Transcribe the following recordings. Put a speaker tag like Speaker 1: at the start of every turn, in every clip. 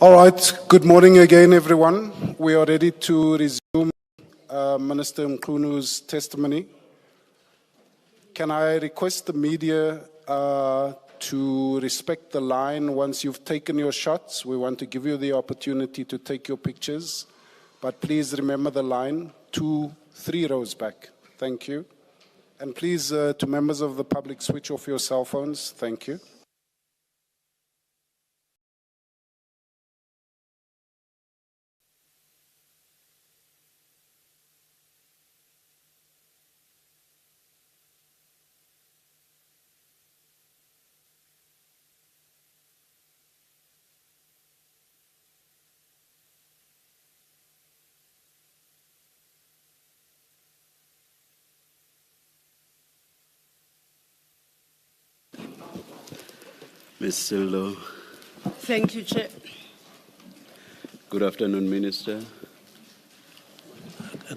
Speaker 1: All right, good morning again, everyone. We are ready to resume Minister Mchunu's testimony. Can I request the media to respect the line once you've taken your shots? We want to give you the opportunity to take your pictures, but please remember the line, 2, 3 rows back. Thank you. And please, to members of the public, switch off your cell phones. Thank you.
Speaker 2: Ms. Sildo.
Speaker 3: Thank you, Chair.
Speaker 2: Good afternoon, Minister.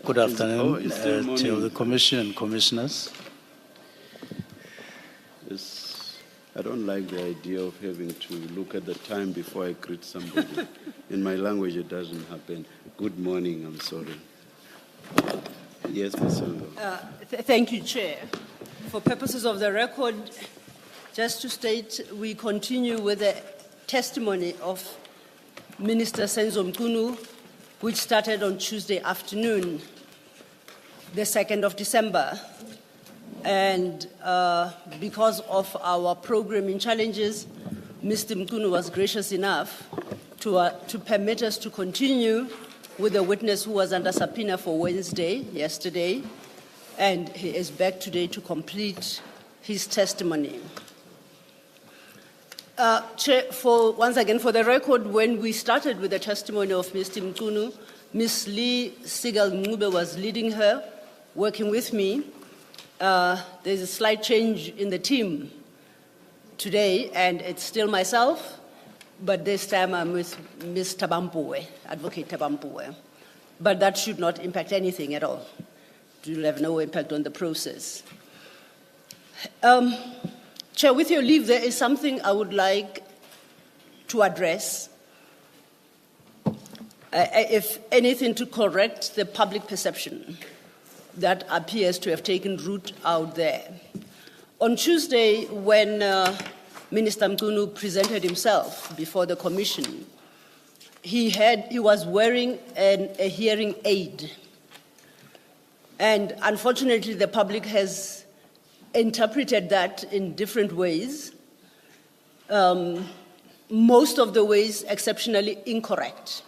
Speaker 4: Good afternoon,
Speaker 2: still
Speaker 4: to the Commission, Commissioners.
Speaker 2: I don't like the idea of having to look at the time before I greet somebody. In my language, it doesn't happen. Good morning, I'm sorry. Yes, Ms. Sildo.
Speaker 3: Thank you, Chair. For purposes of the record, just to state, we continue with the testimony of Minister Senzo Mchunu, which started on Tuesday afternoon, the 2nd of December. And because of our programming challenges, Mr. Mchunu was gracious enough to permit us to continue with the witness who was under subpoena for Wednesday, yesterday, and he is back today to complete his testimony. Chair, once again, for the record, when we started with the testimony of Mr. Mchunu, Ms. Lee Sigal Ngube was leading her, working with me. There's a slight change in the team today, and it's still myself, but this time I'm with Ms. Tabampuwe, Advocate Tabampuwe. But that should not impact anything at all. It will have no impact on the process. Chair, with your leave, there is something I would like to address, if anything, to correct the public perception that appears to have taken root out there. On Tuesday, when Minister Mchunu presented himself before the Commission, he was wearing a hearing aid. And unfortunately, the public has interpreted that in different ways, most of the ways exceptionally incorrect.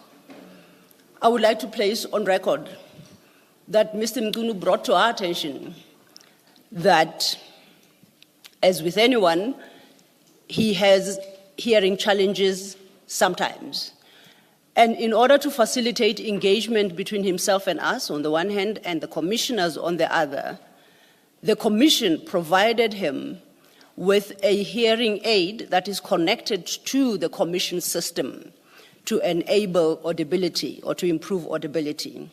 Speaker 3: I would like to place on record that Mr. Mchunu brought to our attention that, as with anyone, he has hearing challenges sometimes. And in order to facilitate engagement between himself and us on the one hand and the commissioners on the other, the Commission provided him with a hearing aid that is connected to the Commission system to enable audibility or to improve audibility.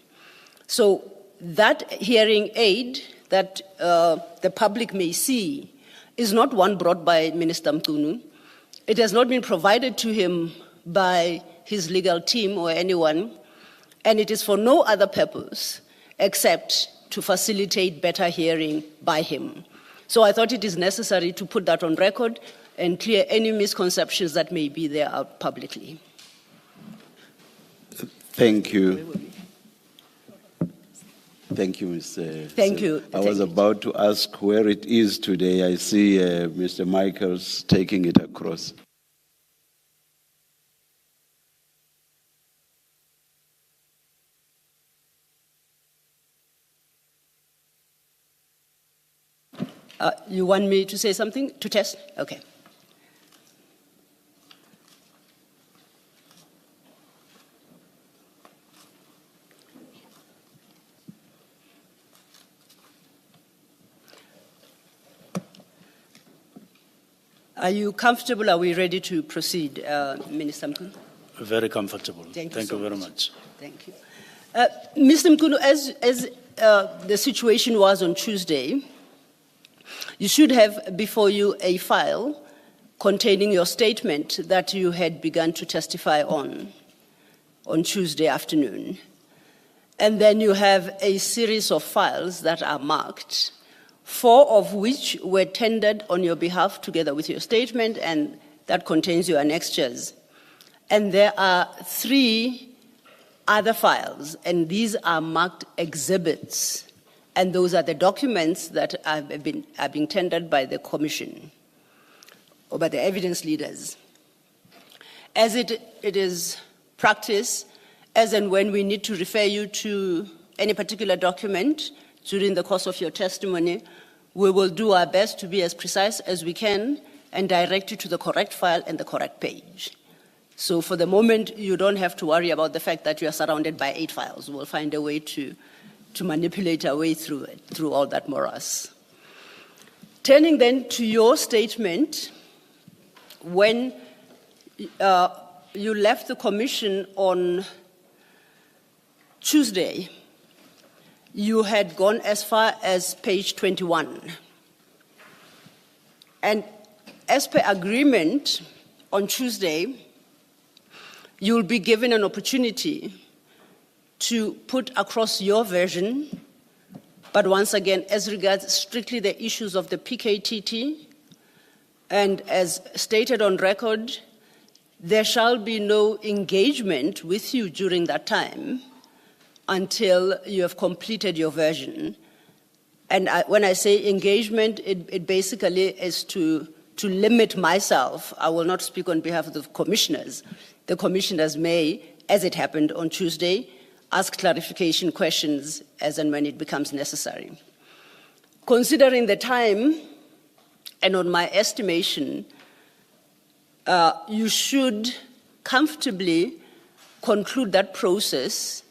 Speaker 3: So that hearing aid that the public may see is not one brought by Minister Mchunu. It has not been provided to him by his legal team or anyone, and it is for no other purpose except to facilitate better hearing by him. So I thought it is necessary to put that on record and clear any misconceptions that may be there out publicly.
Speaker 2: Thank you. Thank you, Mr.
Speaker 3: Thank you.
Speaker 2: I was about to ask where it is today. I see Mr. Michaels taking it across.
Speaker 3: You want me to say something? To test? Okay. Are you comfortable? Are we ready to proceed, Minister Mchunu?
Speaker 4: Very comfortable.
Speaker 3: Thank
Speaker 4: you
Speaker 3: so
Speaker 4: very much.
Speaker 3: Thank you. Mr. Mchunu, as the situation was on Tuesday, You should have before you a file containing your statement that you had begun to testify on Tuesday afternoon. And then you have a series of files that are marked, 4 of which were tendered on your behalf together with your statement, and that contains your annexures. And there are 3 other files, and these are marked exhibits. And those are the documents that are being tendered by the Commission or by the evidence leaders. As it is practice, as and when we need to refer you to any particular document during the course of your testimony, we will do our best to be as precise as we can and direct you to the correct file and the correct page. So for the moment, you don't have to worry about the fact that you are surrounded by 8 files. We'll find a way to manipulate our way through it, through all that morass. Turning then to your statement, when you left the Commission on Tuesday, you had gone as far as page 21. And as per agreement, on Tuesday, you'll be given an opportunity to put across your version, but once again, as regards strictly the issues of the PKTT, and as stated on record, there shall be no engagement with you during that time until you have completed your version. And when I say engagement, it basically is to limit myself. I will not speak on behalf of the commissioners. The commissioners may, as it happened on Tuesday, ask clarification questions as and when it becomes necessary. Considering the time, and on my estimation, you should comfortably conclude that process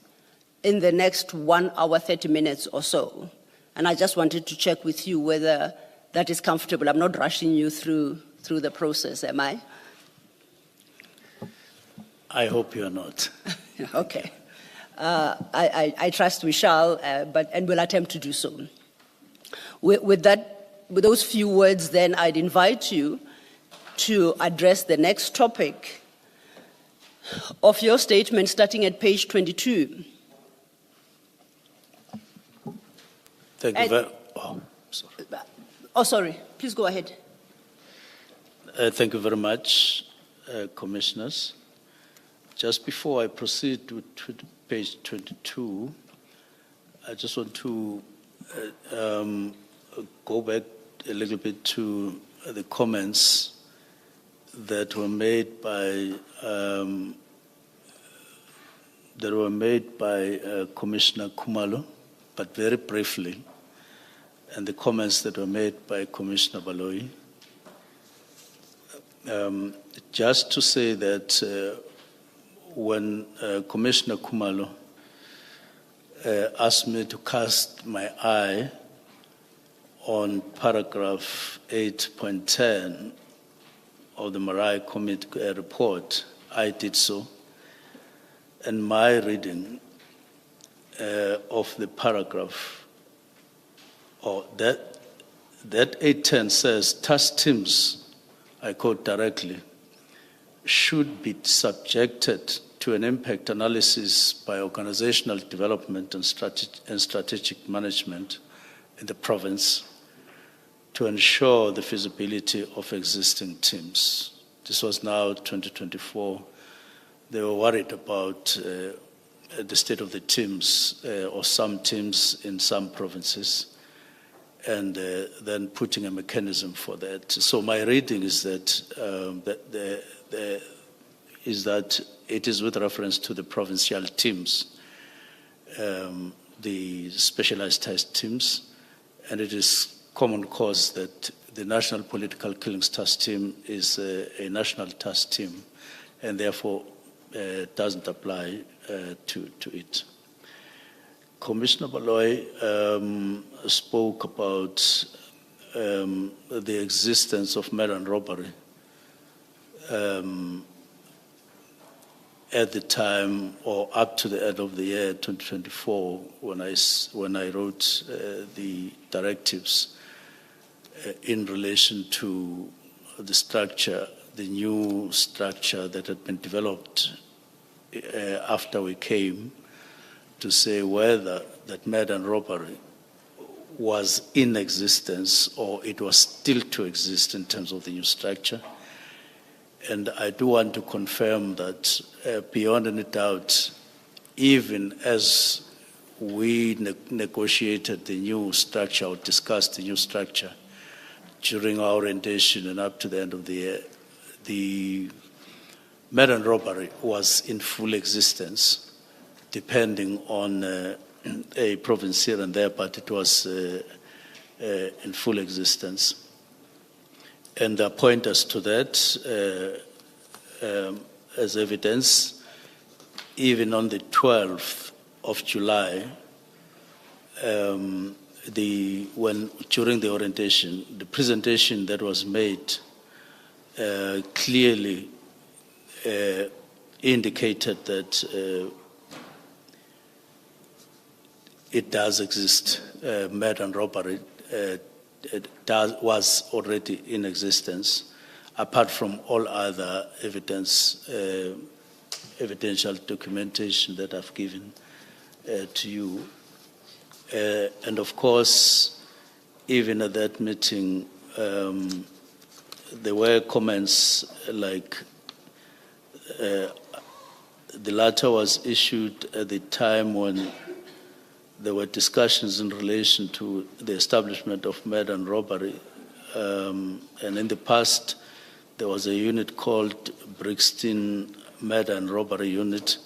Speaker 3: in the next 1 hour, 30 minutes or so. And I just wanted to check with you whether that is comfortable. I'm not rushing you through the process, am I?
Speaker 4: I hope you're not.
Speaker 3: Okay. I trust we shall, and we'll attempt to do so. With those few words, then, I'd invite you to address the next topic of your statement, starting at page 22.
Speaker 4: Thank you very sorry.
Speaker 3: Oh, sorry. Please go ahead.
Speaker 4: Thank you very much, Commissioners. Just before I proceed to page 22, I just want to go back a little bit to the comments that were made by Commissioner Khumalo, but very briefly, and the comments that were made by Commissioner Baloyi. Just to say that when Commissioner Khumalo asked me to cast my eye on paragraph 8.10 of the Marai Committee report, I did so. And my reading of the paragraph, or that 8.10 says, task teams, I quote directly, should be subjected to an impact analysis by organizational development and strategic management in the province to ensure the feasibility of existing teams. This was now 2024. They were worried about the state of the teams or some teams in some provinces, and then putting a mechanism for that. So my reading is that that it is with reference to the provincial teams, the specialized task teams, and it is common cause that the National Political Killings Task Team is a national task team, and therefore doesn't apply to it. Commissioner Baloyi spoke about the existence of murder and robbery at the time or up to the end of the year 2024 when I wrote the directives in relation to the structure, the new structure that had been developed after we came, to say whether that murder and robbery was in existence or it was still to exist in terms of the new structure. And I do want to confirm that beyond any doubt, even as we negotiated the new structure or discussed the new structure during our orientation and up to the end of the year, the murder and robbery was in full existence, depending on a province here and there, but it was in full existence. And there are pointers to that as evidence. Even on the 12th of July, during the orientation, the presentation that was made clearly indicated that it does exist, murder and robbery. Was already in existence, apart from all other evidential documentation that I've given to you. And of course, even at that meeting, there were comments like the letter was issued at the time when there were discussions in relation to the establishment of murder and robbery. And in the past, there was a unit called Brixton Murder and Robbery Unit,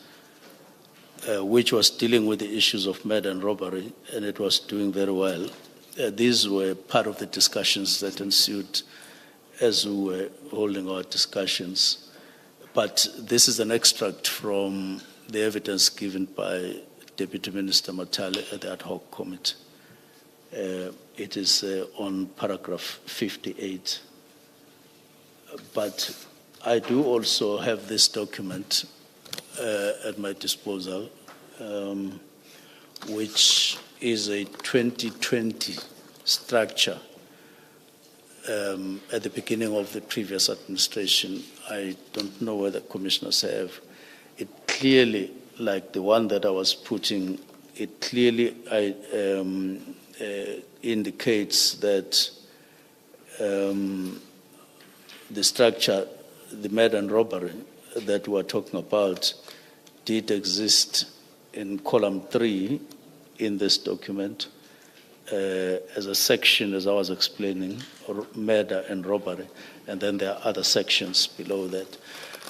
Speaker 4: which was dealing with the issues of murder and robbery, and it was doing very well. These were part of the discussions that ensued as we were holding our discussions. But this is an extract from the evidence given by Deputy Minister Matale at the ad hoc committee. It is on paragraph 58. But I do also have this document at my disposal, which is a 2020 structure at the beginning of the previous administration. I don't know whether commissioners have. It clearly, like the one that I was putting, it clearly indicates that the structure, the murder and robbery that we are talking about, did exist in column 3 in this document as a section, as I was explaining, or murder and robbery, and then there are other sections below that.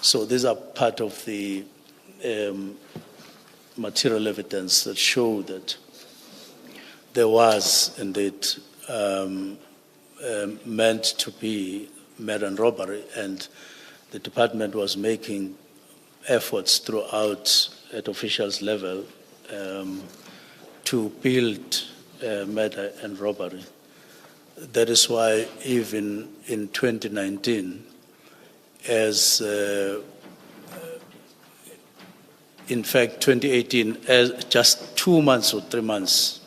Speaker 4: So these are part of the material evidence that show that there was indeed meant to be murder and robbery, and the department was making efforts throughout at officials level to build murder and robbery. That is why even in 2019, as in fact 2018, as just 2 months or 3 months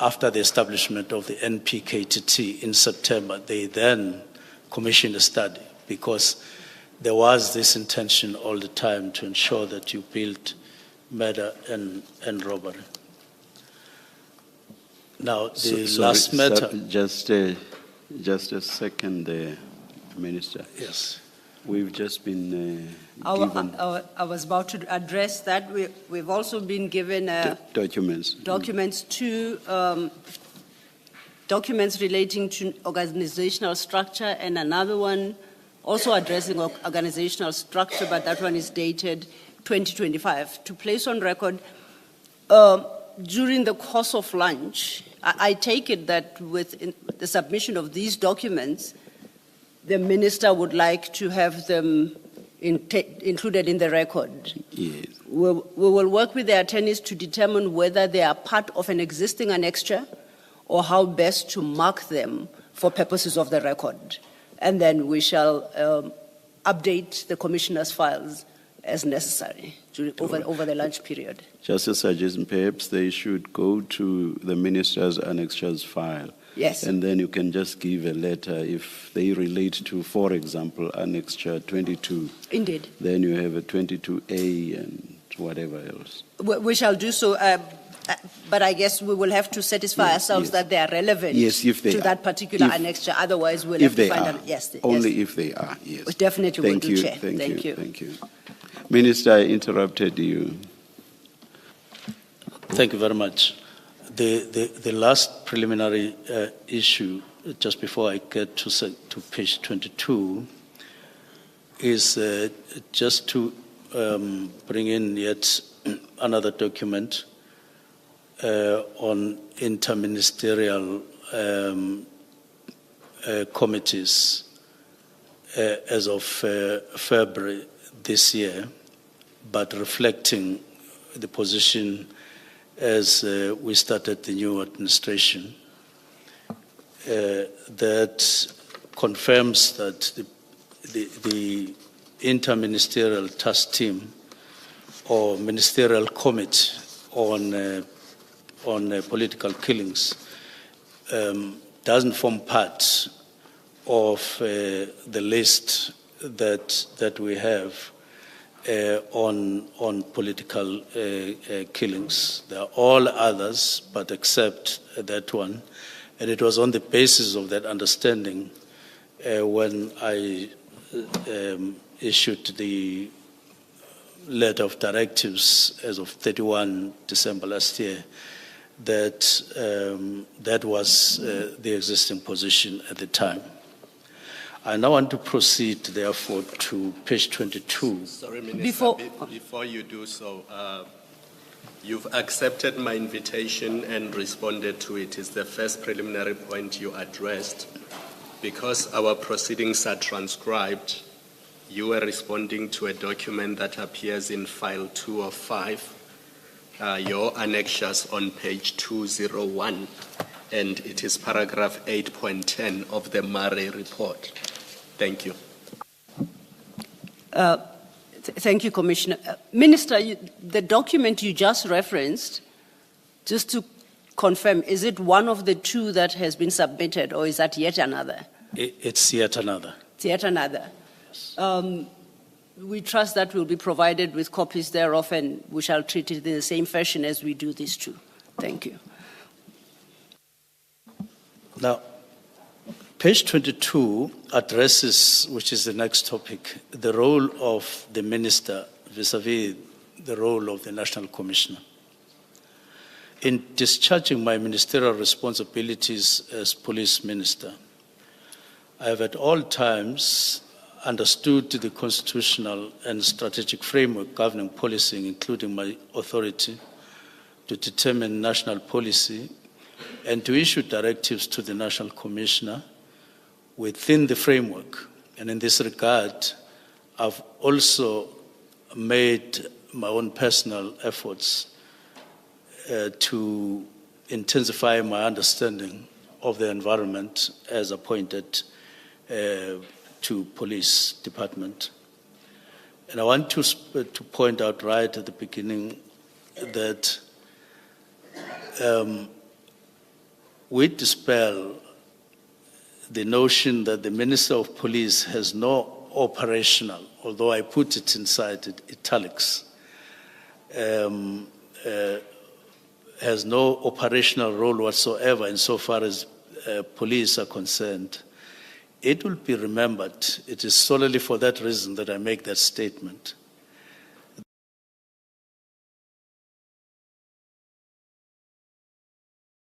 Speaker 4: after the establishment of the NPKTT in September, they then commissioned a study, because there was this intention all the time to ensure that you build murder and robbery. Now, the last matter...
Speaker 2: Just a second there, Minister.
Speaker 4: Yes.
Speaker 2: We've just been given...
Speaker 3: I was about to address that. We've also been given
Speaker 2: documents.
Speaker 3: Documents documents relating to organizational structure, and another one also addressing organizational structure, but that one is dated 2025. To place on record, during the course of lunch, I take it that with the submission of these documents, the minister would like to have them included in the record.
Speaker 2: Yes.
Speaker 3: We will work with the attorneys to determine whether they are part of an existing annexure or how best to mark them for purposes of the record. And then we shall update the commissioner's files as necessary over the lunch period.
Speaker 2: Just a suggestion, perhaps they should go to the minister's annexures file
Speaker 3: Yes.
Speaker 2: And then you can just give a letter if they relate to, for example, Annexure 22.
Speaker 3: Indeed.
Speaker 2: Then you have a 22A and whatever else.
Speaker 3: We shall do so, but I guess we will have to satisfy ourselves
Speaker 2: yes.
Speaker 3: that they are relevant
Speaker 2: Yes, if they
Speaker 3: to
Speaker 2: are.
Speaker 3: that particular
Speaker 2: If-
Speaker 3: annexure. Otherwise, we'll
Speaker 2: If
Speaker 3: have
Speaker 2: they
Speaker 3: to find
Speaker 2: are.
Speaker 3: out. Yes.
Speaker 2: Only
Speaker 3: yes.
Speaker 2: if they are, yes.
Speaker 3: We definitely will
Speaker 2: Thank
Speaker 3: do,
Speaker 2: you,
Speaker 3: Chair.
Speaker 2: Thank you.
Speaker 3: you.
Speaker 2: Thank you. Minister, I interrupted you.
Speaker 4: Thank you very much. The last preliminary issue, just before I get to page 22, is just to bring in yet another document on interministerial committees as of February this year, but reflecting the position as we started the new administration, that confirms that the interministerial task team or ministerial committee on political killings doesn't form part of the list that we have on political killings. There are all others, but except that one. And it was on the basis of that understanding when I issued the letter of directives as of 31 December last year that that was the existing position at the time. I now want to proceed, therefore, to page 22.
Speaker 5: Sorry, Minister, before you do so, you've accepted my invitation and responded to it. It's the first preliminary point you addressed. Because our proceedings are transcribed, you were responding to a document that appears in file 2 of 5, your annexures on page 201, and it is paragraph 8.10 of the Murray report. Thank you.
Speaker 3: Thank you, Commissioner. Minister, the document you just referenced, just to confirm, is it one of the two that has been submitted, or is that yet another?
Speaker 4: It's yet another.
Speaker 3: It's yet another. We trust that we'll be provided with copies thereof, and we shall treat it in the same fashion as we do these two. Thank you.
Speaker 4: Now, page 22 addresses, which is the next topic, the role of the minister vis-à-vis the role of the National Commissioner. In discharging my ministerial responsibilities as police minister, I have at all times understood the constitutional and strategic framework governing policing, including my authority to determine national policy and to issue directives to the National Commissioner within the framework. And in this regard, I've also made my own personal efforts to intensify my understanding of the environment as appointed to police department. And I want to point out right at the beginning that we dispel the notion that the Minister of Police has no operational, although I put it inside italics, has no operational role whatsoever insofar as police are concerned. It will be remembered, it is solely for that reason that I make that statement.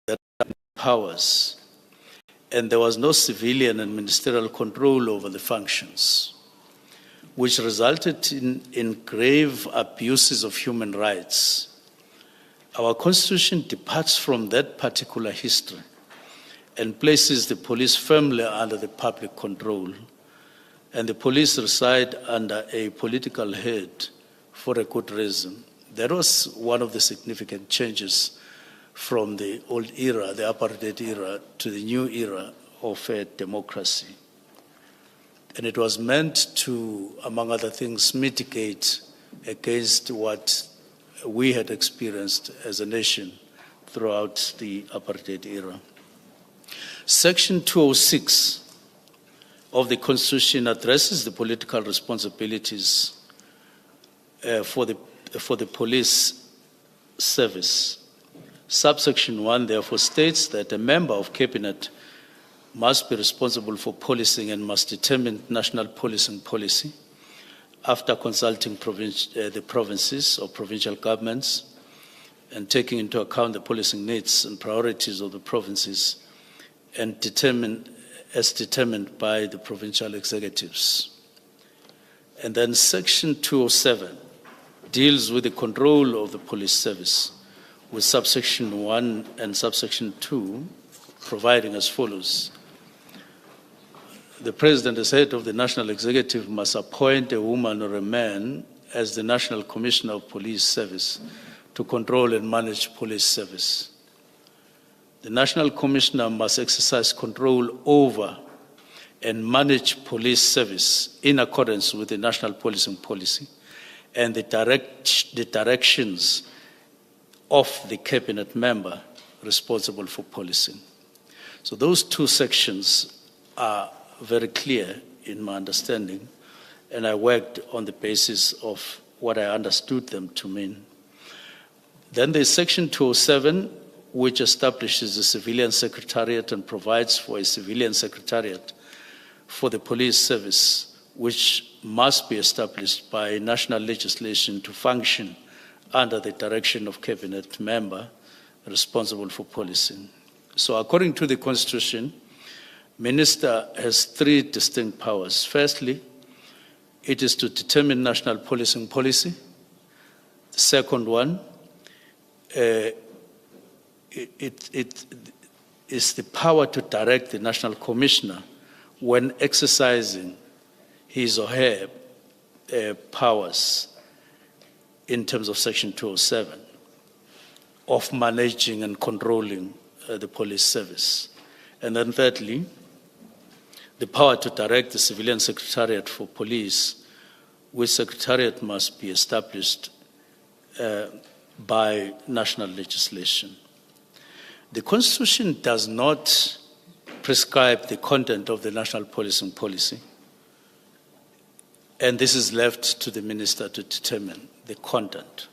Speaker 4: That powers, and there was no civilian and ministerial control over the functions, which resulted in grave abuses of human rights. Our Constitution departs from that particular history and places the police firmly under the public control, and the police reside under a political head for a good reason. That was one of the significant changes from the old era, the apartheid era, to the new era of democracy. And it was meant to, among other things, mitigate against what we had experienced as a nation throughout the apartheid era. Section 206 of the Constitution addresses the political responsibilities for the police service. Subsection 1 therefore states that a member of cabinet must be responsible for policing and must determine national policing policy after consulting the provinces or provincial governments and taking into account the policing needs and priorities of the provinces and determined by the provincial executives. And then Section 207 deals with the control of the police service, with subsection 1 and subsection 2 providing as follows. The President, as head of the National Executive, must appoint a woman or a man as the National Commissioner of Police Service to control and manage police service. The National Commissioner must exercise control over and manage police service in accordance with the national policing policy and the directions of the cabinet member responsible for policing. So those two sections are very clear in my understanding, and I worked on the basis of what I understood them to mean. Then there's Section 207, which establishes the civilian secretariat and provides for a civilian secretariat for the police service, which must be established by national legislation to function under the direction of cabinet member responsible for policing. So according to the Constitution, Minister has three distinct powers. Firstly, it is to determine national policing policy. The second one, it is the power to direct the National Commissioner when exercising his or her powers in terms of Section 207 of managing and controlling the police service. And then thirdly, the power to direct the Civilian Secretariat for Police, which secretariat must be established by national legislation. The Constitution does not prescribe the content of the national policing policy, and this is left to the minister to determine the content.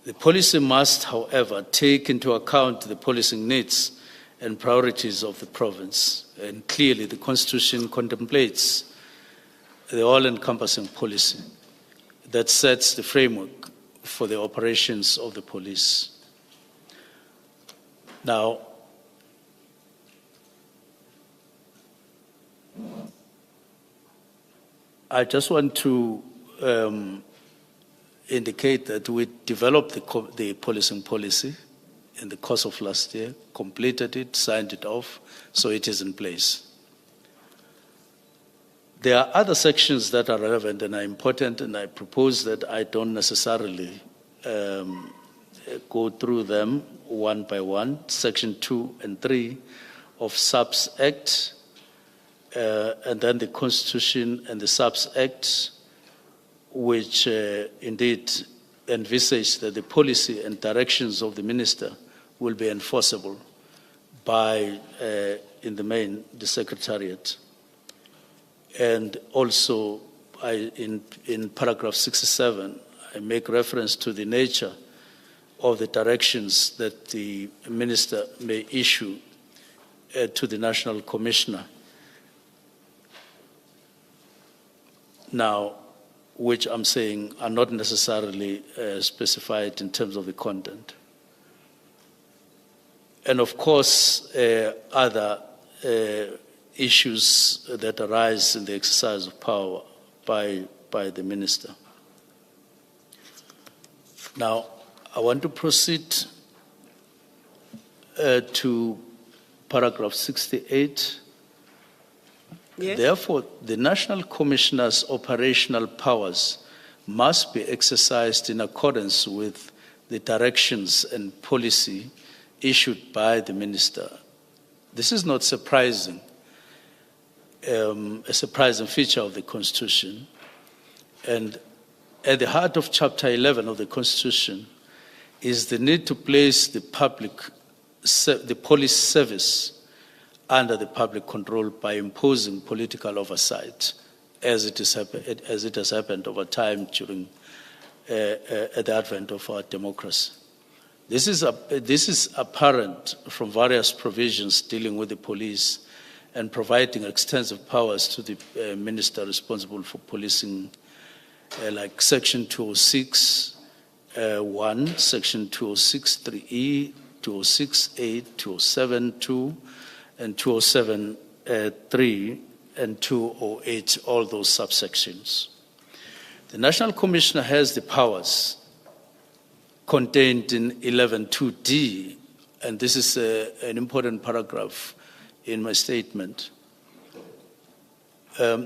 Speaker 4: The policy must, however, take into account the policing needs and priorities of the province, and clearly the Constitution contemplates the all-encompassing policy that sets the framework for the operations of the police. Now, I just want to indicate that we developed the policing policy in the course of last year, completed it, signed it off, so it is in place. There are other sections that are relevant and are important, and I propose that I don't necessarily go through them one by one. Section 2 and 3 of SAPS Act, and then the Constitution and the SAPS Act, which indeed envisage that the policy and directions of the minister will be enforceable by, in the main, the Secretariat. And also, in paragraph 67, I make reference to the nature of the directions that the minister may issue to the National Commissioner. Now, which I'm saying are not necessarily specified in terms of the content. And of course, other issues that arise in the exercise of power by the minister. Now, I want to proceed to paragraph 68.
Speaker 3: Yes.
Speaker 4: Therefore, the National Commissioner's operational powers must be exercised in accordance with the directions and policy issued by the minister. This is not surprising, a surprising feature of the Constitution. And at the heart of Chapter 11 of the Constitution is the need to place the police service under the public control by imposing political oversight, as it has happened over time during the advent of our democracy. This is apparent from various provisions dealing with the police and providing extensive powers to the minister responsible for policing, like Section 206(1), Section 206(3)(e), 206(8), 207(2), and 207(3), and 208, all those subsections. The National Commissioner has the powers contained in 11(2)(d), and this is an important paragraph in my statement.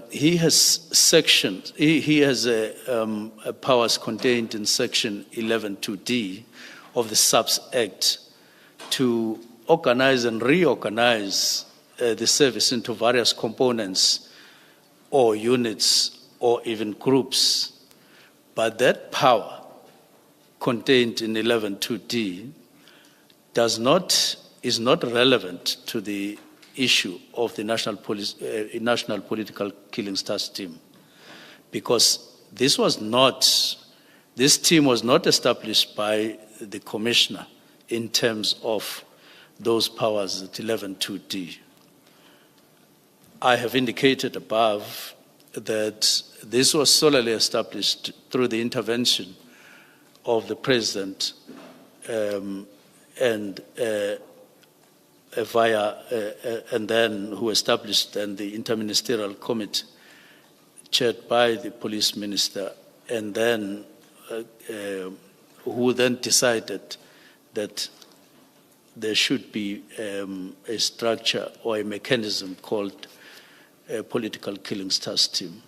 Speaker 4: He has powers contained in Section 11(2)(d) of the SAPS Act to organize and reorganize the service into various components or units or even groups. But that power contained in 11(2)(d) is not relevant to the issue of the National Political Killings Task Team, because this team was not established by the Commissioner in terms of those powers at 11(2)(d). I have indicated above that this was solely established through the intervention of the President and then who established then the Interministerial Committee chaired by the Police Minister, and then who then decided that there should be a structure or a mechanism called a Political Killings Task Team.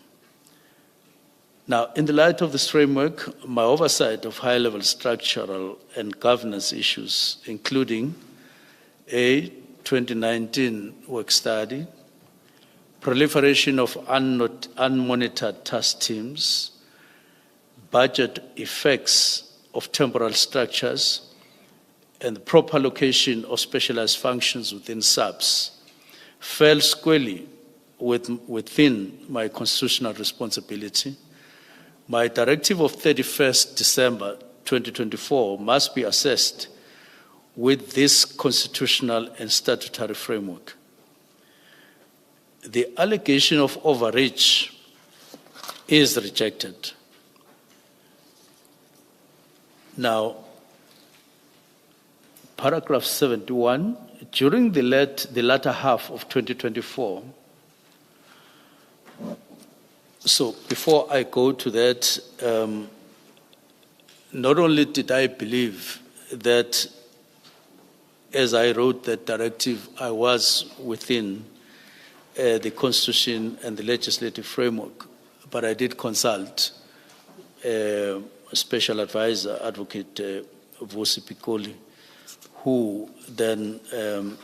Speaker 4: Now, in the light of this framework, my oversight of high-level structural and governance issues, including a 2019 work study, proliferation of unmonitored task teams, budget effects of temporal structures, and the proper location of specialized functions within SAPS, fell squarely within my constitutional responsibility. My directive of 31st December 2024 must be assessed with this constitutional and statutory framework. The allegation of overreach is rejected. Now, paragraph 71, during the latter half of 2024, so before I go to that, not only did I believe that as I wrote that directive, I was within the Constitution and the legislative framework, but I did consult Special Advisor, Advocate Vusi Pikoli, who then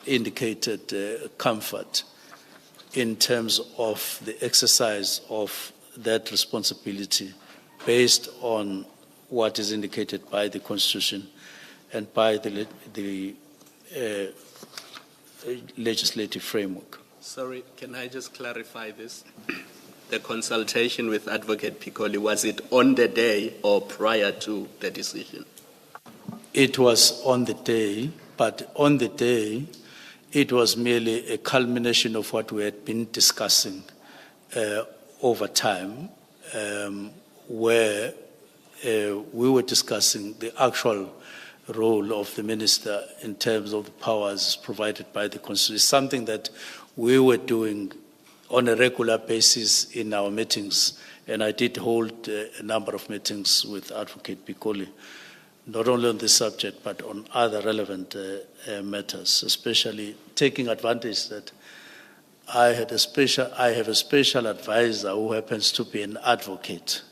Speaker 4: indicated comfort in terms of the exercise of that responsibility based on what is indicated by the Constitution and by the legislative framework.
Speaker 5: Sorry, can I just clarify this? The consultation with Advocate Pikoli, was it on the day or prior to the decision?
Speaker 4: It was on the day, but on the day, it was merely a culmination of what we had been discussing over time, where we were discussing the actual role of the minister in terms of the powers provided by the Constitution, something that we were doing on a regular basis in our meetings. And I did hold a number of meetings with Advocate Pikoli, not only on this subject, but on other relevant matters, especially taking advantage that I have a special advisor who happens to be an advocate,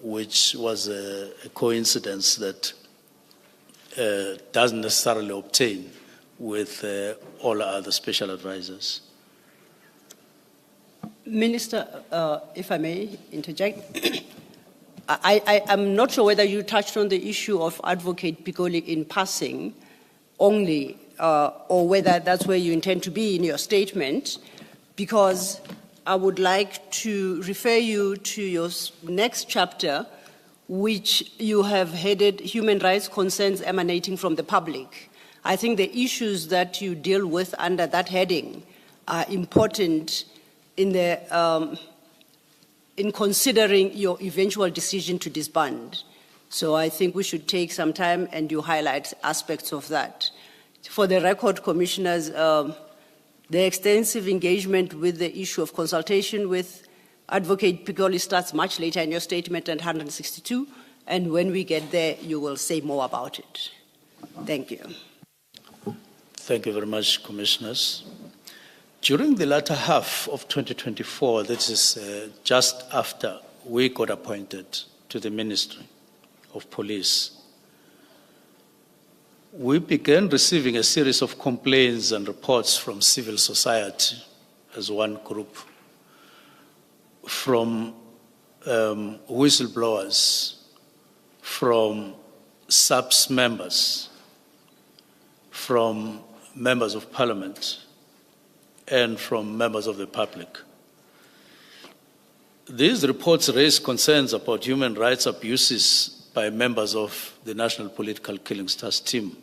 Speaker 4: which was a coincidence that doesn't necessarily obtain with all other special advisors.
Speaker 3: Minister, if I may interject, I'm not sure whether you touched on the issue of Advocate Pikoli in passing only, or whether that's where you intend to be in your statement, because I would like to refer you to your next chapter, which you have headed Human Rights Concerns Emanating from the Public. I think the issues that you deal with under that heading are important in considering your eventual decision to disband. So I think we should take some time and you highlight aspects of that. For the record, Commissioners, the extensive engagement with the issue of consultation with Advocate Pigoli starts much later in your statement at 162, and when we get there, you will say more about it. Thank you.
Speaker 4: Thank you very much, Commissioners. During the latter half of 2024, that is just after we got appointed to the Ministry of Police, we began receiving a series of complaints and reports from civil society as one group, from whistleblowers, from SAPS members, from members of parliament, and from members of the public. These reports raise concerns about human rights abuses by members of the National Political Killings Task Team,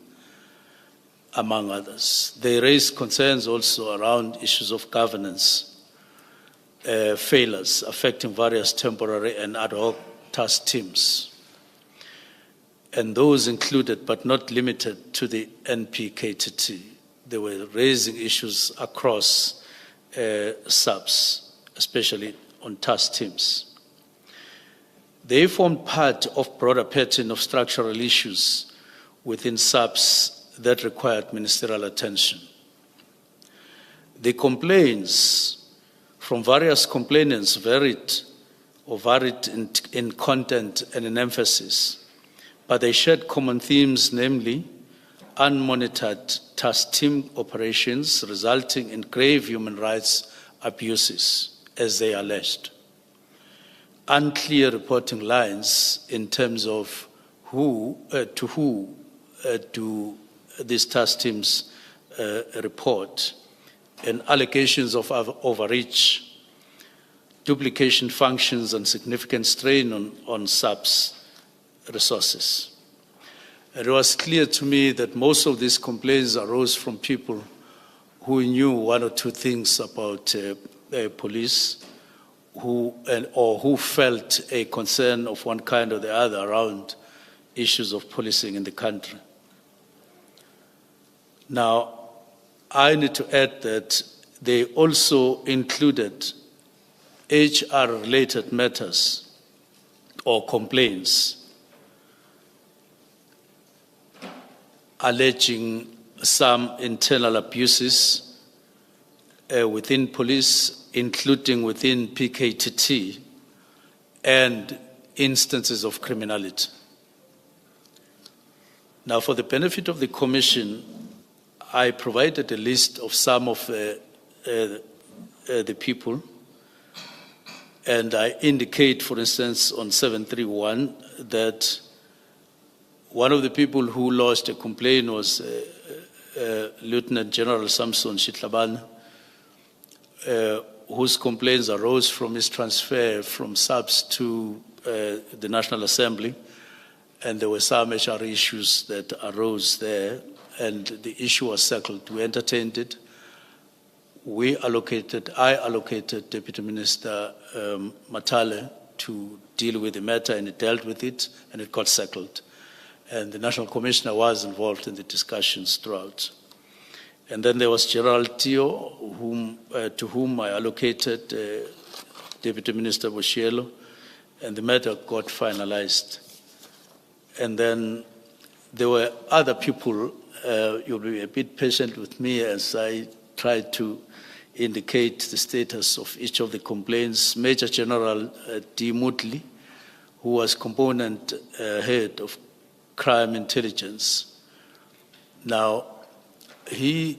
Speaker 4: among others. They raise concerns also around issues of governance, failures affecting various temporary and ad hoc task teams. And those included, but not limited to the NPKTT. They were raising issues across SAPS, especially on task teams. They formed part of broader pattern of structural issues within SAPS that required ministerial attention. The complaints from various complainants varied in content and in emphasis, but they shared common themes, namely unmonitored task team operations resulting in grave human rights abuses, as they alleged, unclear reporting lines in terms of who do these task teams report, and allegations of overreach, duplication functions, and significant strain on SAPS resources. It was clear to me that most of these complaints arose from people who knew one or two things about police, or who felt a concern of one kind or the other around issues of policing in the country. Now, I need to add that they also included HR-related matters or complaints alleging some internal abuses within police, including within PKTT, and instances of criminality. Now, for the benefit of the Commission, I provided a list of some of the people, and I indicate, for instance, on 731, that one of the people who lodged a complaint was Lieutenant General Samson Shitlabane, whose complaints arose from his transfer from SAPS to the National Assembly, and there were some HR issues that arose there, and the issue was settled. We entertained it. I allocated Deputy Minister Matale to deal with the matter, and he dealt with it, and it got settled. And the National Commissioner was involved in the discussions throughout. And then there was Gerald Tio, to whom I allocated Deputy Minister Boshielo, and the matter got finalized. And then there were other people. You'll be a bit patient with me as I try to indicate the status of each of the complaints. Major General D. Mutli, who was component head of crime intelligence. Now, he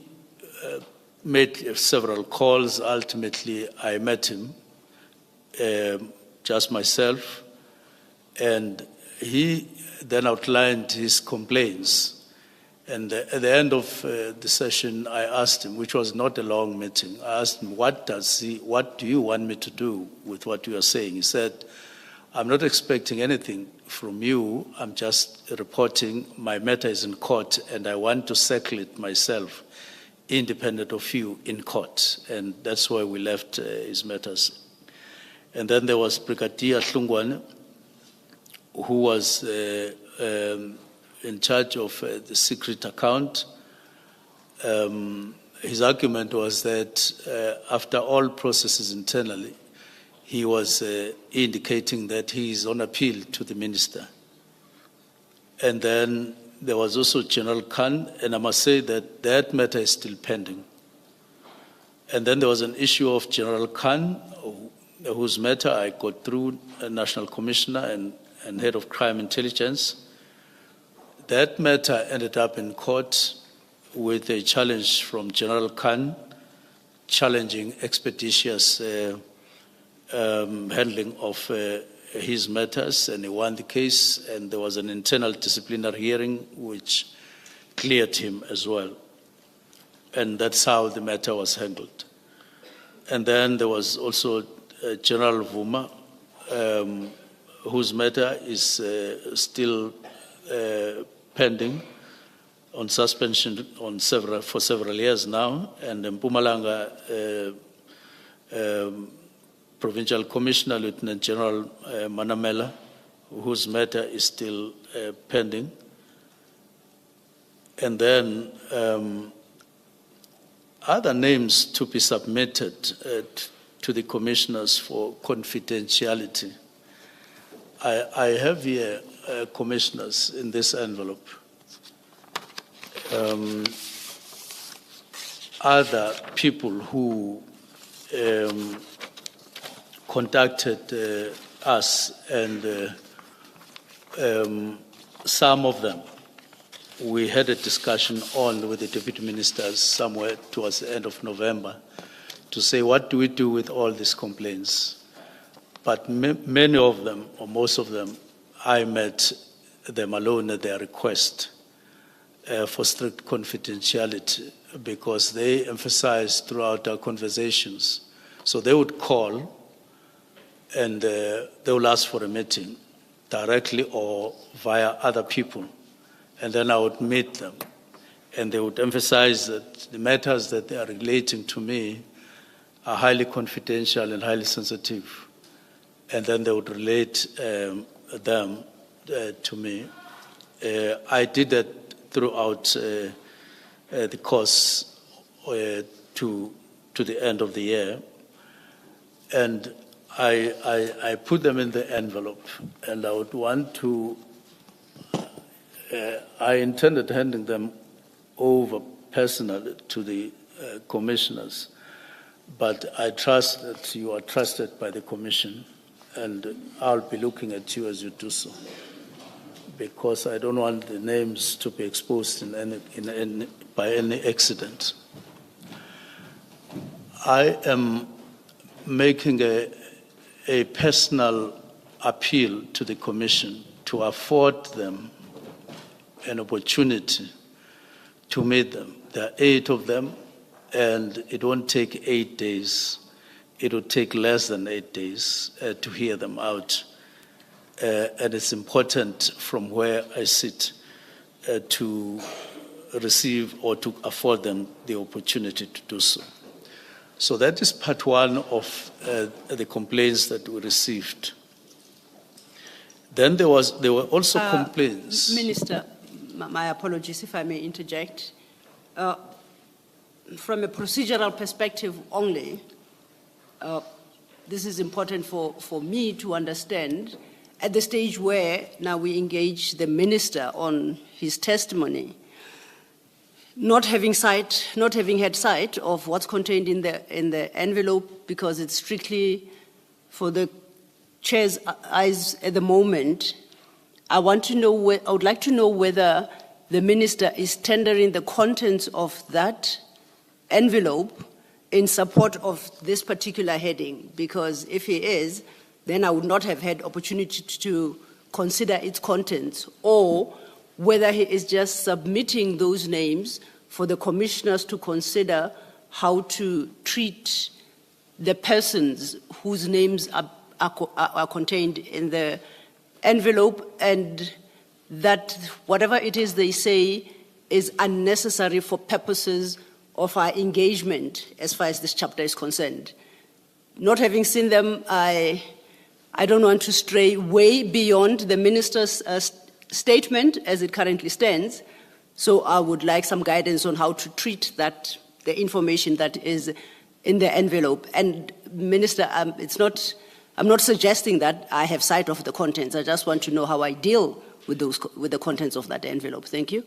Speaker 4: made several calls. Ultimately, I met him, just myself, and he then outlined his complaints. And at the end of the session, I asked him, which was not a long meeting, I asked him, what do you want me to do with what you are saying? He said, I'm not expecting anything from you. I'm just reporting my matter is in court and I want to settle it myself, independent of you in court. And that's why we left his matters. And then there was Brigadier Hlungwane, who was in charge of the secret account. His argument was that after all processes internally, he was indicating that he is on appeal to the minister. And then there was also General Khan, and I must say that that matter is still pending. And then there was an issue of General Khan, whose matter I got through a National Commissioner and Head of Crime Intelligence. That matter ended up in court with a challenge from General Khan, challenging expeditious handling of his matters, and he won the case, and there was an internal disciplinary hearing which cleared him as well. And that's how the matter was handled. And then there was also General Vuma, whose matter is still pending on suspension for several years now, and Mpumalanga Provincial Commissioner Lieutenant General Manamela, whose matter is still pending. And then other names to be submitted to the commissioners for confidentiality. I have here commissioners in this envelope. Other people who contacted us, and some of them we had a discussion on with the deputy ministers somewhere towards the end of November to say, what do we do with all these complaints? But many of them, or most of them, I met them alone at their request for strict confidentiality, because they emphasized throughout our conversations. So they would call and they will ask for a meeting directly or via other people. And then I would meet them. And they would emphasize that the matters that they are relating to me are highly confidential and highly sensitive. And then they would relate them to me. I did that throughout the course to the end of the year. And I put them in the envelope, and I would want to, I intended handing them over personally to the commissioners, but I trust that you are trusted by the commission, and I'll be looking at you as you do so, because I don't want the names to be exposed by any accident. I am making a personal appeal to the Commission to afford them an opportunity to meet them. There are 8 of them, and it won't take 8 days. It will take less than 8 days to hear them out. And it's important from where I sit to receive or to afford them the opportunity to do so. So that is part 1 of the complaints that we received. Then there were also complaints.
Speaker 3: Minister, my apologies if I may interject. From a procedural perspective only, this is important for me to understand at the stage where now we engage the minister on his testimony. Not having had sight of what's contained in the envelope, because it's strictly for the chair's eyes at the moment, I would like to know whether the minister is tendering the contents of that envelope in support of this particular heading, because if he is, then I would not have had opportunity to consider its contents, or whether he is just submitting those names for the commissioners to consider how to treat the persons whose names are contained in the envelope, and that whatever it is they say is unnecessary for purposes of our engagement as far as this chapter is concerned. Not having seen them, I don't want to stray way beyond the minister's statement as it currently stands, so I would like some guidance on how to treat that, the information that is in the envelope. And Minister, I'm not suggesting that I have sight of the contents. I just want to know how I deal with the contents of that envelope. Thank you.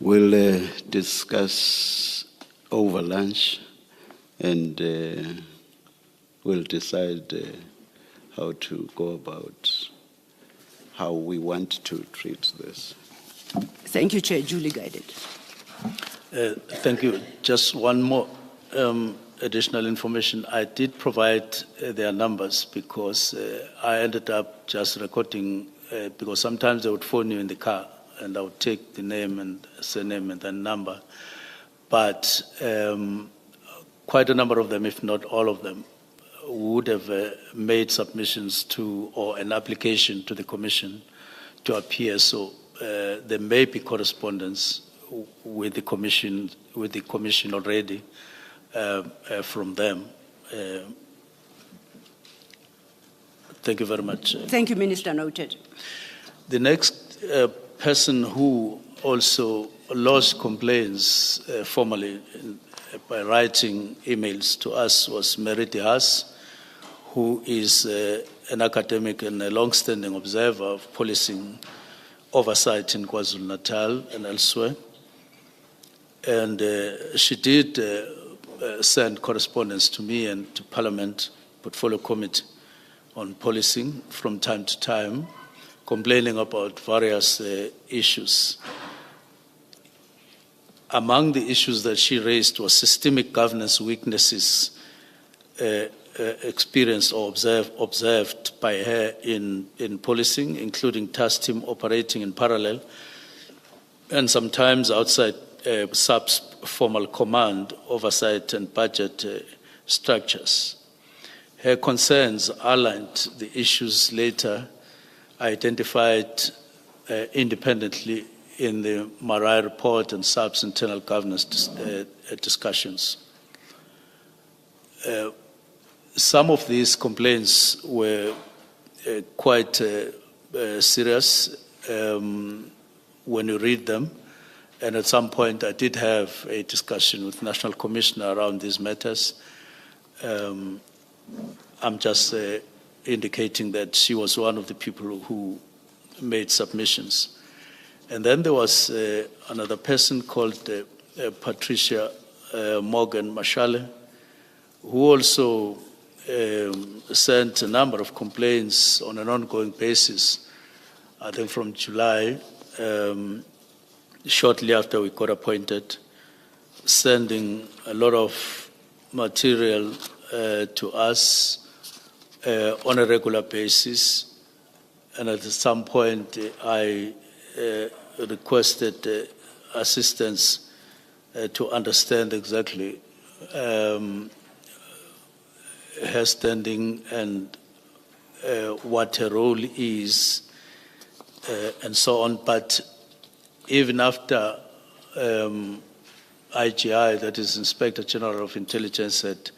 Speaker 2: We'll discuss over lunch, and we'll decide how to go about how we want to treat this.
Speaker 3: Thank you, Chair. Duly guided.
Speaker 4: Thank you. Just one more additional information. I did provide their numbers because I ended up just recording, because sometimes they would phone you in the car and I would take the name and surname and then number. But quite a number of them, if not all of them, would have made submissions to or an application to the Commission to appear. So there may be correspondence with the Commission already from them. Thank you very much.
Speaker 3: Thank you, Minister. Noted.
Speaker 4: The next person who also lodged complaints formally by writing emails to us was Mary Haas, who is an academic and a long-standing observer of policing oversight in KwaZulu-Natal and elsewhere. And she did send correspondence to me and to Parliament Portfolio Committee on policing from time to time, complaining about various issues. Among the issues that she raised was systemic governance weaknesses experienced or observed by her in policing, including task team operating in parallel, and sometimes outside SAP's formal command, oversight and budget structures. Her concerns outlined the issues later identified independently in the Marai report and SAP's internal governance discussions. Some of these complaints were quite serious when you read them, and at some point I did have a discussion with National Commissioner around these matters. I'm just indicating that she was one of the people who made submissions. And then there was another person called Patricia Morgan Mashale, who also sent a number of complaints on an ongoing basis, I think from July, shortly after we got appointed, sending a lot of material to us on a regular basis. And at some point, I requested assistance to understand exactly her standing and what her role is, and so on. But even after IGI, that is Inspector General of Intelligence, had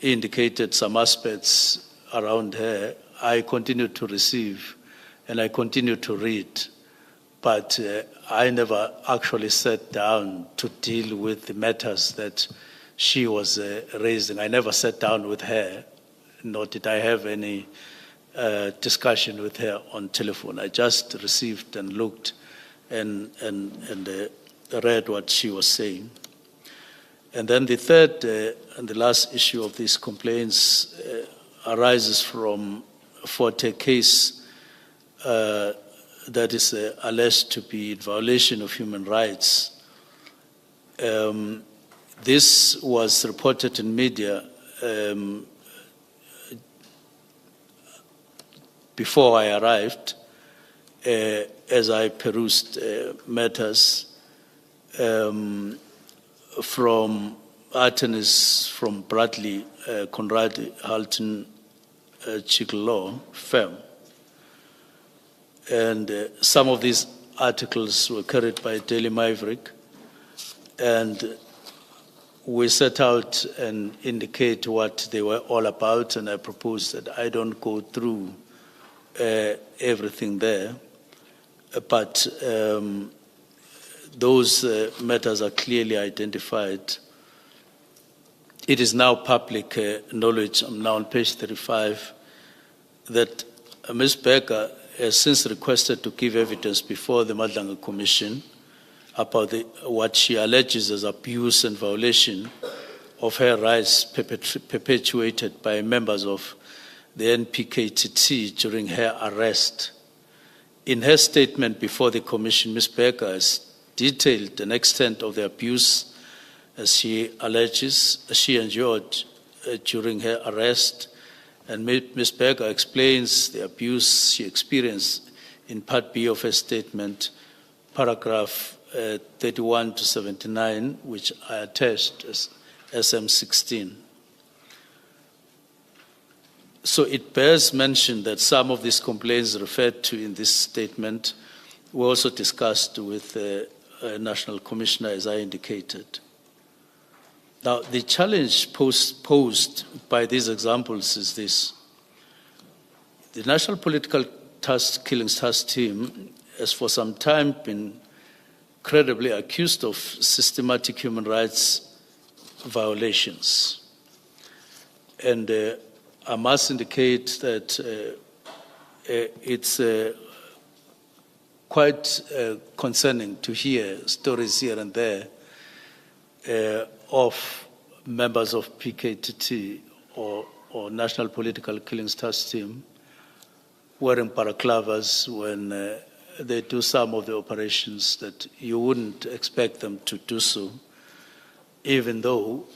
Speaker 4: indicated some aspects around her, I continued to receive and I continued to read, but I never actually sat down to deal with the matters that she was raising. I never sat down with her nor did I have any discussion with her on telephone. I just received and looked and read what she was saying. And then the third and the last issue of these complaints arises from a case that is alleged to be in violation of human rights. This was reported in media before I arrived, as I perused matters from attorneys from Bradley, Conrad Halton, Chiclaw firm. And some of these articles were carried by Daily Maverick, and we set out and indicate what they were all about, and I proposed that I don't go through everything there, but those matters are clearly identified. It is now public knowledge, I'm now on page 35, that Ms. Becker has since requested to give evidence before the Madlanga Commission about what she alleges as abuse and violation of her rights perpetuated by members of the NPKTT during her arrest. In her statement before the Commission, Ms. Becker has detailed an extent of the abuse as she alleges she endured during her arrest, and Ms. Becker explains the abuse she experienced in Part B of her statement, paragraph 31 to 79, which I attached as SM16. So it bears mention that some of these complaints referred to in this statement were also discussed with the National Commissioner, as I indicated. Now, the challenge posed by these examples is this. The National Political Killings Task Team has for some time been credibly accused of systematic human rights violations. And I must indicate that it's quite concerning to hear stories here and there of members of PKTT or National Political Killings Task Team wearing balaclavas when they do some of the operations that you wouldn't expect them to do so, even though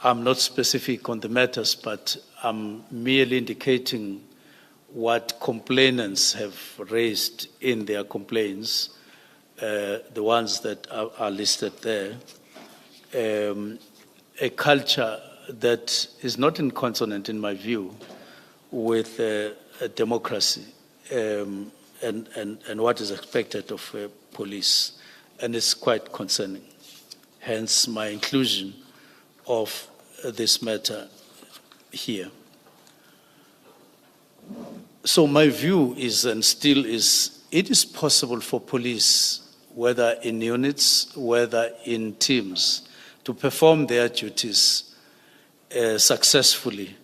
Speaker 4: I'm not specific on the matters, but I'm merely indicating what complainants have raised in their complaints, the ones that are listed there. A culture that is not in consonant, in my view, with a democracy and what is expected of police, and it's quite concerning. Hence my inclusion of this matter here. So my view is, and still is, it is possible for police, whether in units, whether in teams, to perform their duties successfully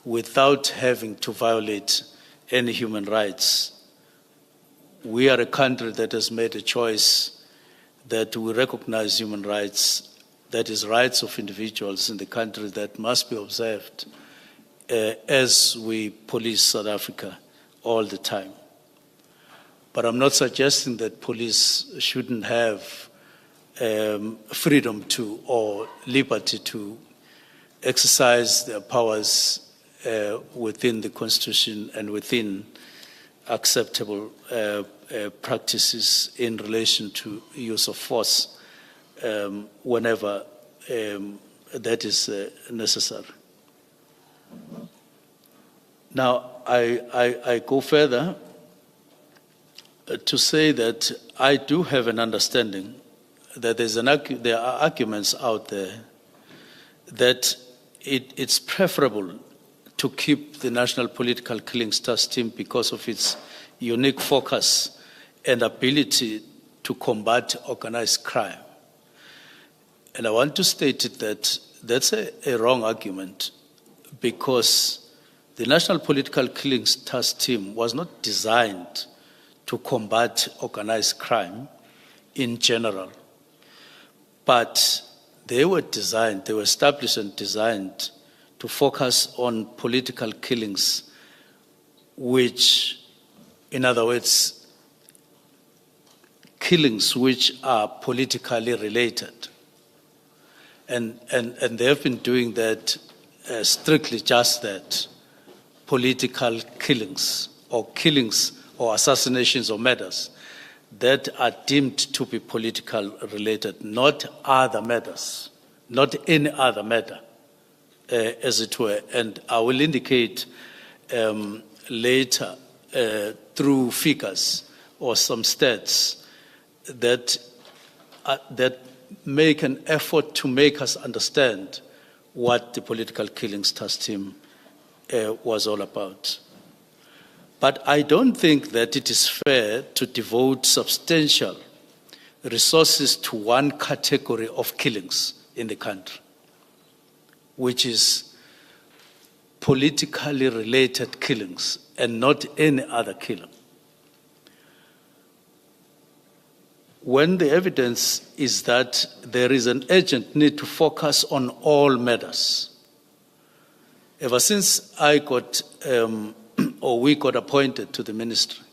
Speaker 4: without having to violate any human rights. We are a country that has made a choice that we recognize human rights, that is rights of individuals in the country that must be observed as we police South Africa all the time. But I'm not suggesting that police shouldn't have freedom to or liberty to exercise their powers within the Constitution and within acceptable practices in relation to use of force whenever that is necessary. Now, I go further to say that I do have an understanding that there are arguments out there that it's preferable to keep the National Political Killings Task Team because of its unique focus and ability to combat organized crime. And I want to state it that that's a wrong argument, because the National Political Killings Task Team was not designed to combat organized crime in general, but they were established and designed to focus on political killings, which, in other words, killings which are politically related. And they have been doing that, strictly just that, political killings or assassinations or murders that are deemed to be political related, not other matters, not any other matter, as it were. And I will indicate later through figures or some stats that make an effort to make us understand what the Political Killings Task Team was all about. But I don't think that it is fair to devote substantial resources to one category of killings in the country, which is politically related killings and not any other killing. When the evidence is that there is an urgent need to focus on all matters. Ever since I got, or we got appointed to the ministry,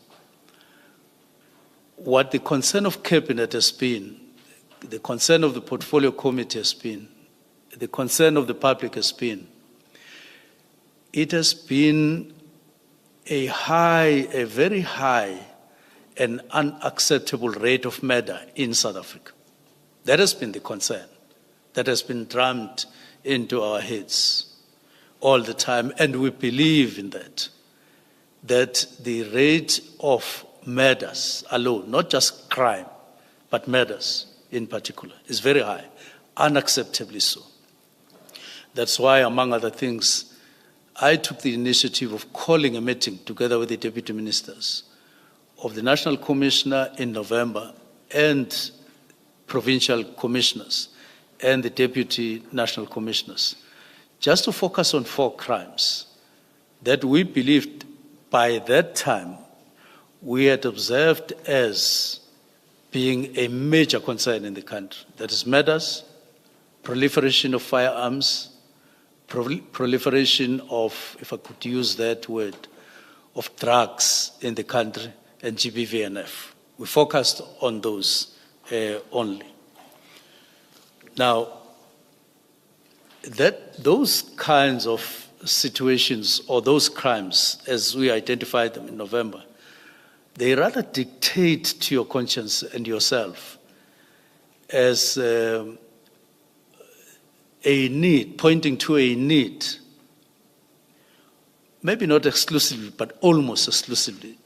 Speaker 4: what the concern of Cabinet has been, the concern of the Portfolio Committee has been, the concern of the public has been, it has been a very high and unacceptable rate of murder in South Africa. That has been the concern that has been drummed into our heads all the time, and we believe in that the rate of murders alone, not just crime, but murders in particular, is very high, unacceptably so. That's why, among other things, I took the initiative of calling a meeting together with the deputy ministers of the National Commissioner in November and provincial commissioners and the deputy national commissioners, just to focus on 4 crimes that we believed by that time we had observed as being a major concern in the country. That is murders, proliferation of firearms, proliferation of, if I could use that word, of drugs in the country, and GBV&F. We focused on those only. Now, those kinds of situations or those crimes, as we identified them in November, they rather dictate to your conscience and yourself as a need, pointing to a need, maybe not exclusively, but almost exclusively,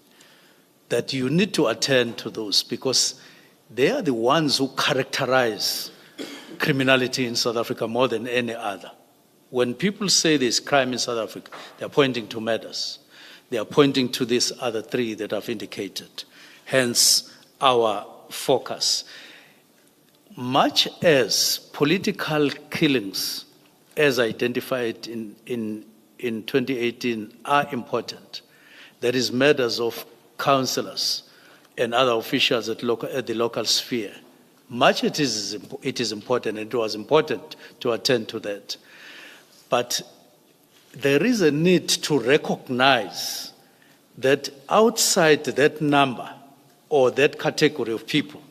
Speaker 4: that you need to attend to those because they are the ones who characterize criminality in South Africa more than any other. When people say there's crime in South Africa, they're pointing to murders. They are pointing to these other 3 that I've indicated. Hence, our focus. Much as political killings, as identified in 2018, are important, there is murders of councillors and other officials at the local sphere. Much it is important, and it was important to attend to that. But there is a need to recognize that outside that number or that category of people,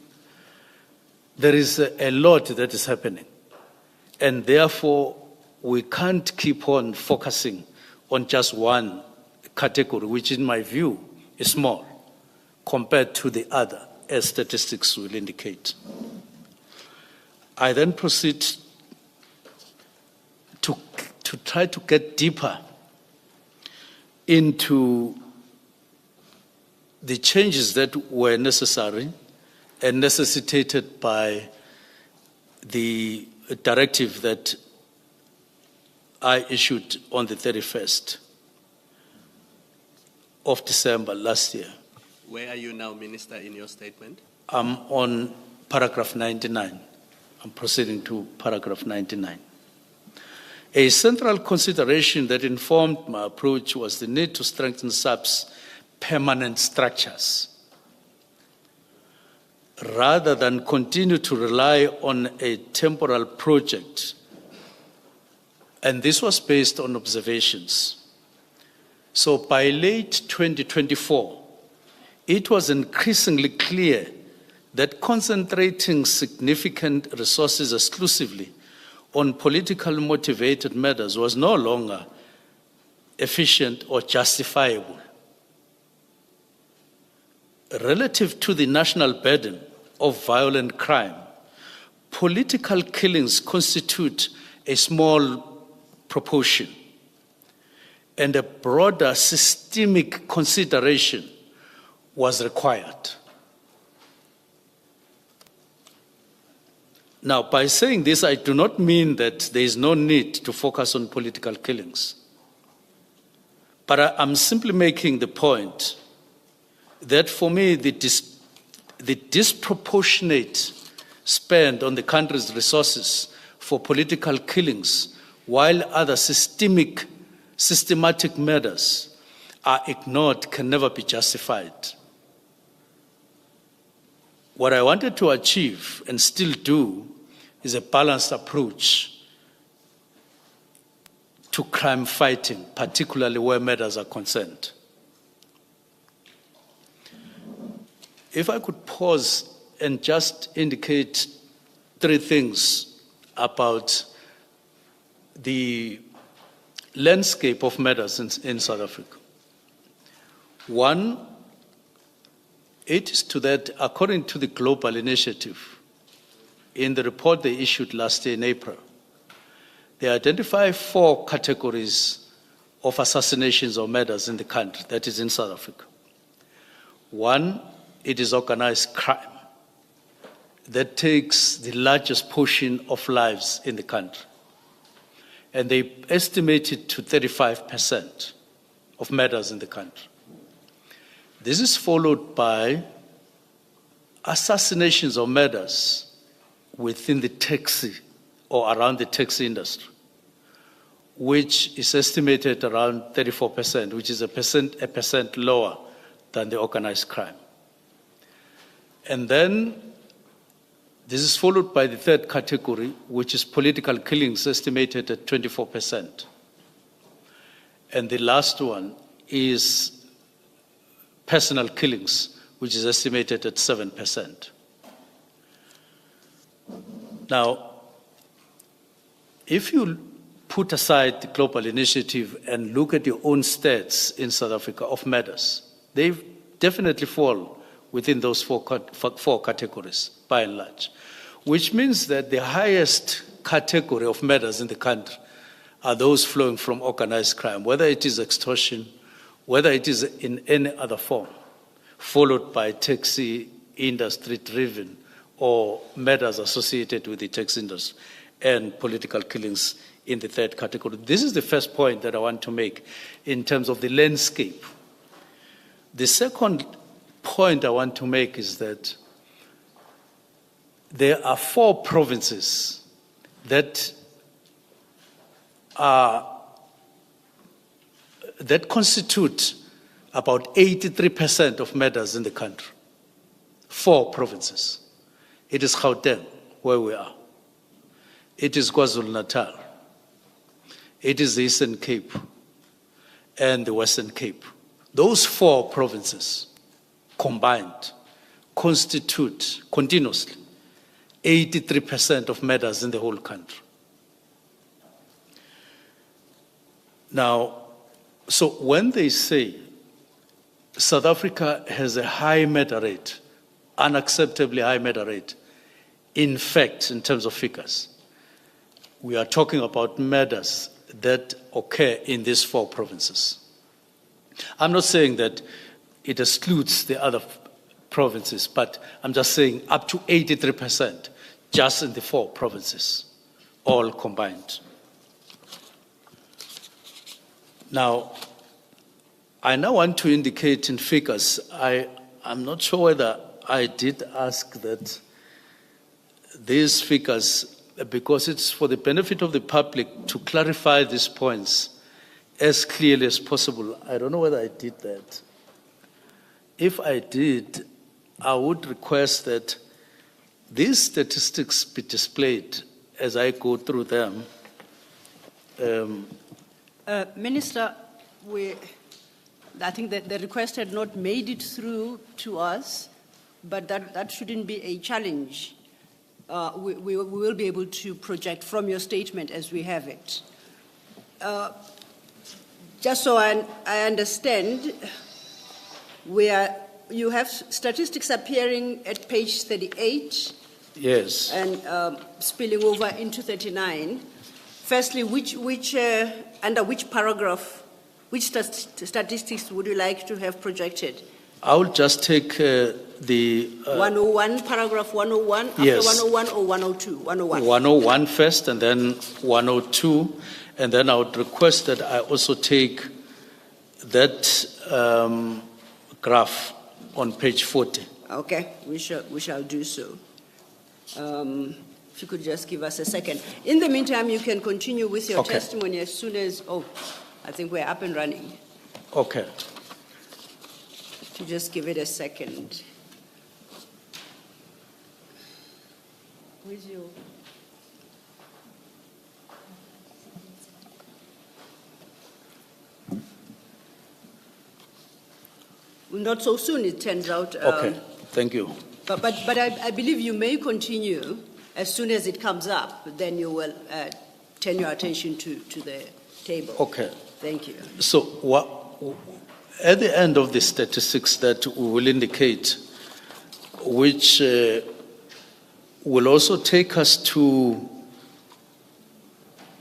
Speaker 4: there is a lot that is happening. And therefore, we can't keep on focusing on just one category, which in my view is small compared to the other, as statistics will indicate. I then proceed to try to get deeper into the changes that were necessary and necessitated by the directive that I issued on the 31st of December last year.
Speaker 5: Where are you now, Minister, in your statement?
Speaker 4: I'm on paragraph 99. I'm proceeding to paragraph 99. A central consideration that informed my approach was the need to strengthen SAP's permanent structures, rather than continue to rely on a temporal project. And this was based on observations. So by late 2024, it was increasingly clear that concentrating significant resources exclusively on politically motivated matters was no longer efficient or justifiable. Relative to the national burden of violent crime, political killings constitute a small proportion, and a broader systemic consideration was required. Now, by saying this, I do not mean that there is no need to focus on political killings. But I'm simply making the point that for me, the disproportionate spend on the country's resources for political killings, while other systematic matters are ignored, can never be justified. What I wanted to achieve, and still do, is a balanced approach to crime fighting, particularly where matters are concerned. If I could pause and just indicate three things about the landscape of matters in South Africa. One, it is to that, according to the Global Initiative, in the report they issued last year in April, they identify 4 categories of assassinations or murders in the country, that is in South Africa. One, it is organized crime that takes the largest portion of lives in the country. And they estimate it to 35% of murders in the country. This is followed by assassinations or murders within the taxi or around the taxi industry, which is estimated around 34%, which is a percent lower than the organized crime. And then this is followed by the third category, which is political killings, estimated at 24%. And the last one is personal killings, which is estimated at 7%. Now, if you put aside the Global Initiative and look at your own stats in South Africa of murders, they definitely fall within those four categories, by and large, which means that the highest category of murders in the country are those flowing from organized crime, whether it is extortion, whether it is in any other form, followed by taxi industry-driven or murders associated with the taxi industry, and political killings in the third category. This is the first point that I want to make in terms of the landscape. The second point I want to make is that there are 4 provinces that constitute about 83% of murders in the country. 4 provinces. It is Gauteng, where we are. It is KwaZulu-Natal. It is the Eastern Cape and the Western Cape. Those 4 provinces combined constitute continuously 83% of murders in the whole country. Now, so when they say South Africa has a high murder rate, unacceptably high murder rate, in fact, in terms of figures, we are talking about murders that occur in these 4 provinces. I'm not saying that it excludes the other provinces, but I'm just saying up to 83% just in the 4 provinces, all combined. Now, I now want to indicate in figures, I'm not sure whether I did ask that these figures because it's for the benefit of the public to clarify these points as clearly as possible. I don't know whether I did that. If I did, I would request that these statistics be displayed as I go through them.
Speaker 3: Minister, I think that the request had not made it through to us, but that shouldn't be a challenge. We will be able to project from your statement as we have it. Just so I understand, you have statistics appearing at page 38.
Speaker 4: Yes.
Speaker 3: And spilling over into 39. Firstly, under which paragraph, which statistics would you like to have projected?
Speaker 4: I will just take the
Speaker 3: 101, paragraph 101,
Speaker 4: Yes.
Speaker 3: after 101 or 102? 101.
Speaker 4: 101 first and then 102, and then I would request that I also take that graph on page 40.
Speaker 3: Okay, we shall do so. If you could just give us a second. In the meantime, you can continue with your
Speaker 4: Okay.
Speaker 3: testimony as soon as, I think we're up and running.
Speaker 4: Okay.
Speaker 3: To just give it a second. Where's your... Not so soon, it turns out.
Speaker 4: Okay. Thank you.
Speaker 3: But I believe you may continue as soon as it comes up. Then you will turn your attention to the table.
Speaker 4: Okay.
Speaker 3: Thank you.
Speaker 4: So at the end of the statistics that we will indicate, which will also take us to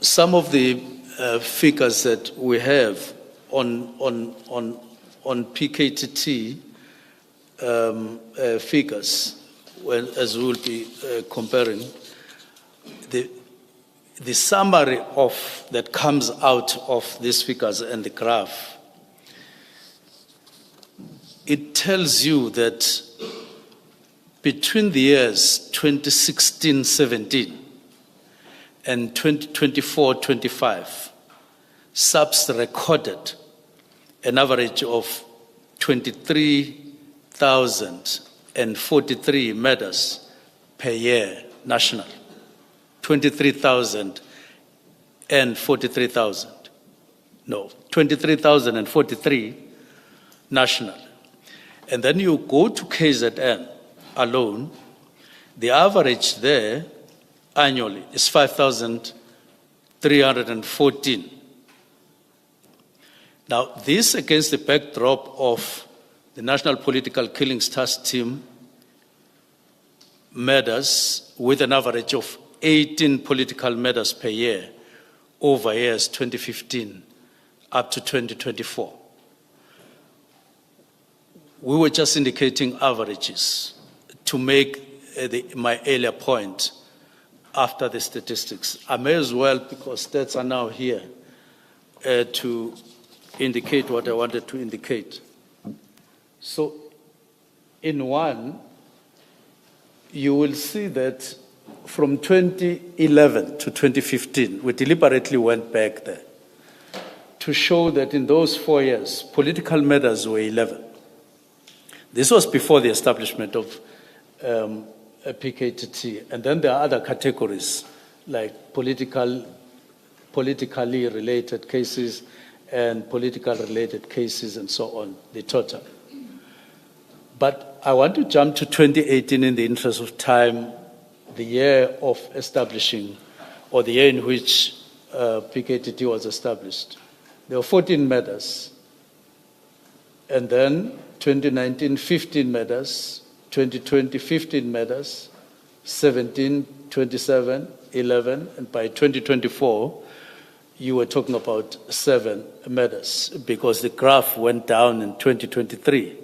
Speaker 4: some of the figures that we have on PKTT figures, as we will be comparing, the summary of that comes out of these figures and the graph, it tells you that between the years 2016-17 and 2024-25, SAPS recorded an average of 23,043 murders per year national. 23,000 and 43,000. No, 23,043 national. And then you go to KZN alone, the average there annually is 5,314. Now, this against the backdrop of the National Political Killings Task Team murders with an average of 18 political murders per year over years 2015 up to 2024. We were just indicating averages to make my earlier point after the statistics. I may as well, because stats are now here, to indicate what I wanted to indicate. So in one, you will see that from 2011 to 2015, we deliberately went back there to show that in those 4 years, political murders were 11. This was before the establishment of PKTT. And then there are other categories like politically related cases and political related cases and so on, the total. But I want to jump to 2018 in the interest of time, the year of establishing, or the year in which PKTT was established. There were 14 murders. And then 2019, 15 murders, 2020, 15 murders, 17, 27, 11, and by 2024, you were talking about 7 murders because the graph went down in 2023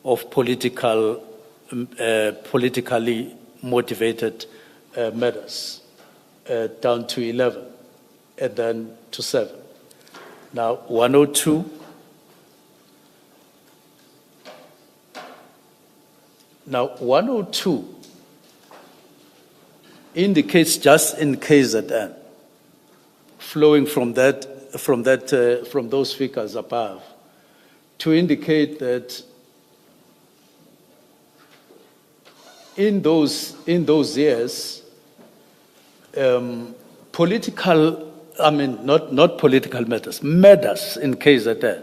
Speaker 4: of politically motivated murders down to 11 and then to 7. Now 102. Now 102 indicates just in KZN, flowing from those figures above, to indicate that in those years, political, not political matters in KZN.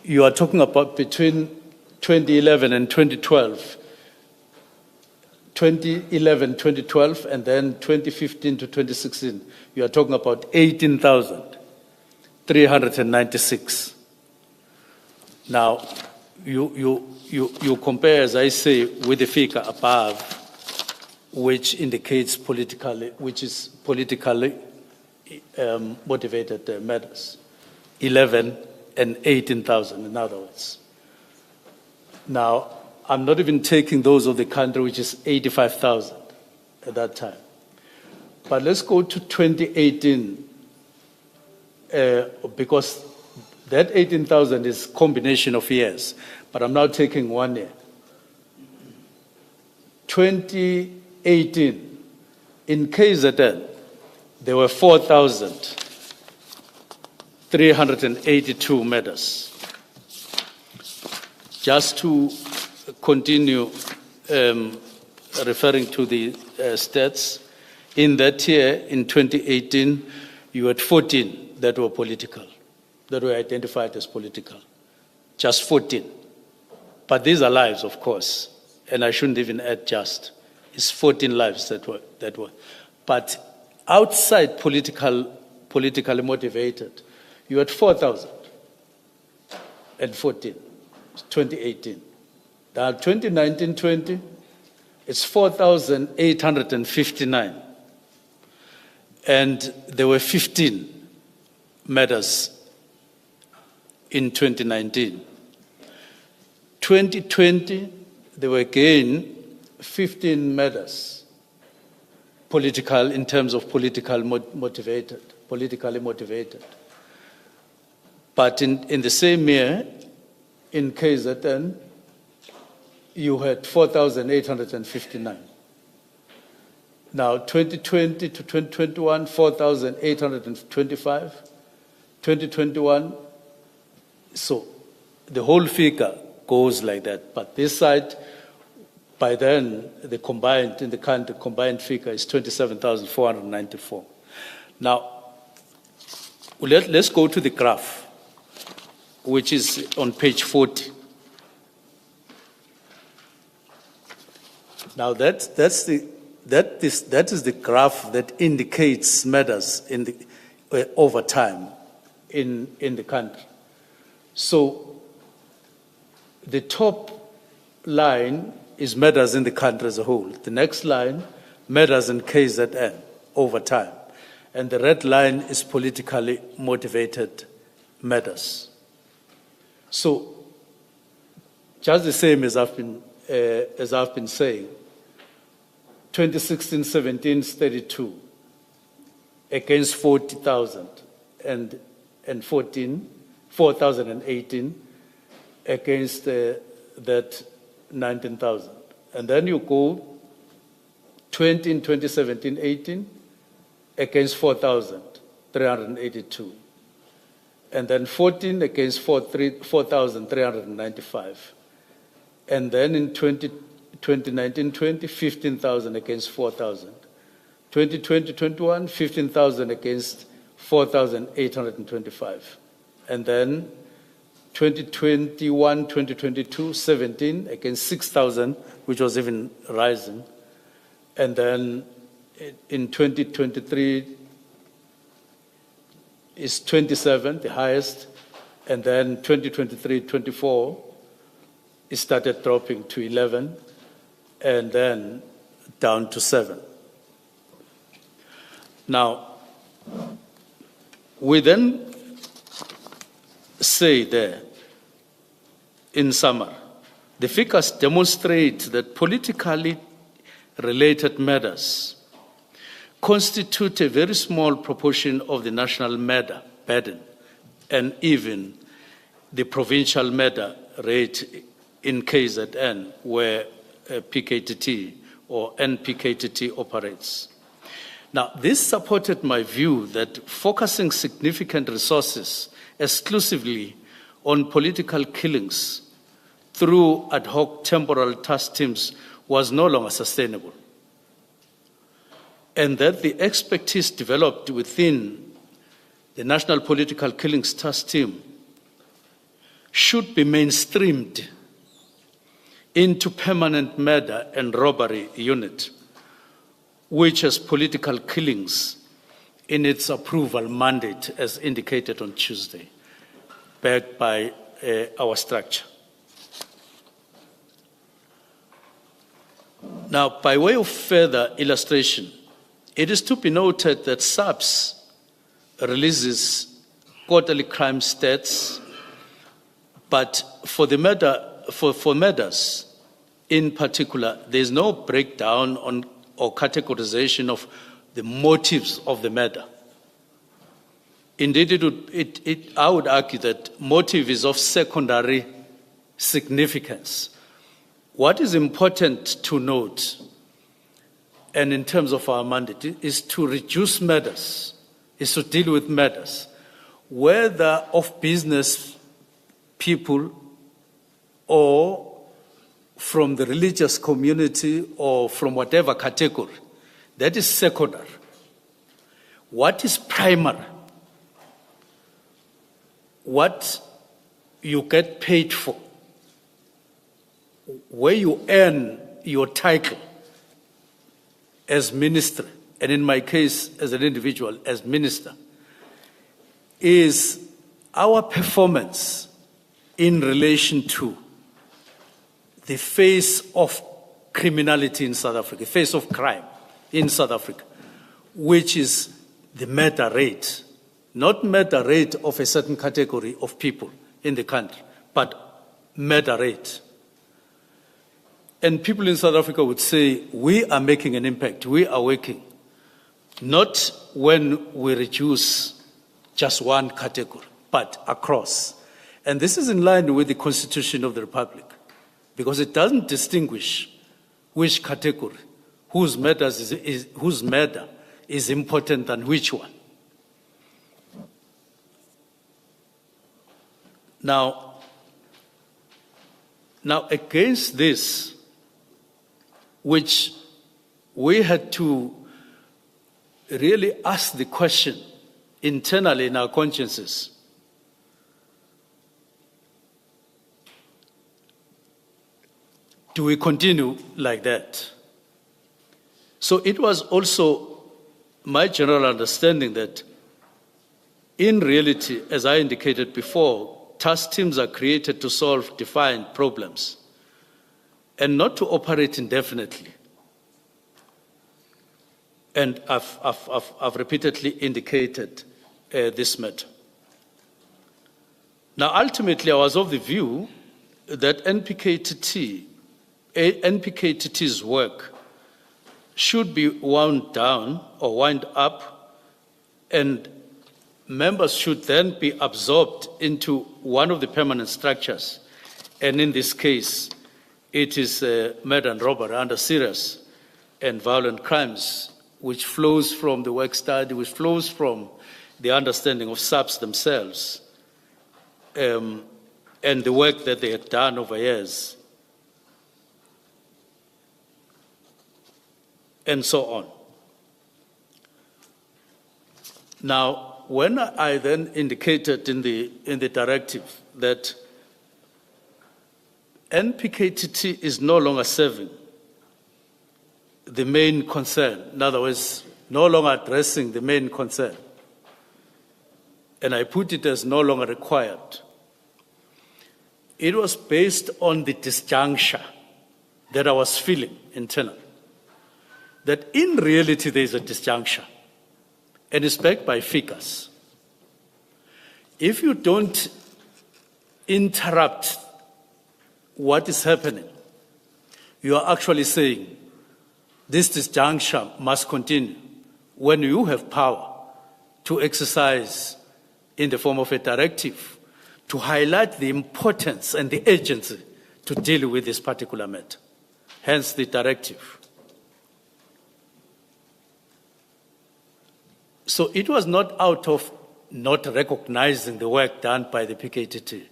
Speaker 4: You are talking about between 2011 and 2012. 2011, 2012, and then 2015 to 2016, you are talking about 18,396. Now, you compare, as I say, with the figure above, which indicates politically motivated matters, 11 and 18,000, in other words. Now, I'm not even taking those of the country, which is 85,000 at that time. But let's go to 2018, because that 18,000 is a combination of years, but I'm now taking 1 year. 2018, in KZN, there were 4,382 matters. Just to continue referring to the stats, in that year, in 2018, you had 14 that were political, that were identified as political. Just 14. But these are lives, of course, and I shouldn't even add just. It's 14 lives that were. But outside politically motivated, you had 4,014, 2018. Now, 2019-20, it's 4,859. And there were 15 matters in 2019. 2020, there were again 15 matters, political, in terms of politically motivated. But in the same year, in KZN, you had 4,859. Now, 2020 to 2021, 4,825. 2021, so the whole figure goes like that. But this side, by then, the combined figure is 27,494. Now, let's go to the graph, which is on page 40. Now, that is the graph that indicates matters over time in the country. So the top line is matters in the country as a whole. The next line, matters in KZN over time. And the red line is politically motivated matters. So just the same as I've been saying, 2016-17 is 32 against 40,000 and 4,018 against that 19,000. And then you go 20 in 2017-18 against 4,382. And then 14 against 4,395. And then in 2019-20, 15,000 against 4,000. 2020-21, 15,000 against 4,825. And then 2021-2022, 17 against 6,000, which was even rising. And then in 2023 is 27, the highest. And then 2023-24, it started dropping to 11, and then down to 7. Now, we then say there, in summary, the figures demonstrate that politically related matters constitute a very small proportion of the national matter burden and even the provincial matter rate in KZN, where PKTT or NPKTT operates. Now, this supported my view that focusing significant resources exclusively on political killings through ad hoc temporal task teams was no longer sustainable, and that the expertise developed within the National Political Killings Task Team should be mainstreamed into permanent murder and robbery unit, which has political killings in its approval mandate as indicated on Tuesday, backed by our structure. Now, by way of further illustration, it is to be noted that SAPS releases quarterly crime stats, but for murders in particular, there is no breakdown on or categorization of the motives of the murder. Indeed, I would argue that motive is of secondary significance. What is important to note, and in terms of our mandate, is to reduce murders, is to deal with murders, whether of business people or from the religious community or from whatever category. That is secondary. What is primary? What you get paid for, where you earn your title as minister, and in my case, as an individual, as minister, is our performance in relation to the face of criminality in South Africa, the face of crime in South Africa, which is the murder rate, not murder rate of a certain category of people in the country, but murder rate. And people in South Africa would say, we are making an impact, we are working, not when we reduce just one category, but across. And this is in line with the Constitution of the Republic, because it doesn't distinguish which category, whose murder is important than which one. Now against this, which we had to really ask the question internally in our consciences, do we continue like that? So it was also my general understanding that in reality, as I indicated before, task teams are created to solve defined problems and not to operate indefinitely. And I've repeatedly indicated this matter. Now, ultimately, I was of the view that NPKTT's work should be wound down or wind up, and members should then be absorbed into one of the permanent structures. And in this case, it is murder and robbery under serious and violent crimes, which flows from the work study, which flows from the understanding of SAPS themselves, and the work that they had done over years, and so on. Now, when I then indicated in the directive that NPKTT is no longer serving the main concern, in other words, no longer addressing the main concern, and I put it as no longer required, it was based on the disjuncture that I was feeling internally, that in reality there is a disjuncture, and it's backed by figures. If you don't interrupt what is happening, you are actually saying this disjuncture must continue when you have power to exercise in the form of a directive to highlight the importance and the urgency to deal with this particular matter, hence the directive. So it was not out of not recognizing the work done by the PKTT,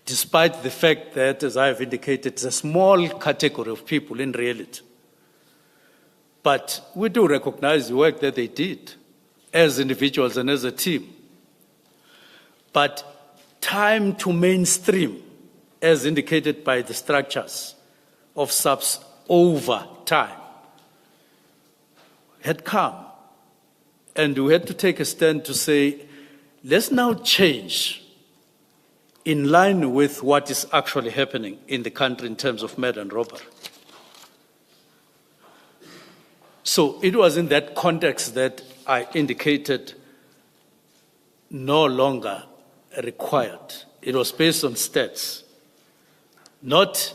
Speaker 4: despite the fact that, as I have indicated, it's a small category of people in reality. But we do recognize the work that they did as individuals and as a team. But time to mainstream, as indicated by the structures of SAPS over time, had come. And we had to take a stand to say, let's now change in line with what is actually happening in the country in terms of murder and robbery. So it was in that context that I indicated no longer required. It was based on stats, not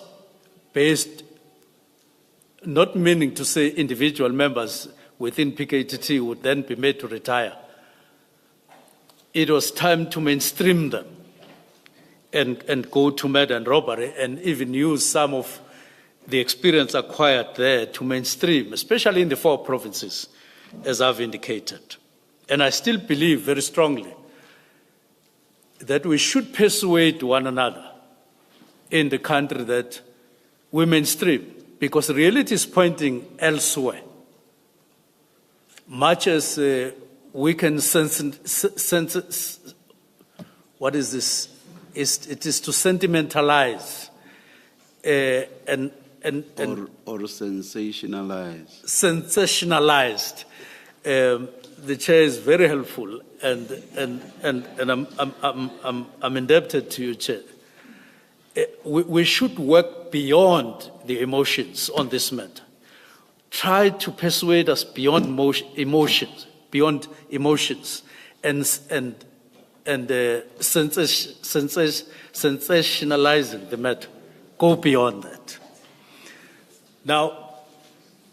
Speaker 4: meaning to say individual members within PKTT would then be made to retire. It was time to mainstream them and go to murder and robbery and even use some of the experience acquired there to mainstream, especially in the 4 provinces, as I've indicated. And I still believe very strongly that we should persuade one another in the country that we mainstream, because reality is pointing elsewhere. Much as we can what is this? It is to sentimentalize
Speaker 2: or sensationalize.
Speaker 4: Sensationalized. The chair is very helpful, and I'm indebted to you, Chair. We should work beyond the emotions on this matter. Try to persuade us beyond emotions, and sensationalizing the matter. Go beyond that. Now,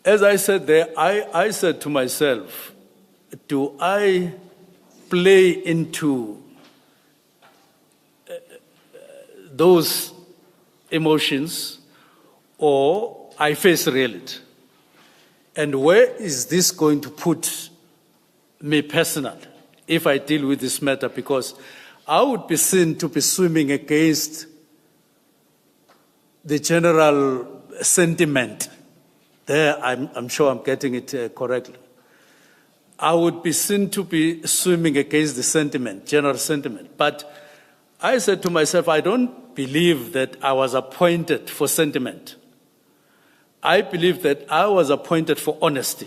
Speaker 4: as I said there, I said to myself, do I play into those emotions, or I face reality? And where is this going to put me personally if I deal with this matter? Because I would be seen to be swimming against the general sentiment. There, I'm sure I'm getting it correctly. I would be seen to be swimming against the sentiment, general sentiment. But I said to myself, I don't believe that I was appointed for sentiment. I believe that I was appointed for honesty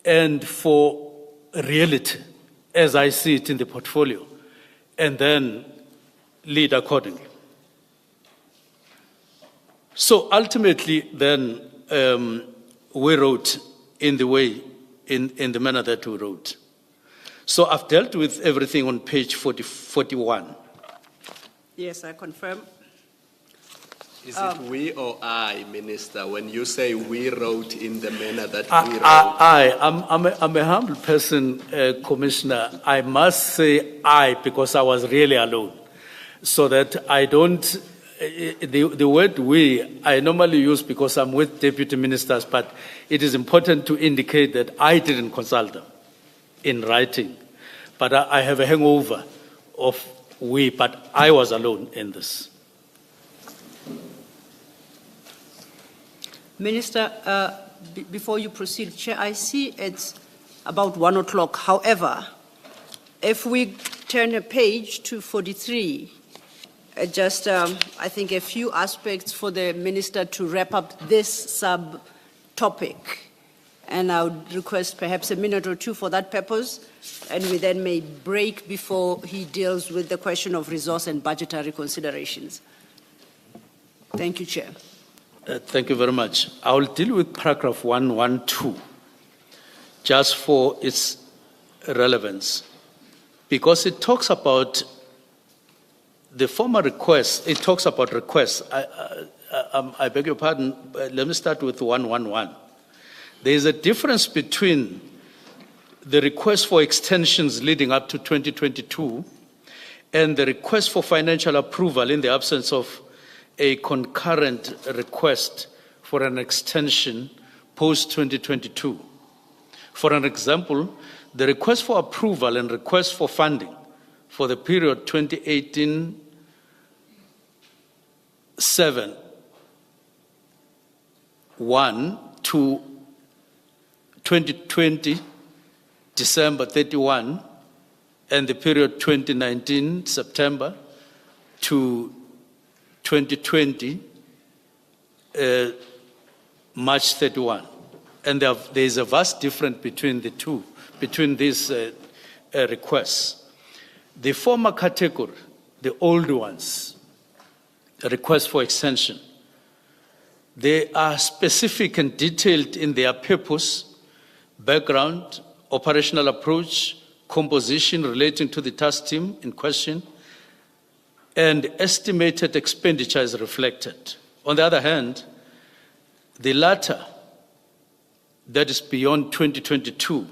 Speaker 4: and for reality, as I see it in the portfolio, and then lead accordingly. So ultimately, then, we wrote in the manner that we wrote. So I've dealt with everything on page 41.
Speaker 3: Yes, I confirm.
Speaker 5: Is it we or I, Minister? When you say we wrote in the manner that we wrote?
Speaker 4: I'm a humble person, Commissioner. I must say I, because I was really alone. So that I don't, the word we, I normally use because I'm with deputy ministers, but it is important to indicate that I didn't consult them in writing. But I have a hangover of we, but I was alone in this.
Speaker 3: Minister, before you proceed, Chair, I see it's about 1 o'clock. However, if we turn a page to 43, I think a few aspects for the Minister to wrap up this sub-topic. And I would request perhaps a minute or two for that purpose, and we then may break before he deals with the question of resource and budgetary considerations. Thank you, Chair.
Speaker 4: Thank you very much. I will deal with paragraph 112, just for its relevance, because it talks about the former request. It talks about requests. I beg your pardon. Let me start with 111. There is a difference between the request for extensions leading up to 2022 and the request for financial approval in the absence of a concurrent request for an extension post-2022. For an example, the request for approval and request for funding for the period 2018-7 1 to 2020 December 31, and the period 2019 September to 2020 March 31. And there is a vast difference between the two, between these requests. The former category, the old ones, a request for extension, they are specific and detailed in their purpose, background, operational approach, composition relating to the task team in question, and estimated expenditure is reflected. On the other hand, the latter, that is beyond 2022,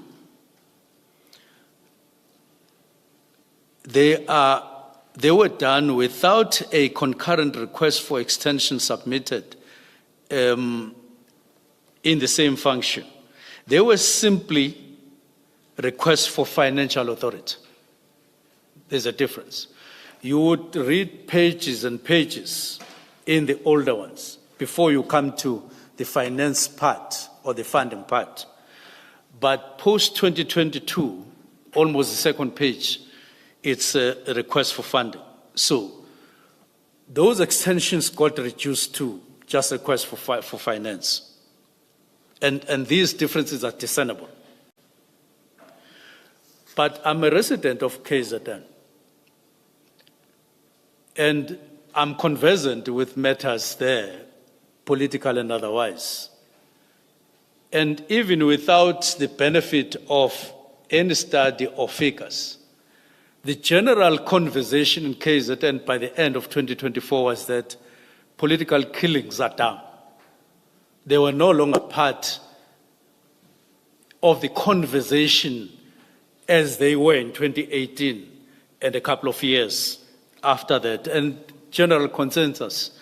Speaker 4: they were done without a concurrent request for extension submitted in the same function. They were simply requests for financial authority. There's a difference. You would read pages and pages in the older ones before you come to the finance part or the funding part. But post-2022, almost the second page, it's a request for funding. So those extensions got reduced to just requests for finance. And these differences are discernible. But I'm a resident of KZN, and I'm conversant with matters there, political and otherwise. And even without the benefit of any study or figures, the general conversation in KZN by the end of 2024 was that political killings are down. They were no longer part of the conversation as they were in 2018 and a couple of years after that, and general consensus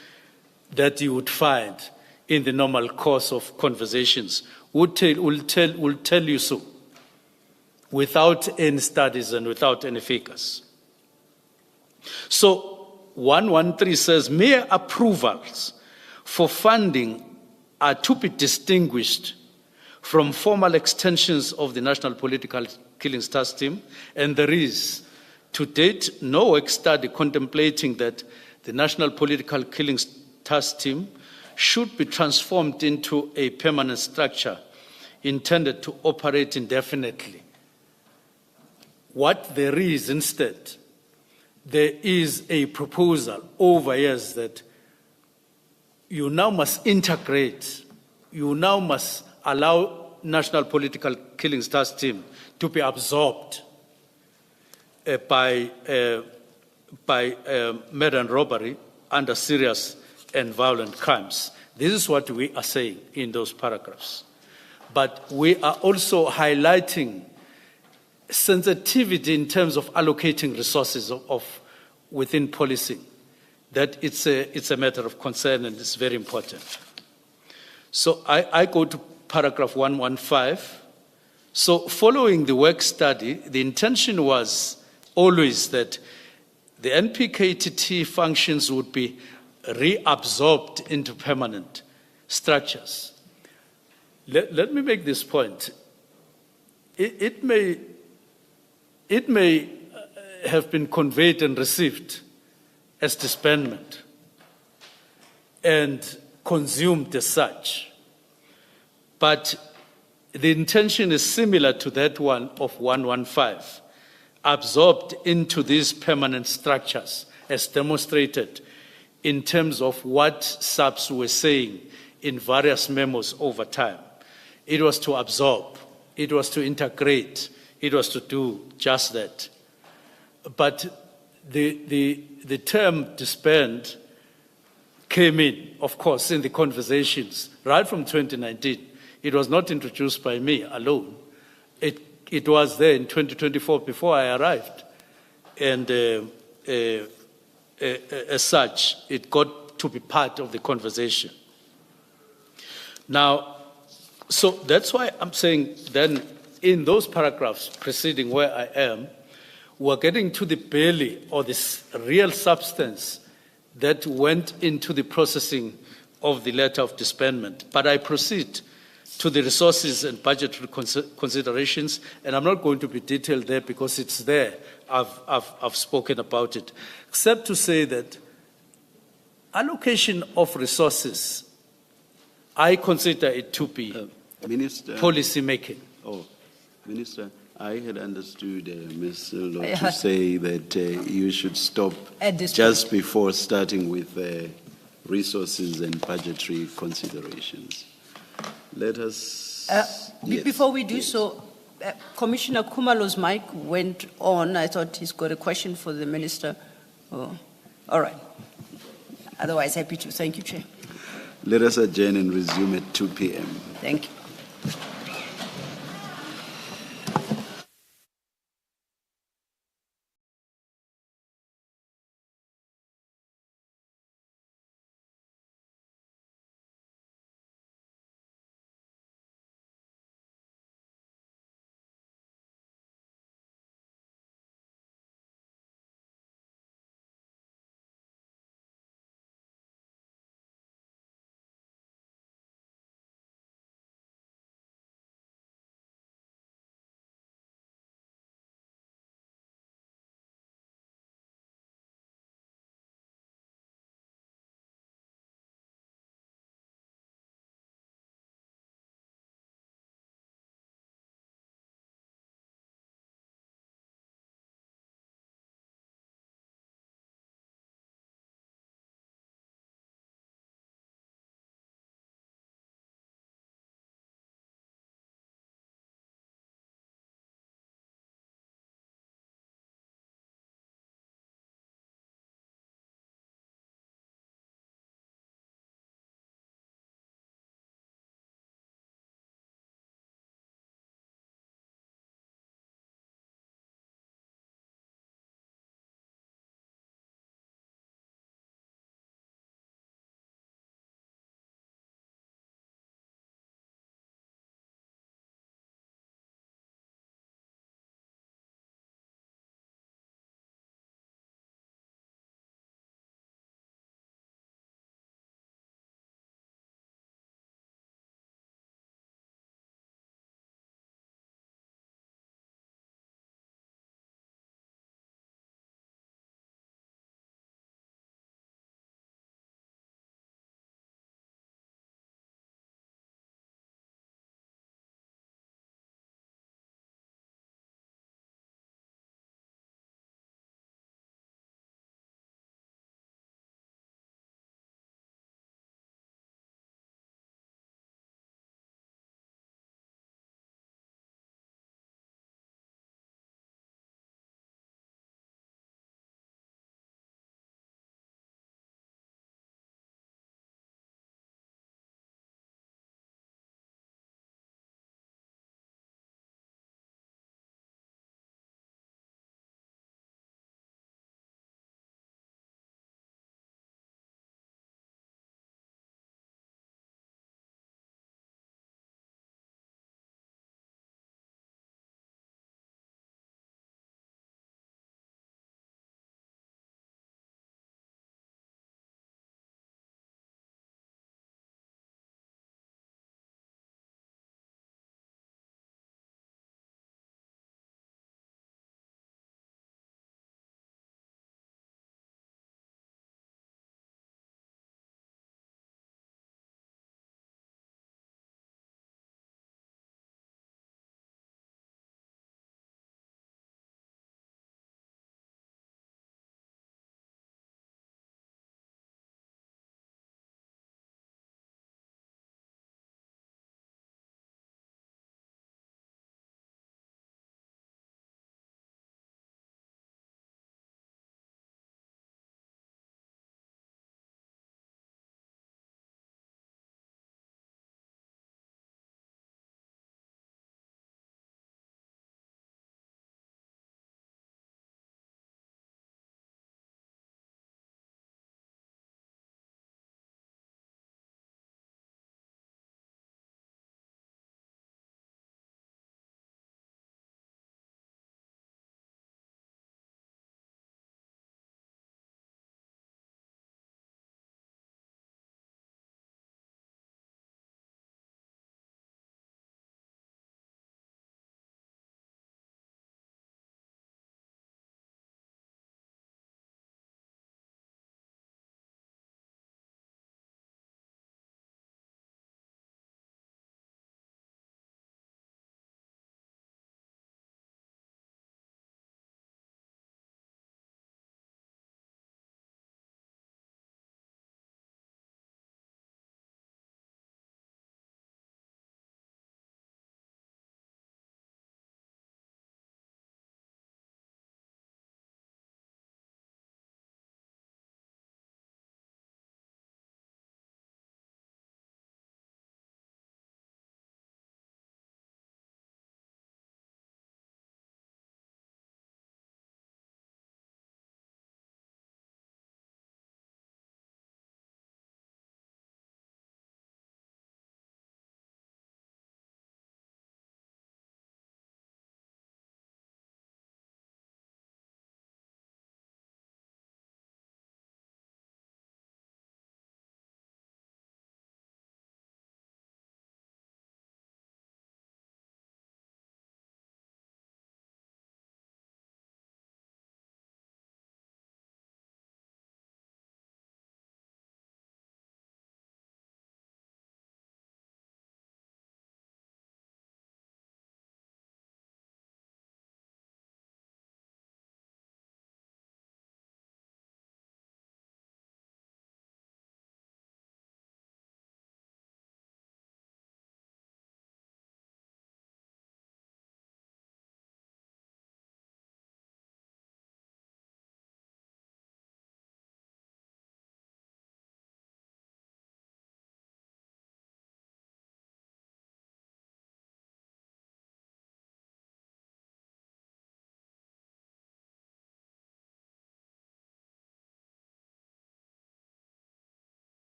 Speaker 4: that you would find in the normal course of conversations will tell you so, without any studies and without any figures. So 113 says mere approvals for funding are to be distinguished from formal extensions of the National Political Killings Task Team, and there is, to date, no work study contemplating that the National Political Killings Task Team should be transformed into a permanent structure intended to operate indefinitely. What there is instead, there is a proposal over years that you now must integrate, you now must allow National Political Killings Task Team to be absorbed by murder and robbery under serious and violent crimes. This is what we are saying in those paragraphs. But we are also highlighting sensitivity in terms of allocating resources within policing, that it's a matter of concern and it's very important. So I go to paragraph 115. So following the work study, the intention was always that the NPKTT functions would be reabsorbed into permanent structures. Let me make this point. It may have been conveyed and received as disbandment and consumed as such, but the intention is similar to that one of 115, absorbed into these permanent structures as demonstrated in terms of what SAPs were saying in various memos over time. It was to absorb, it was to integrate, it was to do just that. But the term disband came in, of course, in the conversations right from 2019. It was not introduced by me alone. It was there in 2024 before I arrived. And as such, it got to be part of the conversation. Now, so that's why I'm saying then in those paragraphs preceding where I am, we're getting to the belly or this real substance that went into the processing of the letter of disbandment. But I proceed to the resources and budgetary considerations, and I'm not going to be detailed there because it's there. I've spoken about it, except to say that allocation of resources, I consider it to be
Speaker 2: Minister.
Speaker 4: policy making.
Speaker 2: Oh, Minister, I had understood Ms. Law to say that you should stop
Speaker 3: At this
Speaker 2: just before starting with resources and budgetary considerations. Let us. Yes,
Speaker 3: Before we do
Speaker 2: yes.
Speaker 3: so, Commissioner Kumalo's mic went on. I thought he's got a question for the minister. Oh, all right. Otherwise, happy to. Thank you, Chair.
Speaker 2: Let us adjourn and resume at 2 p.m.
Speaker 3: Thank you.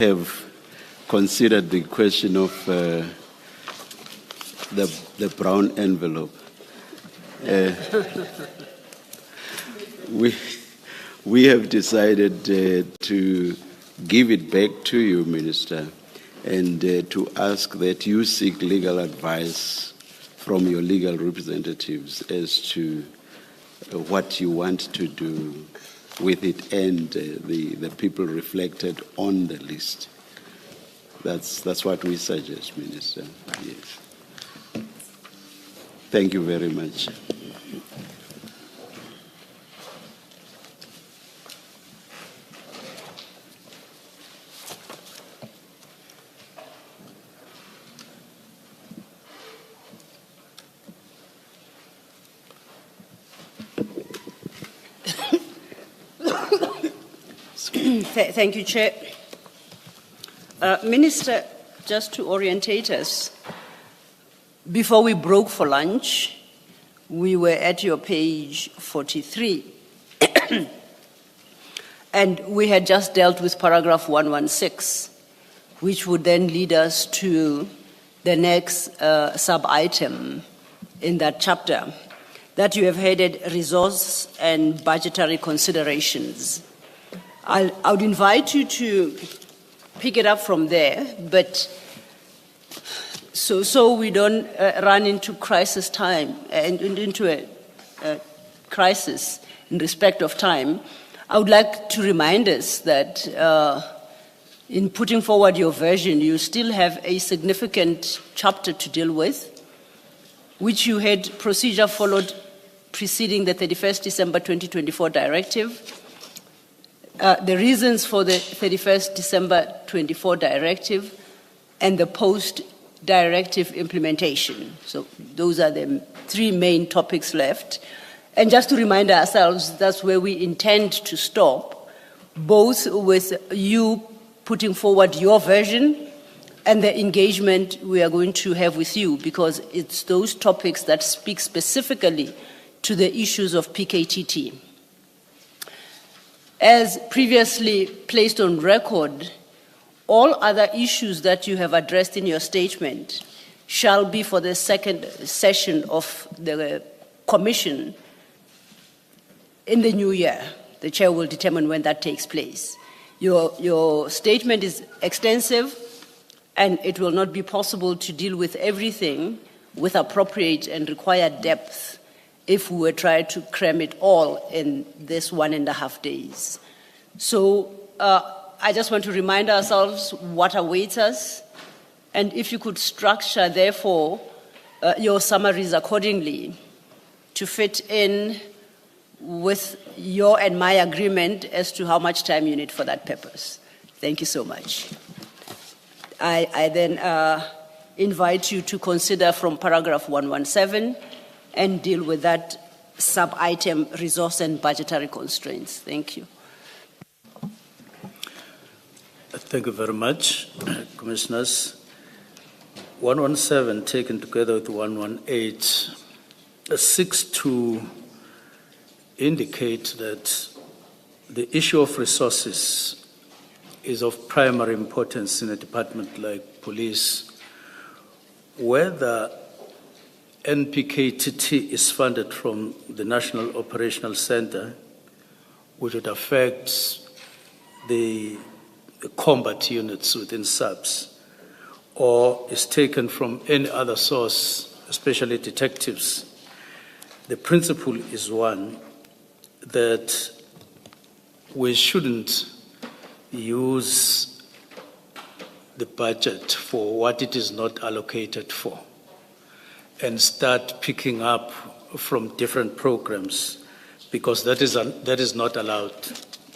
Speaker 2: have considered the question of the brown envelope. We have decided to give it back to you, Minister, and to ask that you seek legal advice from your legal representatives as to what you want to do with it and the people reflected on the list. That's what we suggest, Minister. Yes. Thank you very much.
Speaker 3: Thank you, Chair. Minister, just to orientate us, before we broke for lunch, we were at your page 43. And we had just dealt with paragraph 116, which would then lead us to the next sub-item in that chapter, that you have headed resource and budgetary considerations. I would invite you to pick it up from there, but so we don't run into crisis time and into a crisis in respect of time. I would like to remind us that in putting forward your version, you still have a significant chapter to deal with, which you had procedure followed preceding the 31st December 2024 directive. The reasons for the 31st December 24 directive and the post-directive implementation. So those are the three main topics left. And just to remind ourselves, that's where we intend to stop, both with you putting forward your version and the engagement we are going to have with you, because it's those topics that speak specifically to the issues of PKTT. As previously placed on record, all other issues that you have addressed in your statement shall be for the second session of the Commission in the new year. The Chair will determine when that takes place. Your statement is extensive, and it will not be possible to deal with everything with appropriate and required depth if we were trying to cram it all in this 1.5 days. So I just want to remind ourselves what awaits us, and if you could structure, therefore, your summaries accordingly to fit in with your and my agreement as to how much time you need for that purpose. Thank you so much. I then invite you to consider from paragraph 117 and deal with that sub-item, resource and budgetary constraints. Thank you.
Speaker 4: Thank you very much, Commissioners. 117 taken together with 118 seeks to indicate that the issue of resources is of primary importance in a department like police, whether NPKTT is funded from the National Operational Center, which would affect the combat units within SAPS, or is taken from any other source, especially detectives. The principle is one, that we shouldn't use the budget for what it is not allocated for and start picking up from different programs, because that is not allowed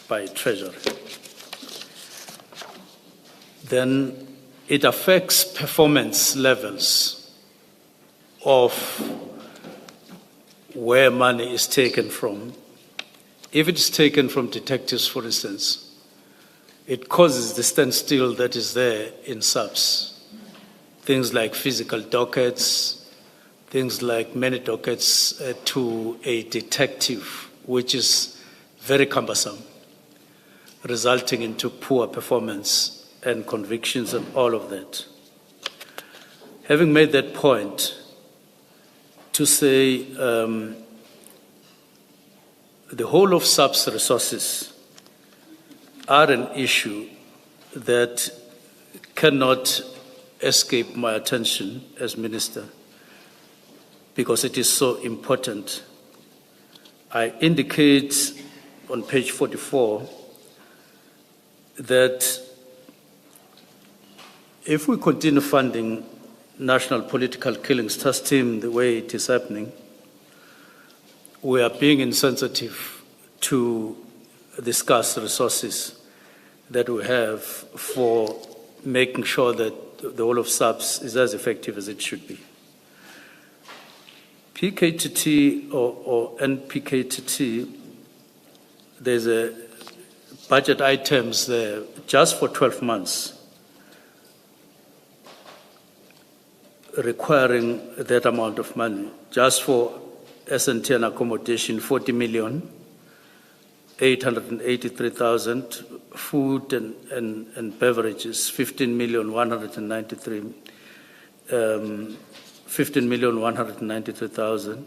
Speaker 4: by Treasury. Then it affects performance levels of where money is taken from. If it's taken from detectives, for instance, it causes the standstill that is there in SAPS. Things like physical dockets, things like many dockets to a detective, which is very cumbersome, resulting into poor performance and convictions and all of that. Having made that point, to say the whole of SAP's resources are an issue that cannot escape my attention as Minister because it is so important. I indicate on page 44 that if we continue funding national political killings trust team the way it is happening, we are being insensitive to discuss resources that we have for making sure that the whole of SAPS is as effective as it should be. PKTT or NPKTT, there's a budget items there just for 12 months requiring that amount of money. Just for S&T and accommodation, 40 million, 883,000, food and beverages, 15,193,000,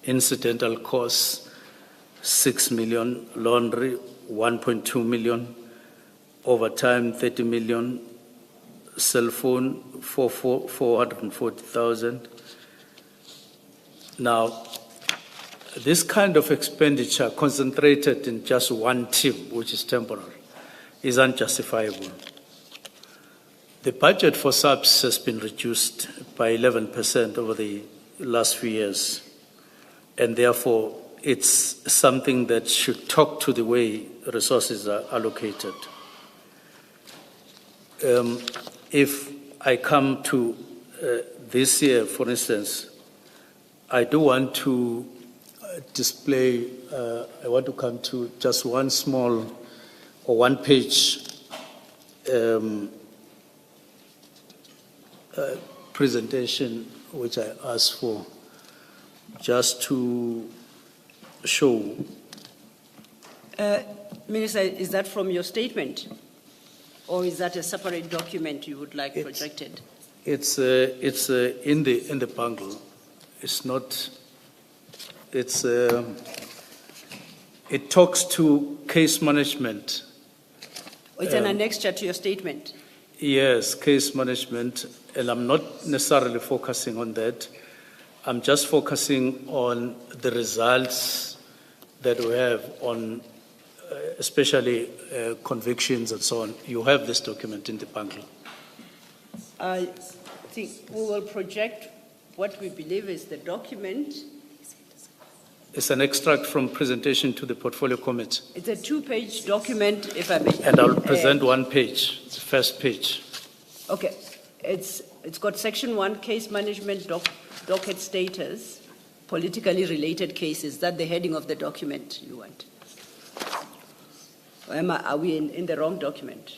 Speaker 4: incidental costs, 6 million, laundry, 1.2 million, overtime, 30 million, cell phone, 440,000. Now, this kind of expenditure concentrated in just one team, which is temporary, is unjustifiable. The budget for SAPS has been reduced by 11% over the last few years, and therefore it's something that should talk to the way resources are allocated. If I come to this year, for instance, I do want to display, I want to come to just one small or one page presentation which I asked for, just to show.
Speaker 3: Minister, is that from your statement? Or is that a separate document you would like projected?
Speaker 4: It's in the bundle. It's not. It talks to case management.
Speaker 3: It's an annexure to your statement.
Speaker 4: Yes, case management, and I'm not necessarily focusing on that. I'm just focusing on the results that we have on, especially convictions and so on. You have this document in the bundle.
Speaker 3: I think we will project what we believe is the document.
Speaker 4: It's an extract from presentation to the portfolio committee.
Speaker 3: It's a two-page document, if I may.
Speaker 4: And I'll present one page, the first page.
Speaker 3: Okay. It's got section 1, case management, docket status, politically related cases. That's the heading of the document you want. Or are we in the wrong document?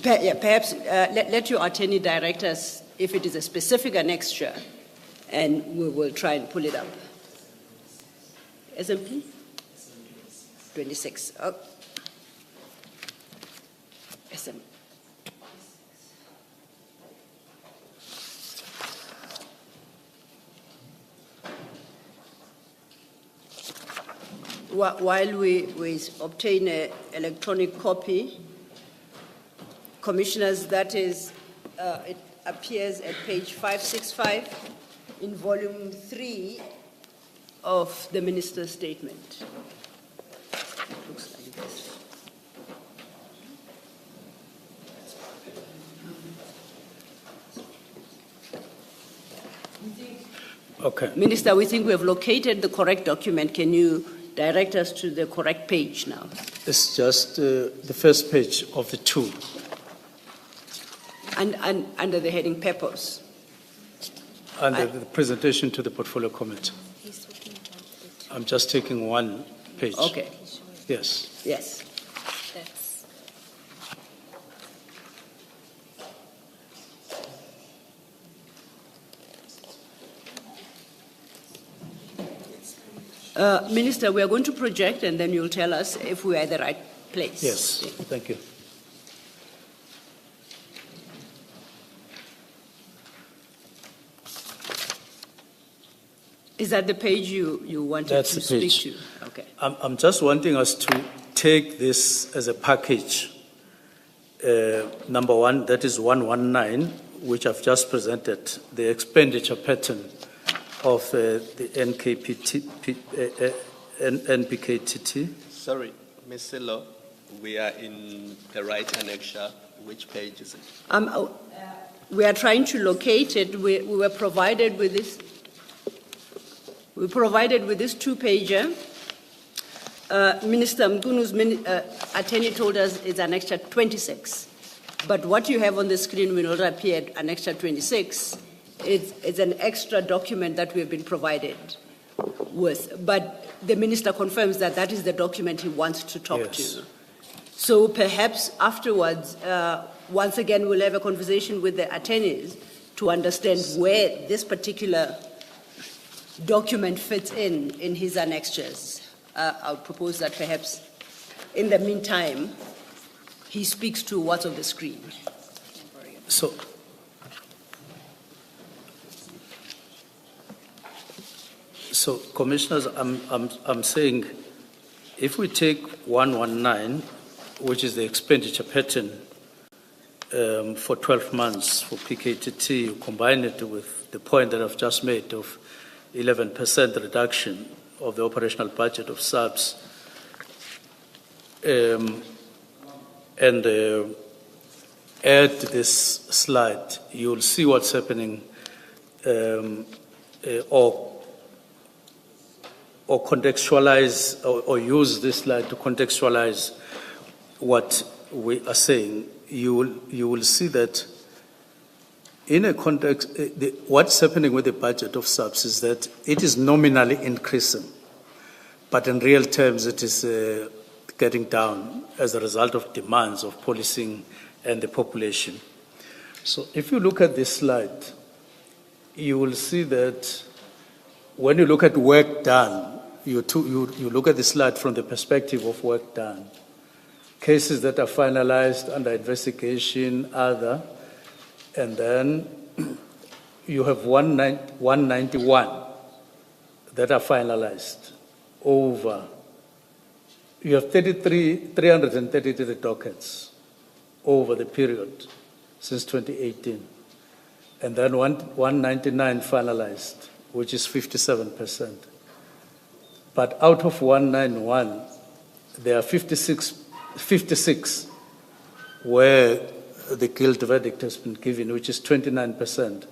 Speaker 3: Perhaps let your attorney direct us if it is a specific annexure, and we will try and pull it up. SMP? 26. Oh. SMP. While we obtain an electronic copy, Commissioners, that is, it appears at page 565 in volume 3 of the Minister's statement. It looks like this.
Speaker 4: Okay.
Speaker 3: Minister, we think we have located the correct document. Can you direct us to the correct page now?
Speaker 4: It's just the first page of the two.
Speaker 3: And under the heading purpose.
Speaker 4: Under the presentation to the portfolio committee. I'm just taking one page.
Speaker 3: Okay.
Speaker 4: Yes.
Speaker 3: Yes. Minister, we are going to project and then you'll tell us if we are at the right place.
Speaker 4: Yes, thank you.
Speaker 3: Is that the page you wanted
Speaker 4: That's
Speaker 3: to
Speaker 4: the
Speaker 3: speak
Speaker 4: page.
Speaker 3: to? Okay.
Speaker 4: I'm just wanting us to take this as a package. Number one, that is 119, which I've just presented, the expenditure pattern of the NPKTT.
Speaker 5: Sorry, Ms. Silo, we are in the right annexure. Which page is it?
Speaker 3: We are trying to locate it. We were provided with this. We provided with this two-pager. Minister Mchunu's attorney told us it's Annexure 26. But what you have on the screen will not appear at Annexure 26. It's an extra document that we have been provided with. But the minister confirms that that is the document he wants to talk to. So perhaps afterwards, once again, we'll have a conversation with the attorneys to understand where this particular document fits in his annexures. I'll propose that perhaps in the meantime, he speaks to what's on the screen.
Speaker 4: So, commissioners, I'm saying if we take 119, which is the expenditure pattern for 12 months for PKTT, you combine it with the point that I've just made of 11% reduction of the operational budget of subs, and add this slide, you'll see what's happening, or contextualize, or use this slide to contextualize what we are saying. You will see that in a context, what's happening with the budget of subs is that it is nominally increasing, but in real terms it is getting down as a result of demands of policing and the population. So if you look at this slide, you will see that when you look at work done, you look at the slide from the perspective of work done. Cases that are finalized, under investigation, other, and then you have 191 that are finalized over. You have 333 dockets over the period since 2018. And then 199 finalized, which is 57%. But out of 191, there are 56 where the guilt verdict has been given, which is 29%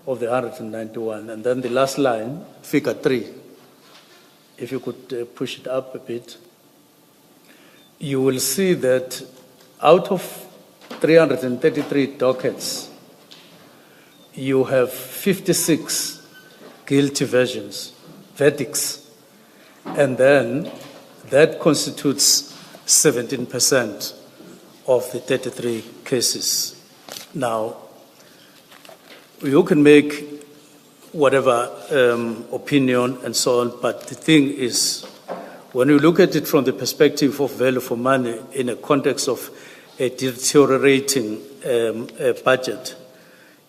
Speaker 4: of the 191. And then the last line, figure 3, if you could push it up a bit, you will see that out of 333 dockets, you have 56 guilty verdicts, and then that constitutes 17% of the 33 cases. Now, you can make whatever opinion and so on, but the thing is, when you look at it from the perspective of value for money in a context of a deteriorating budget,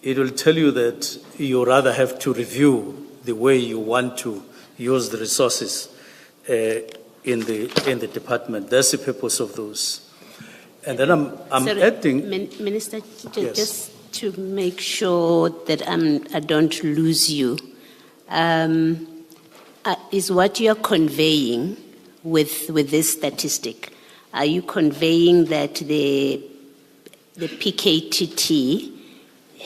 Speaker 4: it will tell you that you rather have to review the way you want to use the resources in the department. That's the purpose of those. And then I'm
Speaker 6: Sorry,
Speaker 4: adding...
Speaker 6: Minister,
Speaker 4: Yes.
Speaker 6: just to make sure that I don't lose you, is what you're conveying with this statistic, are you conveying that the PKTT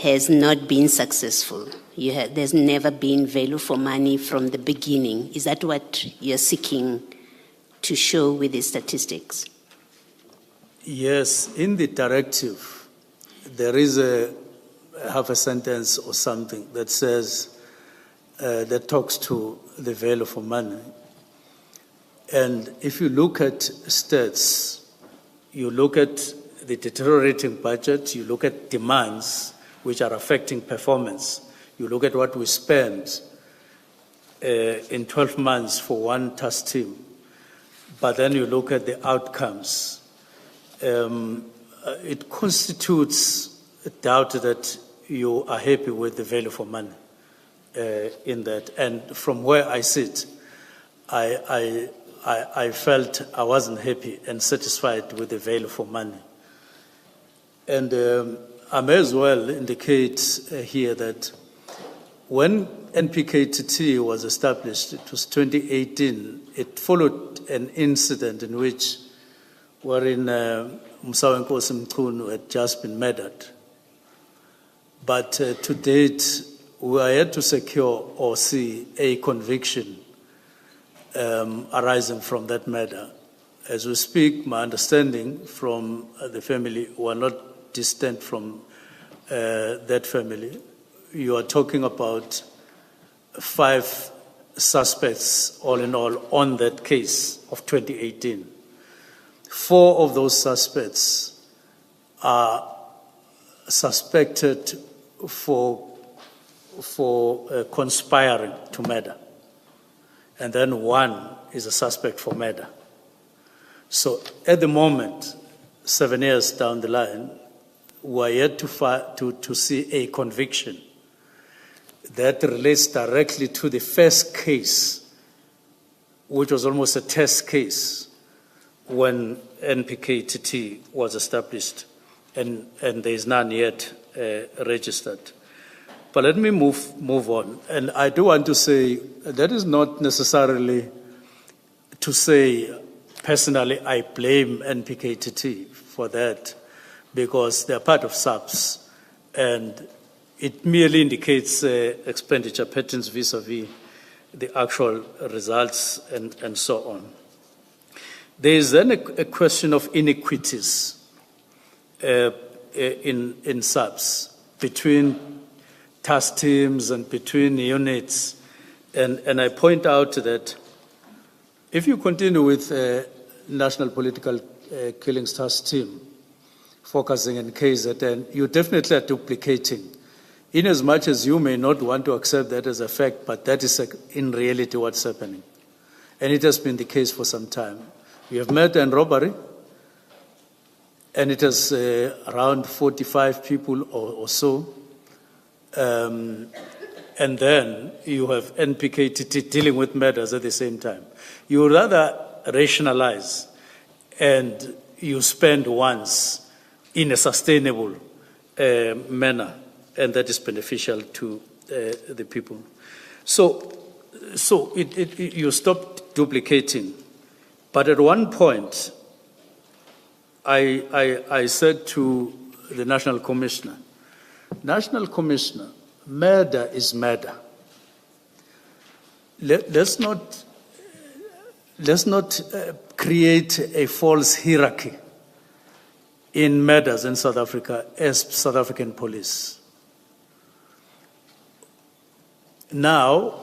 Speaker 6: has not been successful? There's never been value for money from the beginning. Is that what you're seeking to show with these statistics?
Speaker 4: Yes, in the directive, there is a half a sentence or something that says, that talks to the value for money. And if you look at stats, you look at the deteriorating budget, you look at demands which are affecting performance, you look at what we spend, in 12 months for one task team, but then you look at the outcomes, it constitutes a doubt that you are happy with the value for money in that. And from where I sit, I felt I wasn't happy and satisfied with the value for money. And I may as well indicate here that when NPKTT was established, it was 2018, it followed an incident in which wherein Senzo Mchunu had just been murdered. But to date, we are yet to secure or see a conviction arising from that murder. As we speak, my understanding from the family, who are not distant from that family, you are talking about 5 suspects, all in all, on that case of 2018. 4 of those suspects are suspected for conspiring to murder. And then 1 is a suspect for murder. So at the moment, 7 years down the line, we are yet to see a conviction that relates directly to the first case, which was almost a test case when NPKTT was established, and there is none yet registered. But let me move on. And I do want to say that is not necessarily to say, personally, I blame NPKTT for that, because they are part of SAPS, and it merely indicates expenditure patterns vis-a-vis the actual results and so on. There is then a question of inequities in SAPS between task teams and between units. And I point out that if you continue with National Political Killings Task Team, focusing on KZN, you definitely are duplicating, in as much as you may not want to accept that as a fact, but that is in reality what's happening. And it has been the case for some time. You have murder and robbery, and it is around 45 people or so. And then you have NPKTT dealing with murders at the same time. You rather rationalize and you spend once in a sustainable manner, and that is beneficial to the people. So you stop duplicating. But at one point, I said to the National Commissioner, murder is murder. Let's not create a false hierarchy in murders in South Africa as South African police. Now,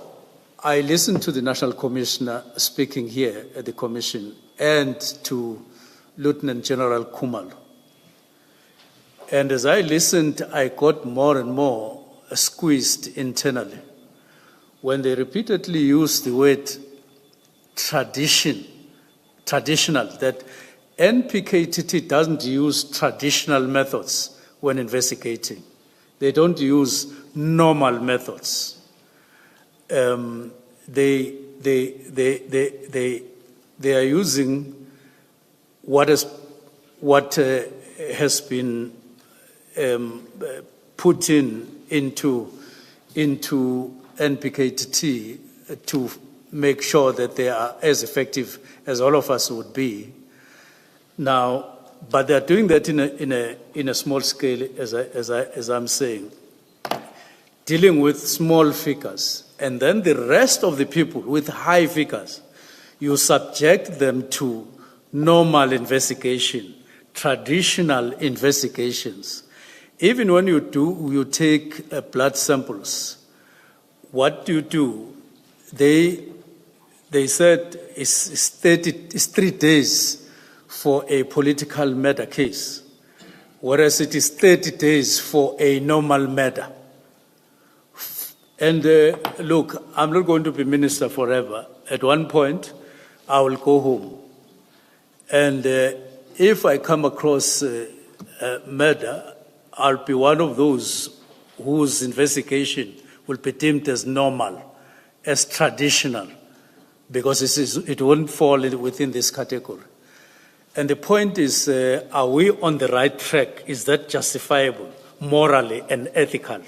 Speaker 4: I listened to the National Commissioner speaking here at the Commission and to Lieutenant General Kumalo. And as I listened, I got more and more squeezed internally when they repeatedly used the word traditional, that NPKTT doesn't use traditional methods when investigating. They don't use normal methods. They are using what has been put into NPKTT to make sure that they are as effective as all of us would be. Now, but they are doing that in a small scale, as I'm saying, dealing with small figures, and then the rest of the people with high figures, you subject them to normal investigation, traditional investigations. Even when you take blood samples, what do? They said it's 3 days for a political murder case, whereas it is 30 days for a normal murder. And look, I'm not going to be minister forever. At one point, I will go home. And if I come across murder, I'll be one of those whose investigation will be deemed as normal, as traditional, because it won't fall within this category. And the point is, are we on the right track? Is that justifiable, morally and ethical?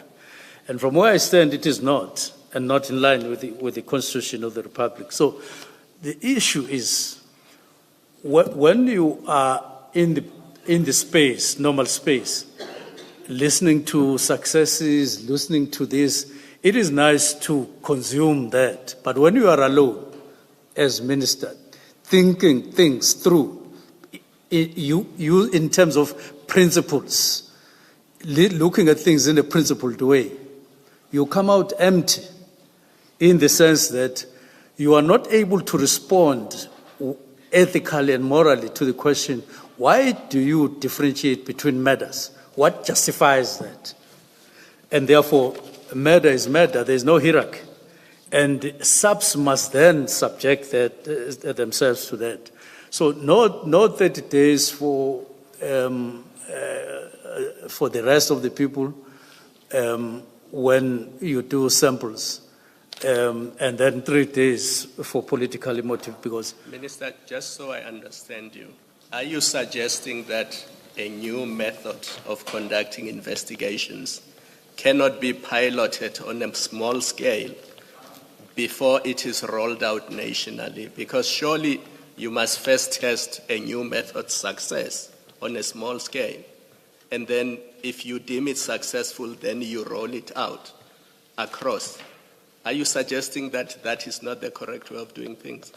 Speaker 4: And from where I stand, it is not, and not in line with the Constitution of the Republic. So the issue is, when you are in the space, normal space, listening to successes, listening to this, it is nice to consume that. But when you are alone, as minister, thinking things through, you in terms of principles, looking at things in a principled way, you come out empty in the sense that you are not able to respond ethically and morally to the question, why do you differentiate between murders? What justifies that? And therefore, murder is murder. There is no hierarchy. And subs must then subject themselves to that. So no 30 days for the rest of the people when you do samples, and then 3 days for politically motivated. Because
Speaker 5: Minister, just so I understand you, are you suggesting that a new method of conducting investigations cannot be piloted on a small scale before it is rolled out nationally? Because surely you must first test a new method's success on a small scale. And then if you deem it successful, then you roll it out across. Are you suggesting that that is not the correct way of doing things?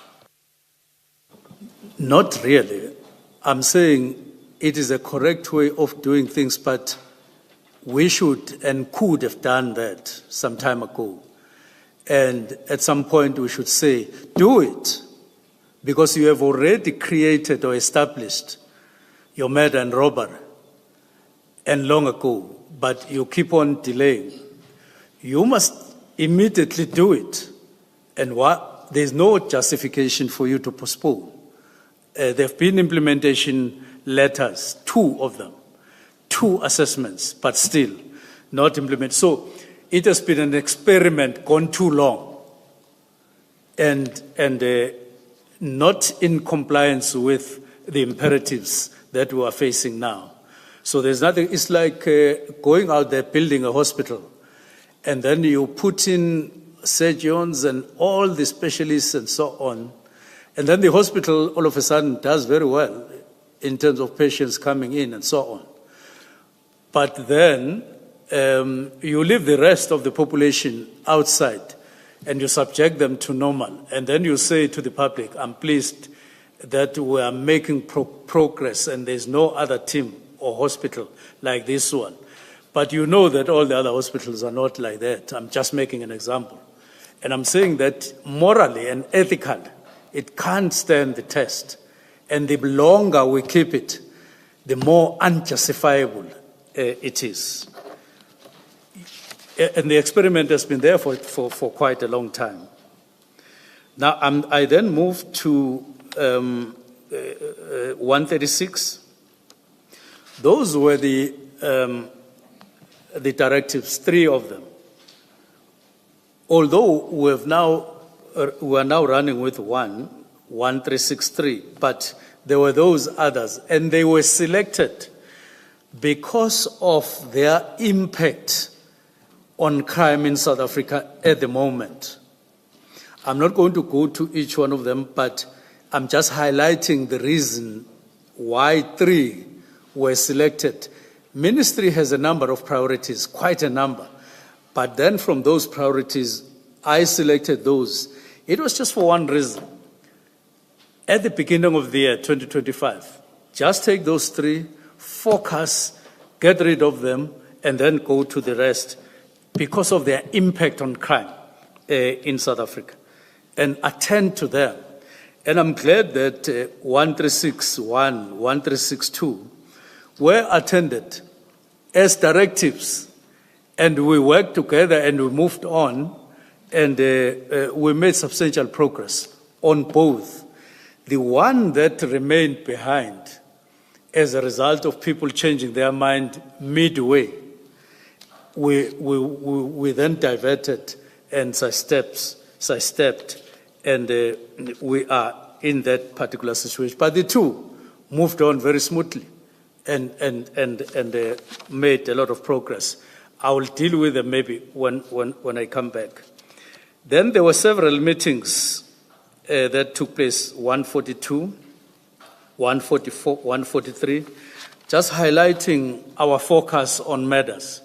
Speaker 4: not really. I'm saying it is a correct way of doing things, but we should and could have done that some time ago. And at some point we should say, do it, because you have already created or established your murder and robbery, and long ago, but you keep on delaying. You must immediately do it, and there's no justification for you to postpone. There have been implementation letters, 2 of them, 2 assessments, but still not implemented. So it has been an experiment gone too long, and not in compliance with the imperatives that we are facing now. So there's nothing. It's like going out there building a hospital, and then you put in surgeons and all the specialists and so on, and then the hospital all of a sudden does very well in terms of patients coming in and so on. But then you leave the rest of the population outside and you subject them to normal. And then you say to the public, I'm pleased that we are making progress and there's no other team or hospital like this one. But you know that all the other hospitals are not like that. I'm just making an example. And I'm saying that morally and ethically, it can't stand the test. And the longer we keep it, the more unjustifiable it is. And the experiment has been there for quite a long time. Now, I then move to 136. Those were the directives, 3 of them. Although we are now running with 1363, but there were those others, and they were selected because of their impact on crime in South Africa at the moment. I'm not going to go to each one of them, but I'm just highlighting the reason why 3 were selected. Ministry has a number of priorities, quite a number. But then from those priorities, I selected those. It was just for one reason. At the beginning of the year, 2025, just take those 3, focus, get rid of them, and then go to the rest because of their impact on crime in South Africa, and attend to them. And I'm glad that 1361, 1362 were attended as directives And we worked together and we moved on, and we made substantial progress on both. The one that remained behind as a result of people changing their mind midway, we then diverted and sidestepped, and we are in that particular situation. But the two moved on very smoothly and made a lot of progress. I will deal with them maybe when I come back. Then there were several meetings that took place, 142, 144, 143, just highlighting our focus on matters,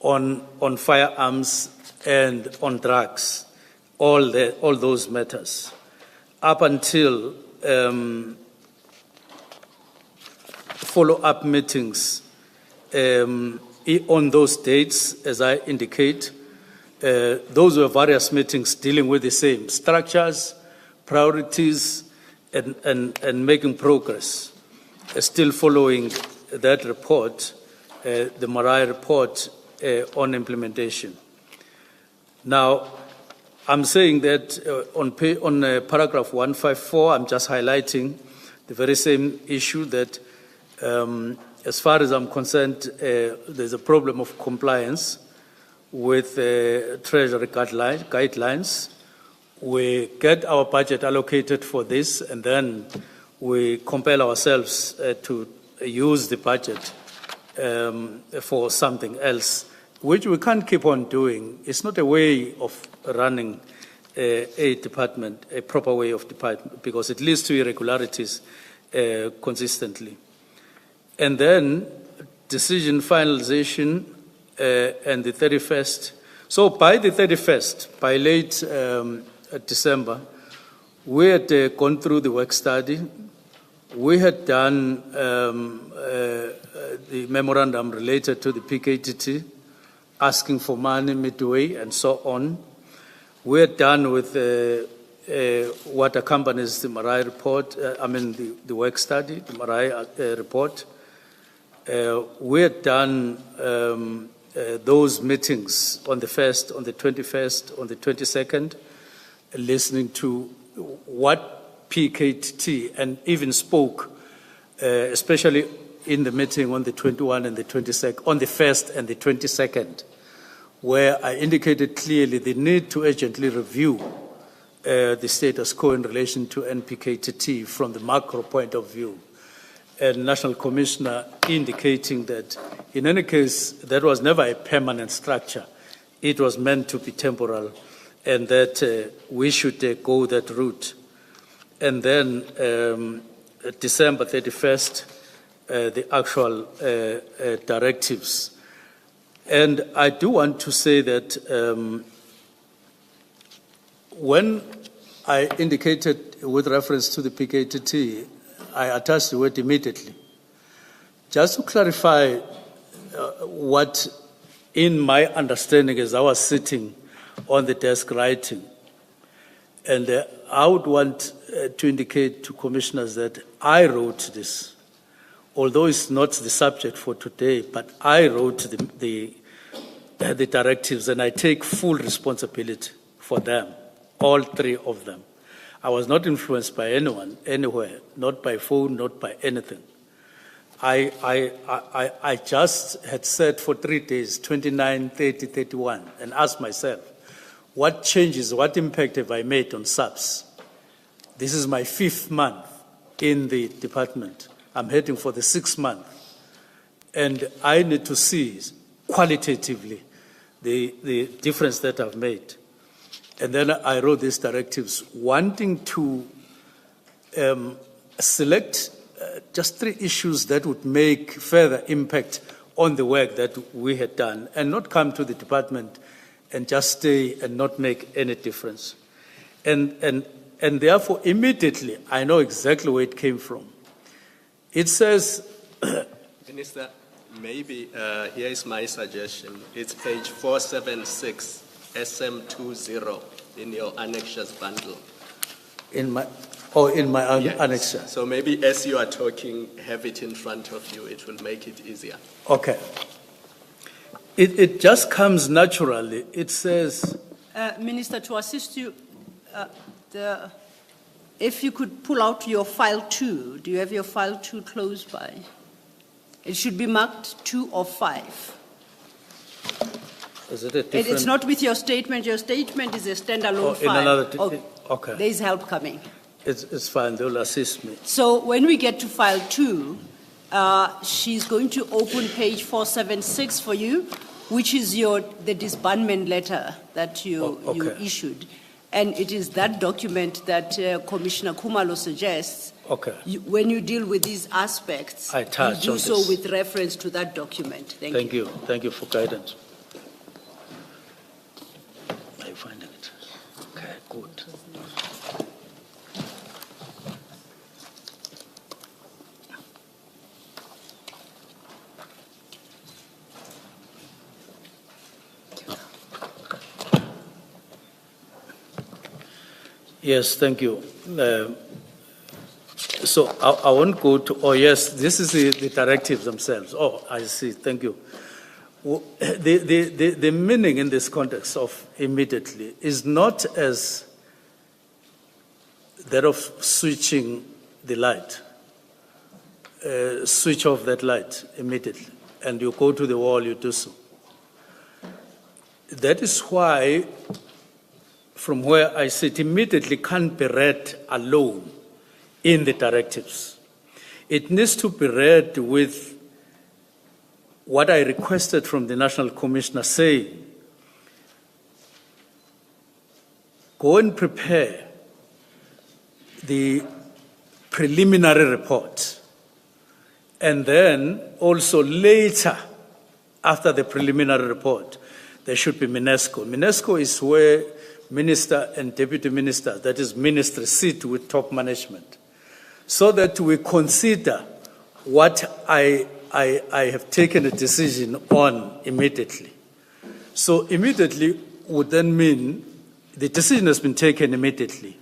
Speaker 4: on firearms and on drugs, all those matters, up until follow-up meetings on those dates, as I indicate. Those were various meetings dealing with the same structures, priorities, and making progress. Still following that report, the Marai report on implementation. Now, I'm saying that on paragraph 154, I'm just highlighting the very same issue that, as far as I'm concerned, there's a problem of compliance with Treasury guidelines. We get our budget allocated for this, and then we compel ourselves to use the budget for something else, which we can't keep on doing. It's not a way of running a department, a proper way of department, because it leads to irregularities consistently. And then decision finalization and the 31st. So by the 31st, by late December, we had gone through the work study. We had done the memorandum related to the PKTT, asking for money midway and so on. We had done with what accompanies the Marai report, the work study, the Marai report. We had done those meetings on the 1st, on the 21st, on the 22nd, listening to what PKTT, and even spoke, especially in the meeting on the 21 and the 22nd, on the 1st and the 22nd, where I indicated clearly the need to urgently review the status quo in relation to NPKTT from the macro point of view. And National Commissioner indicating that in any case, that was never a permanent structure. It was meant to be temporal, and that we should go that route. And then December 31st, the actual directives. And I do want to say that when I indicated with reference to the PKTT, I attached the word immediately. Just to clarify what, in my understanding, as I was sitting on the desk writing, and I would want to indicate to commissioners that I wrote this, although it's not the subject for today, but I wrote the directives, and I take full responsibility for them, all three of them. I was not influenced by anyone, anywhere, not by phone, not by anything. I just had said for 3 days, 29, 30, 31, and asked myself, what changes, what impact have I made on subs? This is my 5th month in the department. I'm heading for the 6th month. And I need to see qualitatively the difference that I've made. And then I wrote these directives wanting to select just 3 issues that would make further impact on the work that we had done, and not come to the department and just stay and not make any difference. And therefore, immediately, I know exactly where it came from. It says...
Speaker 5: Minister, maybe here is my suggestion. It's page 476. SM20 in your annexures bundle.
Speaker 4: In my
Speaker 5: Yes.
Speaker 4: annexure.
Speaker 5: So maybe as you are talking, have it in front of you. It will make it easier.
Speaker 4: Okay. It just comes naturally. It says,
Speaker 3: Minister, to assist you, if you could pull out your file 2, do you have your file 2 close by? It should be marked 2 of 5.
Speaker 4: is it a different?
Speaker 3: It's not with your statement. Your statement is a standalone
Speaker 4: in
Speaker 3: file.
Speaker 4: another, okay.
Speaker 3: There is help coming.
Speaker 4: It's fine, they'll assist me.
Speaker 3: So when we get to file 2, she's going to open page 476 for you, which is the disbandment letter that you issued. And it is that document that Commissioner Kumalo suggests.
Speaker 4: Okay.
Speaker 3: When you deal with these aspects,
Speaker 4: I touch
Speaker 3: you do
Speaker 4: on
Speaker 3: so
Speaker 4: this.
Speaker 3: with reference to that document. Thank you.
Speaker 4: Thank you for guidance. Are you finding it? Okay, good. Yes, thank you. So I won't go to, oh yes, this is the directives themselves. Oh, I see, thank you. The meaning in this context of immediately is not as that of switching the light, switch off that light immediately, and you go to the wall, you do so. That is why, from where I sit, immediately can't be read alone in the directives. It needs to be read with what I requested from the National Commissioner saying, go and prepare the preliminary report, and then also later, after the preliminary report, there should be MINESCO. MINESCO is where Minister and Deputy Minister, that is ministry, sit with top management, so that we consider what I have taken a decision on immediately. So immediately would then mean the decision has been taken immediately.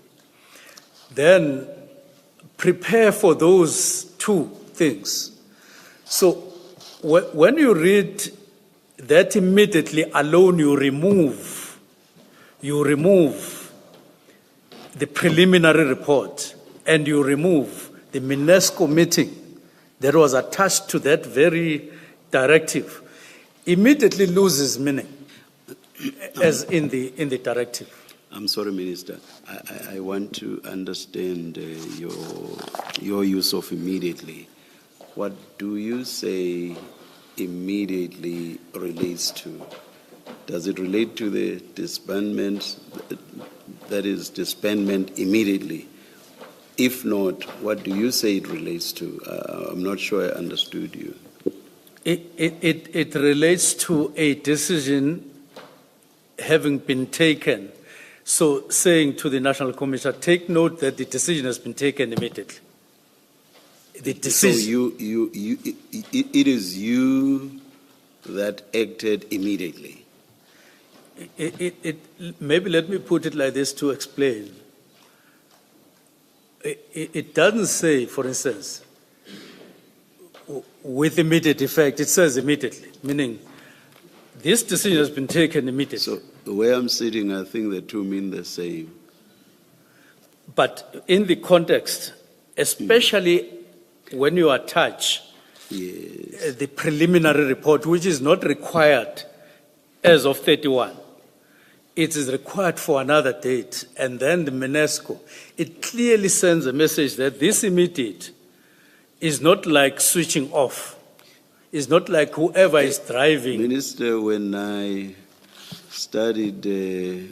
Speaker 4: Then prepare for those two things. So when you read that immediately alone, you remove the preliminary report, and you remove the MINESCO meeting that was attached to that very directive, immediately loses meaning as in the directive.
Speaker 2: I'm sorry, Minister. I want to understand your use of immediately. What do you say immediately relates to? Does it relate to the disbandment, that is disbandment immediately? If not, what do you say it relates to? I'm not sure I understood you.
Speaker 4: It relates to a decision having been taken. So saying to the National Commission, take note that the decision has been taken immediately. The decision.
Speaker 2: So it is you that acted immediately.
Speaker 4: Maybe let me put it like this to explain. It doesn't say, for instance, with immediate effect. It says immediately, meaning this decision has been taken immediately.
Speaker 2: So the way I'm sitting, I think the two mean the same.
Speaker 4: But in the context, especially when you attach the preliminary report, which is not required as of 31, it is required for another date, and then the MINESCO, it clearly sends a message that this immediate is not like switching off. It's not like whoever is driving.
Speaker 2: Minister, when I studied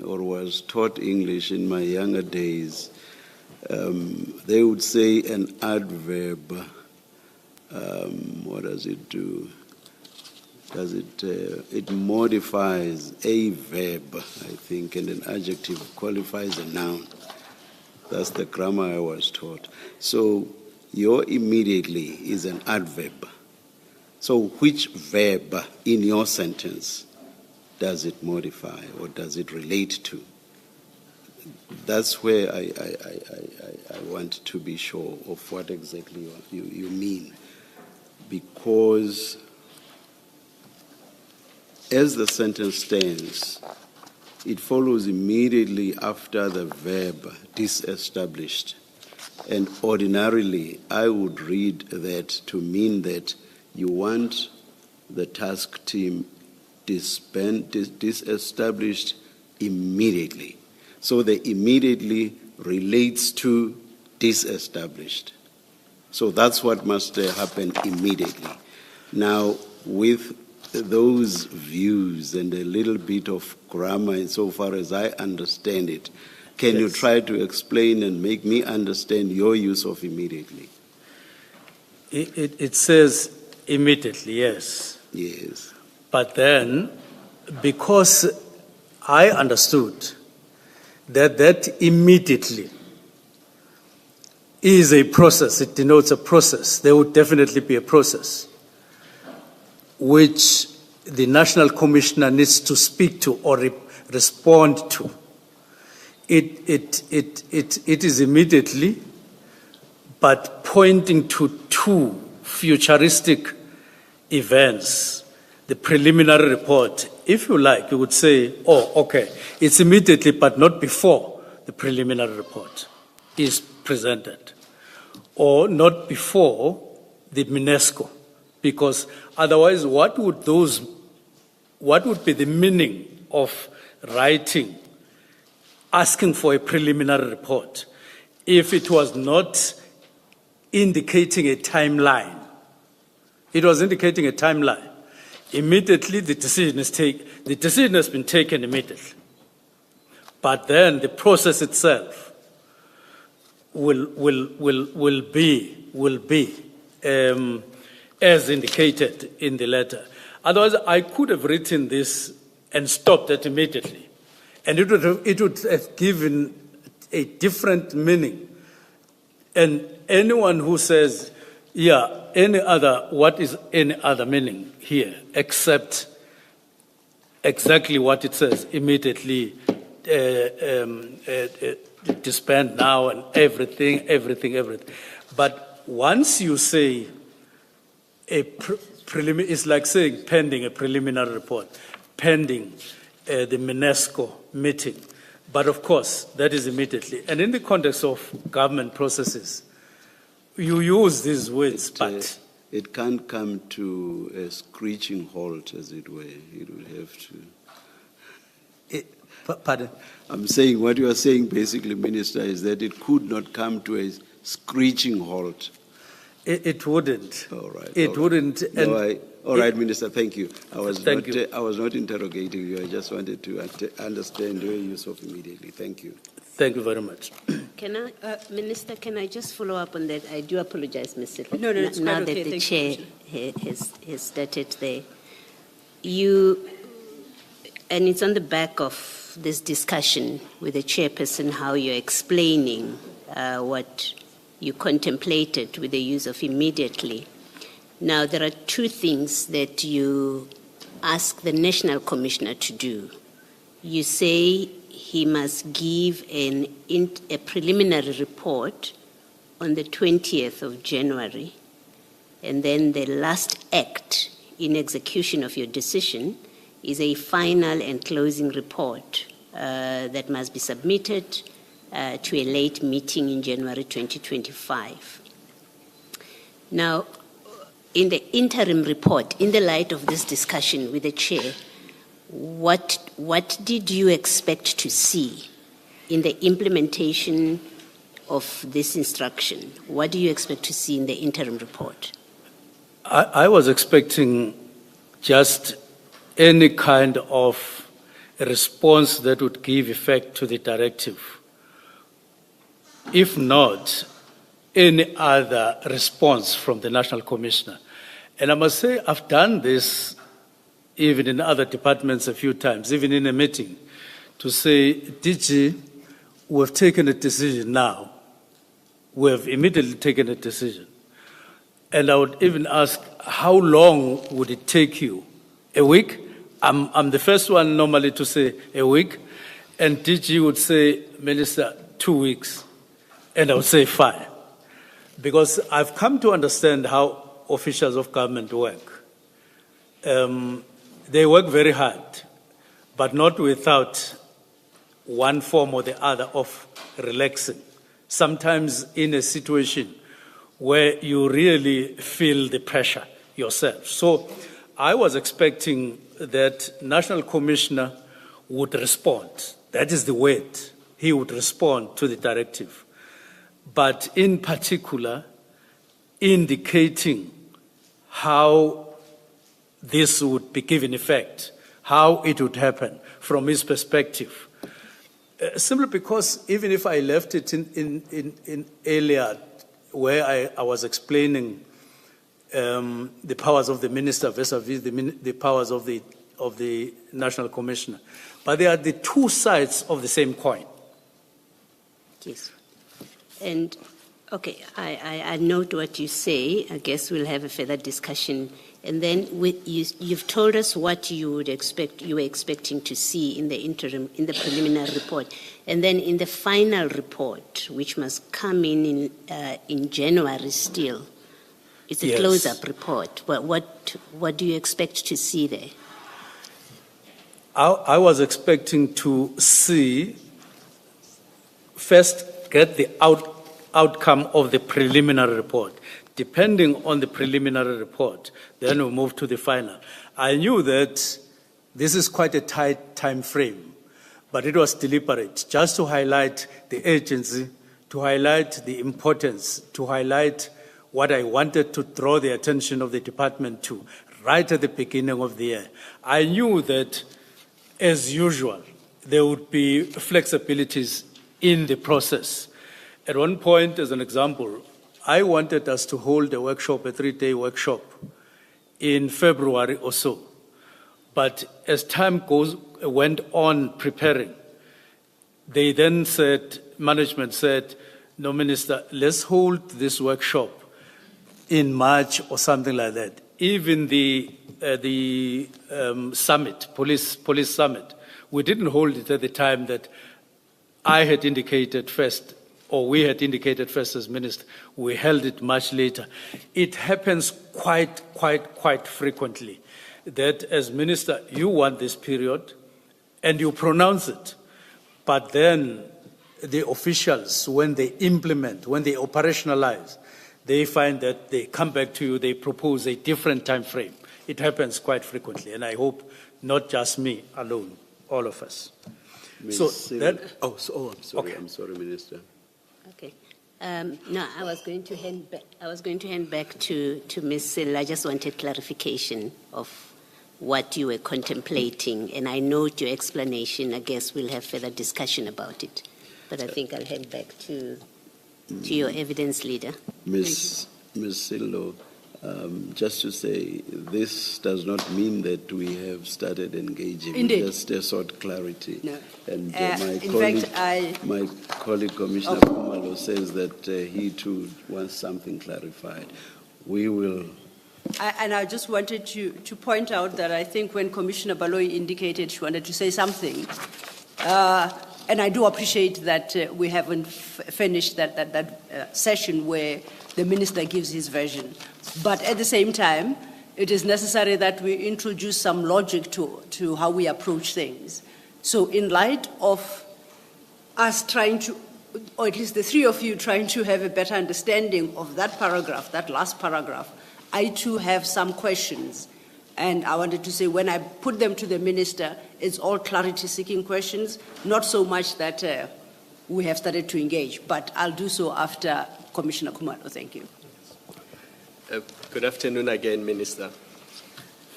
Speaker 2: or was taught English in my younger days, they would say an adverb. What does it do? It modifies a verb, I think, and an adjective qualifies a noun. That's the grammar I was taught. So your immediately is an adverb. So which verb in your sentence does it modify or does it relate to? That's where I want to be sure of what exactly you mean. Because as the sentence stands, it follows immediately after the verb disestablished. And ordinarily, I would read that to mean that you want the task team disestablished immediately. So the immediately relates to disestablished. So that's what must happen immediately. Now, with those views and a little bit of grammar insofar as I understand it, can you try to explain and make me understand your use of immediately?
Speaker 4: It says immediately, yes.
Speaker 2: Yes.
Speaker 4: But then, because I understood that immediately is a process, it denotes a process. There would definitely be a process which the National Commissioner needs to speak to or respond to. It is immediately, but pointing to two futuristic events. The preliminary report, if you like, you would say, oh, okay, it's immediately, but not before the preliminary report is presented, or not before the UNESCO, because otherwise what would be the meaning of writing, asking for a preliminary report, if it was not indicating a timeline? It was indicating a timeline. Immediately the decision has been taken immediately. But then the process itself will be as indicated in the letter. Otherwise, I could have written this and stopped it immediately, and it would have given a different meaning. And anyone who says, yeah, what is any other meaning here except exactly what it says, immediately disband now and everything. But once you say it's like saying pending a preliminary report, pending the UNESCO meeting. But of course, that is immediately. And in the context of government processes, you use these words, but
Speaker 2: it can't come to a screeching halt, as it were. It would have to.
Speaker 4: Pardon?
Speaker 2: I'm saying what you are saying, basically, Minister, is that it could not come to a screeching halt.
Speaker 4: It wouldn't.
Speaker 2: All right.
Speaker 4: It wouldn't.
Speaker 2: All right, Minister. Thank you. I was
Speaker 4: not
Speaker 2: interrogating you. I just wanted to understand your use of immediately. Thank you.
Speaker 4: Thank you very much.
Speaker 6: Minister, can I just follow up on that? I do apologize, Mr.
Speaker 3: No, it's
Speaker 6: now
Speaker 3: quite
Speaker 6: that
Speaker 3: okay.
Speaker 6: the
Speaker 3: Thank
Speaker 6: chair has started there. And it's on the back of this discussion with the chairperson, how you're explaining what you contemplated with the use of immediately. Now, there are two things that you ask the National Commissioner to do. You say he must give a preliminary report on the 20th of January, and then the last act in execution of your decision is a final and closing report that must be submitted to a late meeting in January 2025. Now, in the interim report, in the light of this discussion with the chair, what did you expect to see in the implementation of this instruction? What do you expect to see in the interim report?
Speaker 4: I was expecting just any kind of response that would give effect to the directive. If not, any other response from the National Commissioner. And I must say, I've done this even in other departments a few times, even in a meeting, to say, DG, we've taken a decision now. We have immediately taken a decision. And I would even ask, how long would it take you? A week? I'm the first one normally to say a week. And DG would say, Minister, 2 weeks. And I would say fine. Because I've come to understand how officials of government work. they work very hard, but not without one form or the other of relaxing. Sometimes in a situation where you really feel the pressure yourself. So I was expecting that National Commissioner would respond. That is the word. He would respond to the directive. But in particular, indicating how this would be given effect, how it would happen from his perspective. Simply because even if I left it in earlier, where I was explaining the powers of the minister vis-a-vis the powers of the National Commissioner, but they are the two sides of the same coin.
Speaker 6: Yes. And, okay, I note what you say. I guess we'll have a further discussion. And then you've told us what you would expect, you were expecting to see in the interim, in the preliminary report. And then in the final report, which must come in January still, it's a
Speaker 4: Yes.
Speaker 6: close-up report. What do you expect to see there?
Speaker 4: I was expecting to see, first get the outcome of the preliminary report. Depending on the preliminary report, then we move to the final. I knew that this is quite a tight time frame, but it was deliberate, just to highlight the urgency, to highlight the importance, to highlight what I wanted to draw the attention of the department to right at the beginning of the year. I knew that, as usual, there would be flexibilities in the process. At one point, as an example, I wanted us to hold a workshop, a 3-day workshop, in February or so. But as time went on preparing, they then said, management said, no, Minister, let's hold this workshop in March or something like that. Even the summit, police summit, we didn't hold it at the time that I had indicated first, or we had indicated first as minister. We held it much later. It happens quite frequently that as minister, you want this period and you pronounce it. But then the officials, when they implement, when they operationalize, they find that they come back to you, they propose a different time frame. It happens quite frequently, and I hope not just me alone, all of us. So that,
Speaker 2: I'm sorry.
Speaker 4: Okay.
Speaker 2: I'm sorry, Minister.
Speaker 6: Okay. No, I was going to hand back to Ms. Sill. I just wanted clarification of what you were contemplating, and I note your explanation. I guess we'll have further discussion about it. But I think I'll hand back to your evidence leader.
Speaker 2: Ms. Sillo, just to say, this does not mean that we have started engaging.
Speaker 3: Indeed.
Speaker 2: Just a sort clarity.
Speaker 3: No.
Speaker 2: And
Speaker 3: My
Speaker 2: colleague Commissioner Kumalo says that he too wants something clarified. We will.
Speaker 3: And I just wanted to point out that I think when Commissioner Baloyi indicated she wanted to say something, and I do appreciate that we haven't finished that session where the minister gives his version. But at the same time, it is necessary that we introduce some logic to how we approach things. So in light of us trying to, or at least the three of you trying to have a better understanding of that paragraph, that last paragraph, I too have some questions. And I wanted to say, when I put them to the minister, it's all clarity-seeking questions, not so much that we have started to engage, but I'll do so after Commissioner Kumalo. Thank you.
Speaker 5: Good afternoon again, Minister.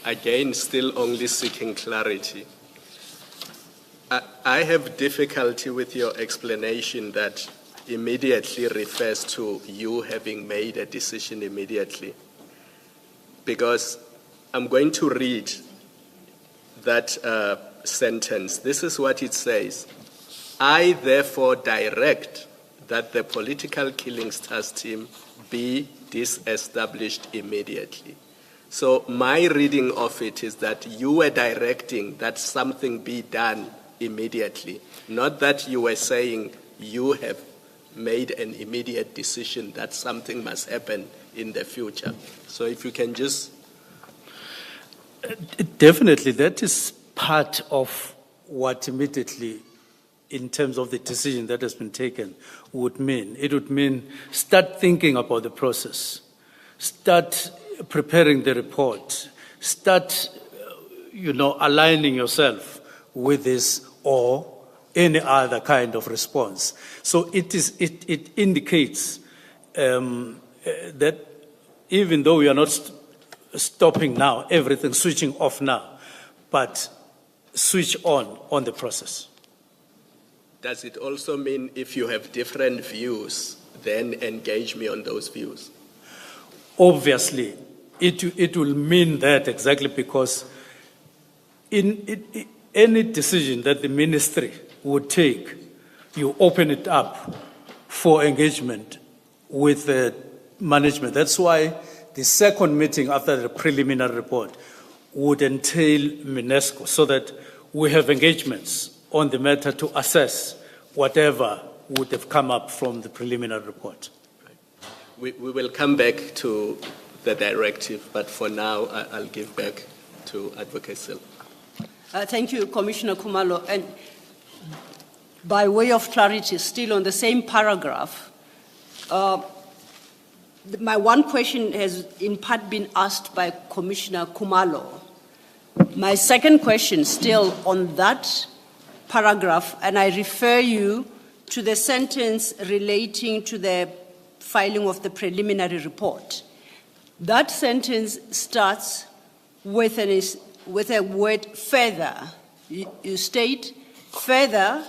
Speaker 5: Again, still only seeking clarity. I have difficulty with your explanation that immediately refers to you having made a decision immediately. Because I'm going to read that sentence. This is what it says. I therefore direct that the political killings task team be disestablished immediately. So my reading of it is that you were directing that something be done immediately, not that you were saying you have made an immediate decision that something must happen in the future. So if you can just...
Speaker 4: Definitely, that is part of what immediately, in terms of the decision that has been taken, would mean. It would mean start thinking about the process, start preparing the report, start, aligning yourself with this or any other kind of response. So it indicates that even though we are not stopping now, everything switching off now, but switch on the process.
Speaker 5: Does it also mean if you have different views, then engage me on those views?
Speaker 4: Obviously, it will mean that exactly because in any decision that the ministry would take, you open it up for engagement with the management. That's why the second meeting after the preliminary report would entail UNESCO so that we have engagements on the matter to assess whatever would have come up from the preliminary report.
Speaker 5: We will come back to the directive, but for now, I'll give back to Advocate Silva.
Speaker 3: Thank you, Commissioner Khumalo. And by way of clarity, still on the same paragraph, my one question has in part been asked by Commissioner Khumalo. My second question, still on that paragraph, and I refer you to the sentence relating to the filing of the preliminary report. That sentence starts with a word further. You state further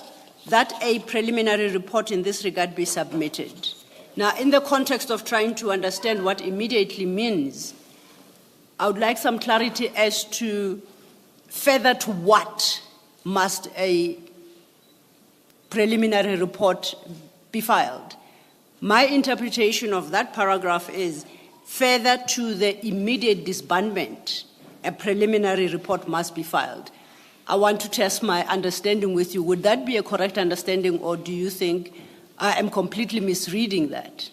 Speaker 3: that a preliminary report in this regard be submitted. Now, in the context of trying to understand what immediately means, I would like some clarity as to further to what must a preliminary report be filed. My interpretation of that paragraph is further to the immediate disbandment, a preliminary report must be filed. I want to test my understanding with you. Would that be a correct understanding, or do you think I am completely misreading that?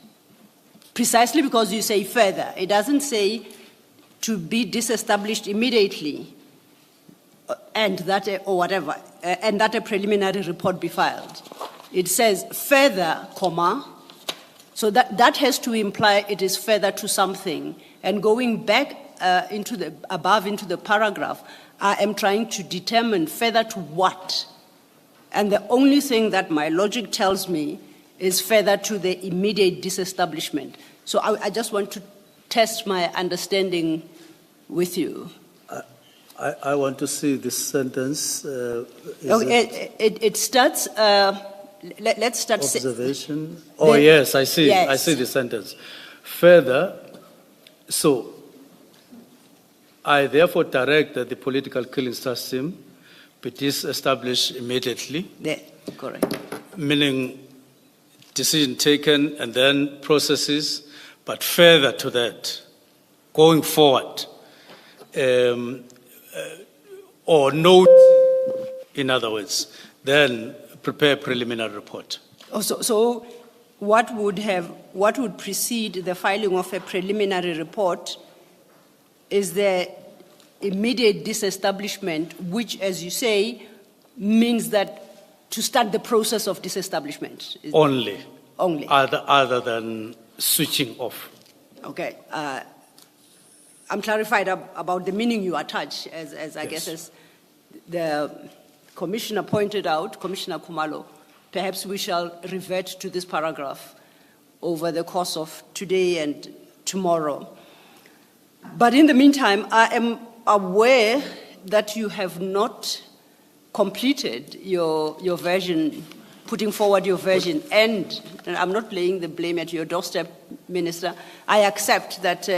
Speaker 3: Precisely because you say further. It doesn't say to be disestablished immediately and that a preliminary report be filed. It says further, comma, so that has to imply it is further to something. And going back into the paragraph, I am trying to determine further to what. And the only thing that my logic tells me is further to the immediate disestablishment. So I just want to test my understanding with you.
Speaker 4: I want to see this sentence.
Speaker 3: It starts, let's start.
Speaker 4: Observation. Yes, I see.
Speaker 3: Yes.
Speaker 4: I see the sentence. Further, so I therefore direct that the political killing system be disestablished immediately.
Speaker 3: Yeah, correct.
Speaker 4: Meaning decision taken and then processes, but further to that, going forward, or note, in other words, then prepare preliminary report.
Speaker 3: Oh, so what would precede the filing of a preliminary report is the immediate disestablishment, which, as you say, means that to start the process of disestablishment.
Speaker 4: Only.
Speaker 3: Only.
Speaker 4: Other than switching off.
Speaker 3: Okay. I'm clarified about the meaning you attach, as I guess as the Commissioner pointed out, Commissioner Khumalo. Perhaps we shall revert to this paragraph over the course of today and tomorrow. But in the meantime, I am aware that you have not completed your version, putting forward your version, and I'm not laying the blame at your doorstep, Minister. I accept that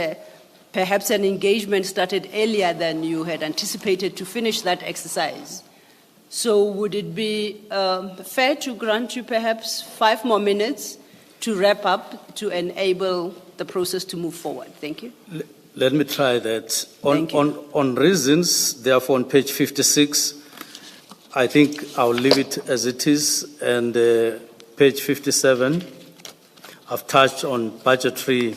Speaker 3: perhaps an engagement started earlier than you had anticipated to finish that exercise. So would it be fair to grant you perhaps 5 more minutes to wrap up to enable the process to move forward? Thank you.
Speaker 4: Let me try that. On reasons, therefore, on page 56, I think I'll leave it as it is. And page 57, I've touched on budgetary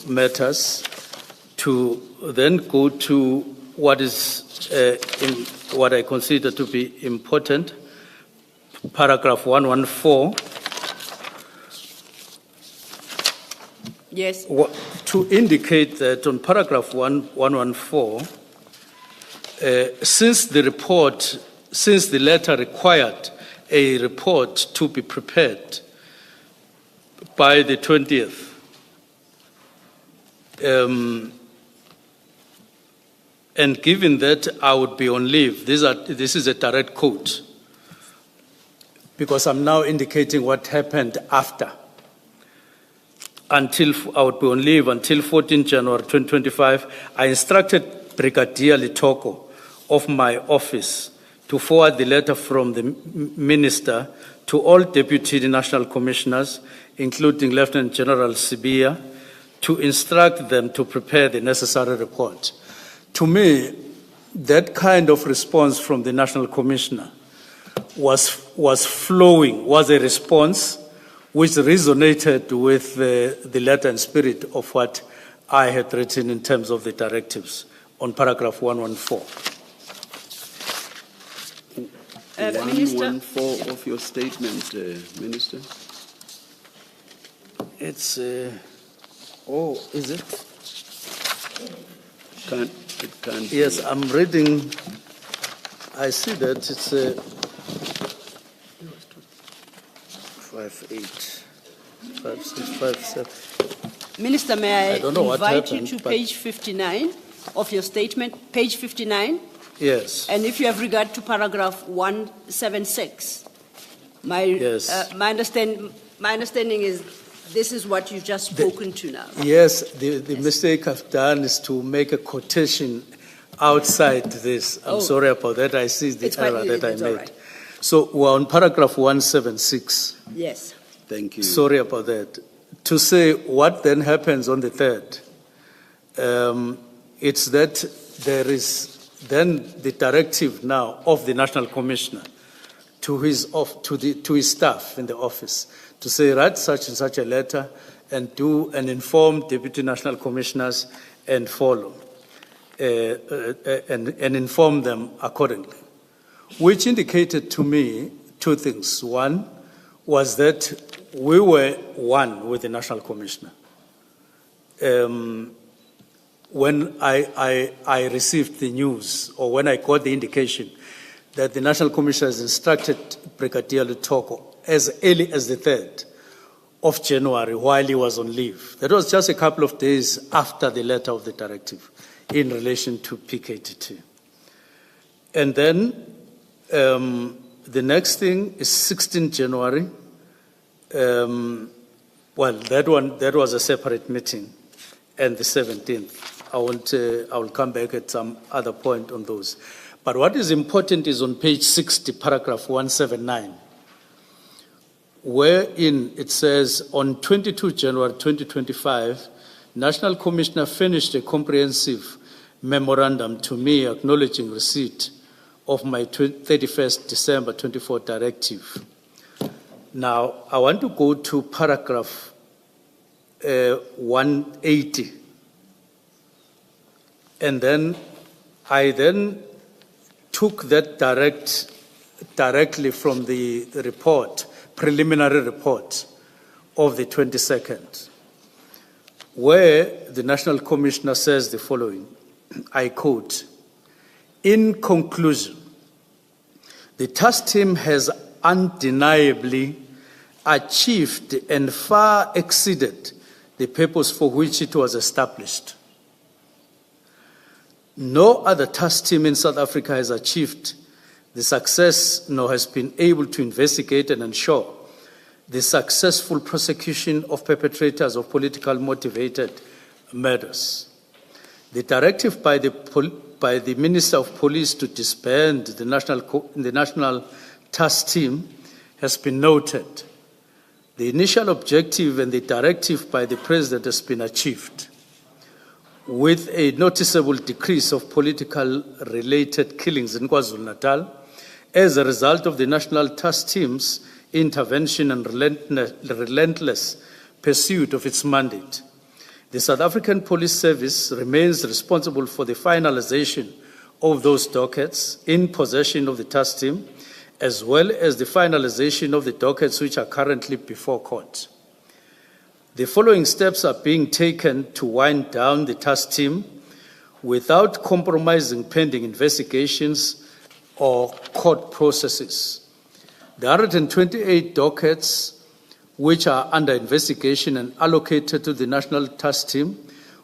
Speaker 4: matters to then go to what is what I consider to be important, paragraph 114.
Speaker 3: Yes.
Speaker 4: To indicate that on paragraph 114, since the letter required a report to be prepared by the 20th, and given that I would be on leave, this is a direct quote, because I'm now indicating what happened after. Until I would be on leave until 14 January 2025, I instructed Brigadier Litoko of my office to forward the letter from the Minister to all Deputy National Commissioners, including Lieutenant General Sibia, to instruct them to prepare the necessary report. To me, that kind of response from the National Commissioner was a response which resonated with the letter and spirit of what I had written in terms of the directives on paragraph 114.
Speaker 2: 114 of your statement, Minister.
Speaker 4: It's, is it?
Speaker 2: It can't
Speaker 4: Yes,
Speaker 2: be.
Speaker 4: I'm reading. I see that it's 58, 56, 57.
Speaker 3: Minister, may I
Speaker 4: don't know what
Speaker 3: invite you
Speaker 4: happened,
Speaker 3: to
Speaker 4: but-
Speaker 3: page 59 of your statement, page 59?
Speaker 4: Yes.
Speaker 3: And if you have regard to paragraph 176,
Speaker 4: Yes.
Speaker 3: my understanding is this is what you've just spoken to now.
Speaker 4: Yes, the mistake I've done is to make a quotation outside this. I'm sorry about that. I see the
Speaker 3: It's fine.
Speaker 4: error that I
Speaker 3: It's all
Speaker 4: made.
Speaker 3: right.
Speaker 4: So we're on paragraph 176.
Speaker 3: Yes.
Speaker 2: Thank you.
Speaker 4: Sorry about that. To say what then happens on the 3rd, it's that there is then the directive now of the National Commissioner to his staff in the office to say, write such and such a letter and inform Deputy National Commissioners and follow and inform them accordingly, which indicated to me two things. One was that we were one with the National Commissioner. When I received the news, or when I got the indication that the National Commissioner has instructed Brigadier Lutoko as early as the 3rd of January while he was on leave. That was just a couple of days after the letter of the directive in relation to PKTT. And then the next thing is 16 January. That was a separate meeting, and the 17th. I will come back at some other point on those. But what is important is on page 60, paragraph 179, wherein it says, on 22 January 2025, National Commissioner finished a comprehensive memorandum to me acknowledging receipt of my 31st December 24 directive. Now, I want to go to paragraph 180. And then I took that directly from the report, preliminary report of the 22nd, where the National Commissioner says the following, I quote, "In conclusion, the task team has undeniably achieved and far exceeded the purpose for which it was established. No other task team in South Africa has achieved the success nor has been able to investigate and ensure the successful prosecution of perpetrators of politically motivated murders. The directive by the Minister of Police to disband the National Task Team has been noted. The initial objective and the directive by the President has been achieved, with a noticeable decrease of political-related killings in KwaZulu-Natal as a result of the National Task Team's intervention and relentless pursuit of its mandate. The South African Police Service remains responsible for the finalization of those dockets in possession of the task team, as well as the finalization of the dockets which are currently before court. The following steps are being taken to wind down the task team without compromising pending investigations or court processes. The 128 dockets which are under investigation and allocated to the National Task Team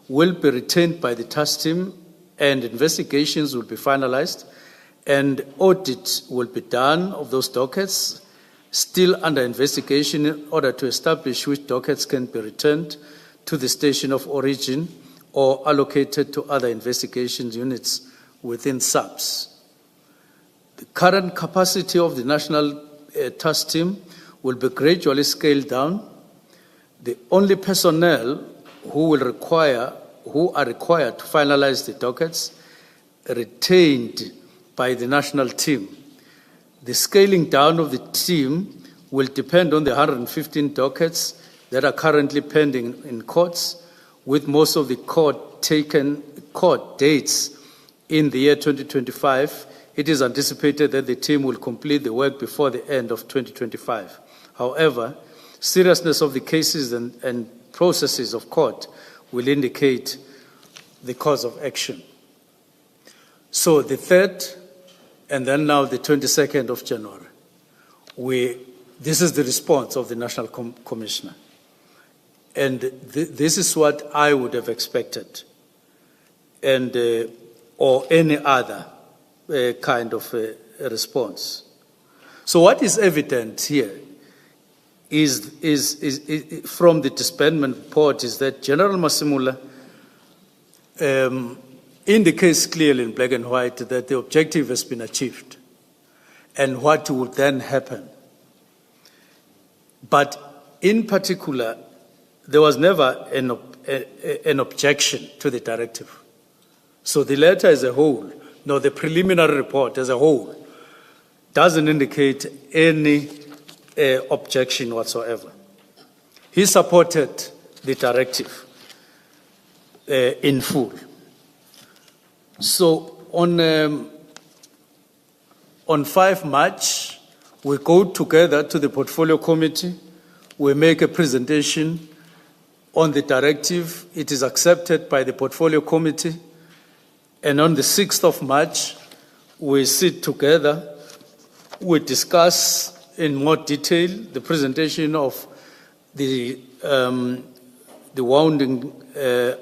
Speaker 4: will be retained by the task team, and investigations will be finalized, and audit will be done of those dockets still under investigation in order to establish which dockets can be returned to the station of origin or allocated to other investigation units within SAPS. The current capacity of the National Task Team will be gradually scaled down. The only personnel who are required to finalize the dockets retained by the national team. The scaling down of the team will depend on the 115 dockets that are currently pending in courts, with most of the court dates in the year 2025. It is anticipated that the team will complete the work before the end of 2025. However, seriousness of the cases and processes of court will indicate the course of action. So the 3rd and then now the 22nd of January, this is the response of the National Commissioner. And this is what I would have expected, and or any other kind of response. So what is evident here is from the disbandment report is that General Masimula indicates clearly in black and white that the objective has been achieved and what would then happen. But in particular, there was never an objection to the directive. So the letter as a whole, no, the preliminary report as a whole, doesn't indicate any objection whatsoever. He supported the directive in full. So on 5 March, we go together to the Portfolio Committee, we make a presentation on the directive, it is accepted by the Portfolio Committee, and on the 6th of March, we sit together, we discuss in more detail the presentation of the wounding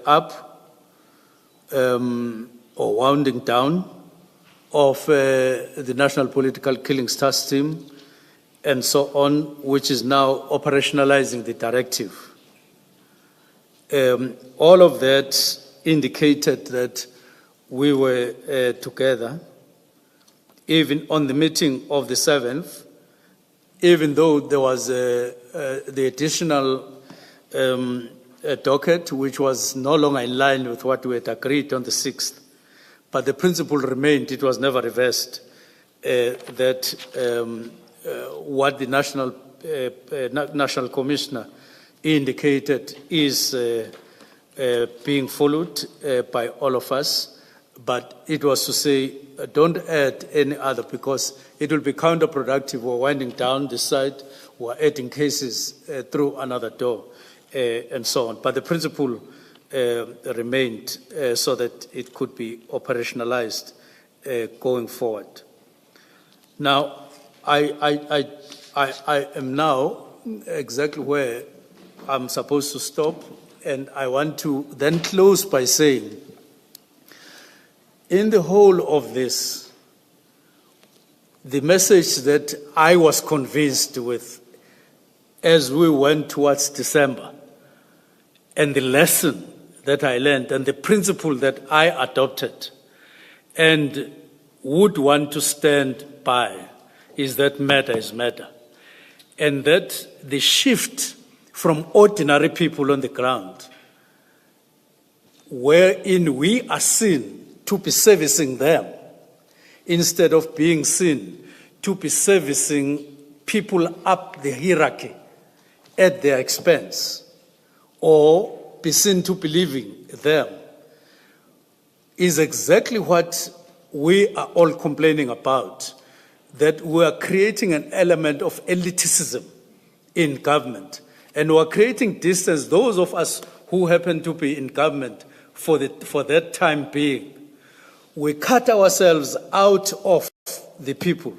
Speaker 4: up or wounding down of the National Political Killings Task Team and so on, which is now operationalizing the directive. All of that indicated that we were together, even on the meeting of the 7th, even though there was the additional docket, which was no longer in line with what we had agreed on the 6th. But the principle remained, it was never reversed, that what the National Commissioner indicated is being followed by all of us. But it was to say, don't add any other, because it will be counterproductive. We're winding down the site, we're adding cases through another door, and so on. But the principle remained so that it could be operationalized going forward. Now, I am now exactly where I'm supposed to stop, and I want to then close by saying, in the whole of this, the message that I was convinced with as we went towards December, and the lesson that I learned, and the principle that I adopted, and would want to stand by, is that matter is matter. And that the shift from ordinary people on the ground, wherein we are seen to be servicing them, instead of being seen to be servicing people up the hierarchy at their expense, or be seen to believing them is exactly what we are all complaining about, that we are creating an element of elitism in government. And we are creating distance, those of us who happen to be in government for that time being. We cut ourselves out of the people.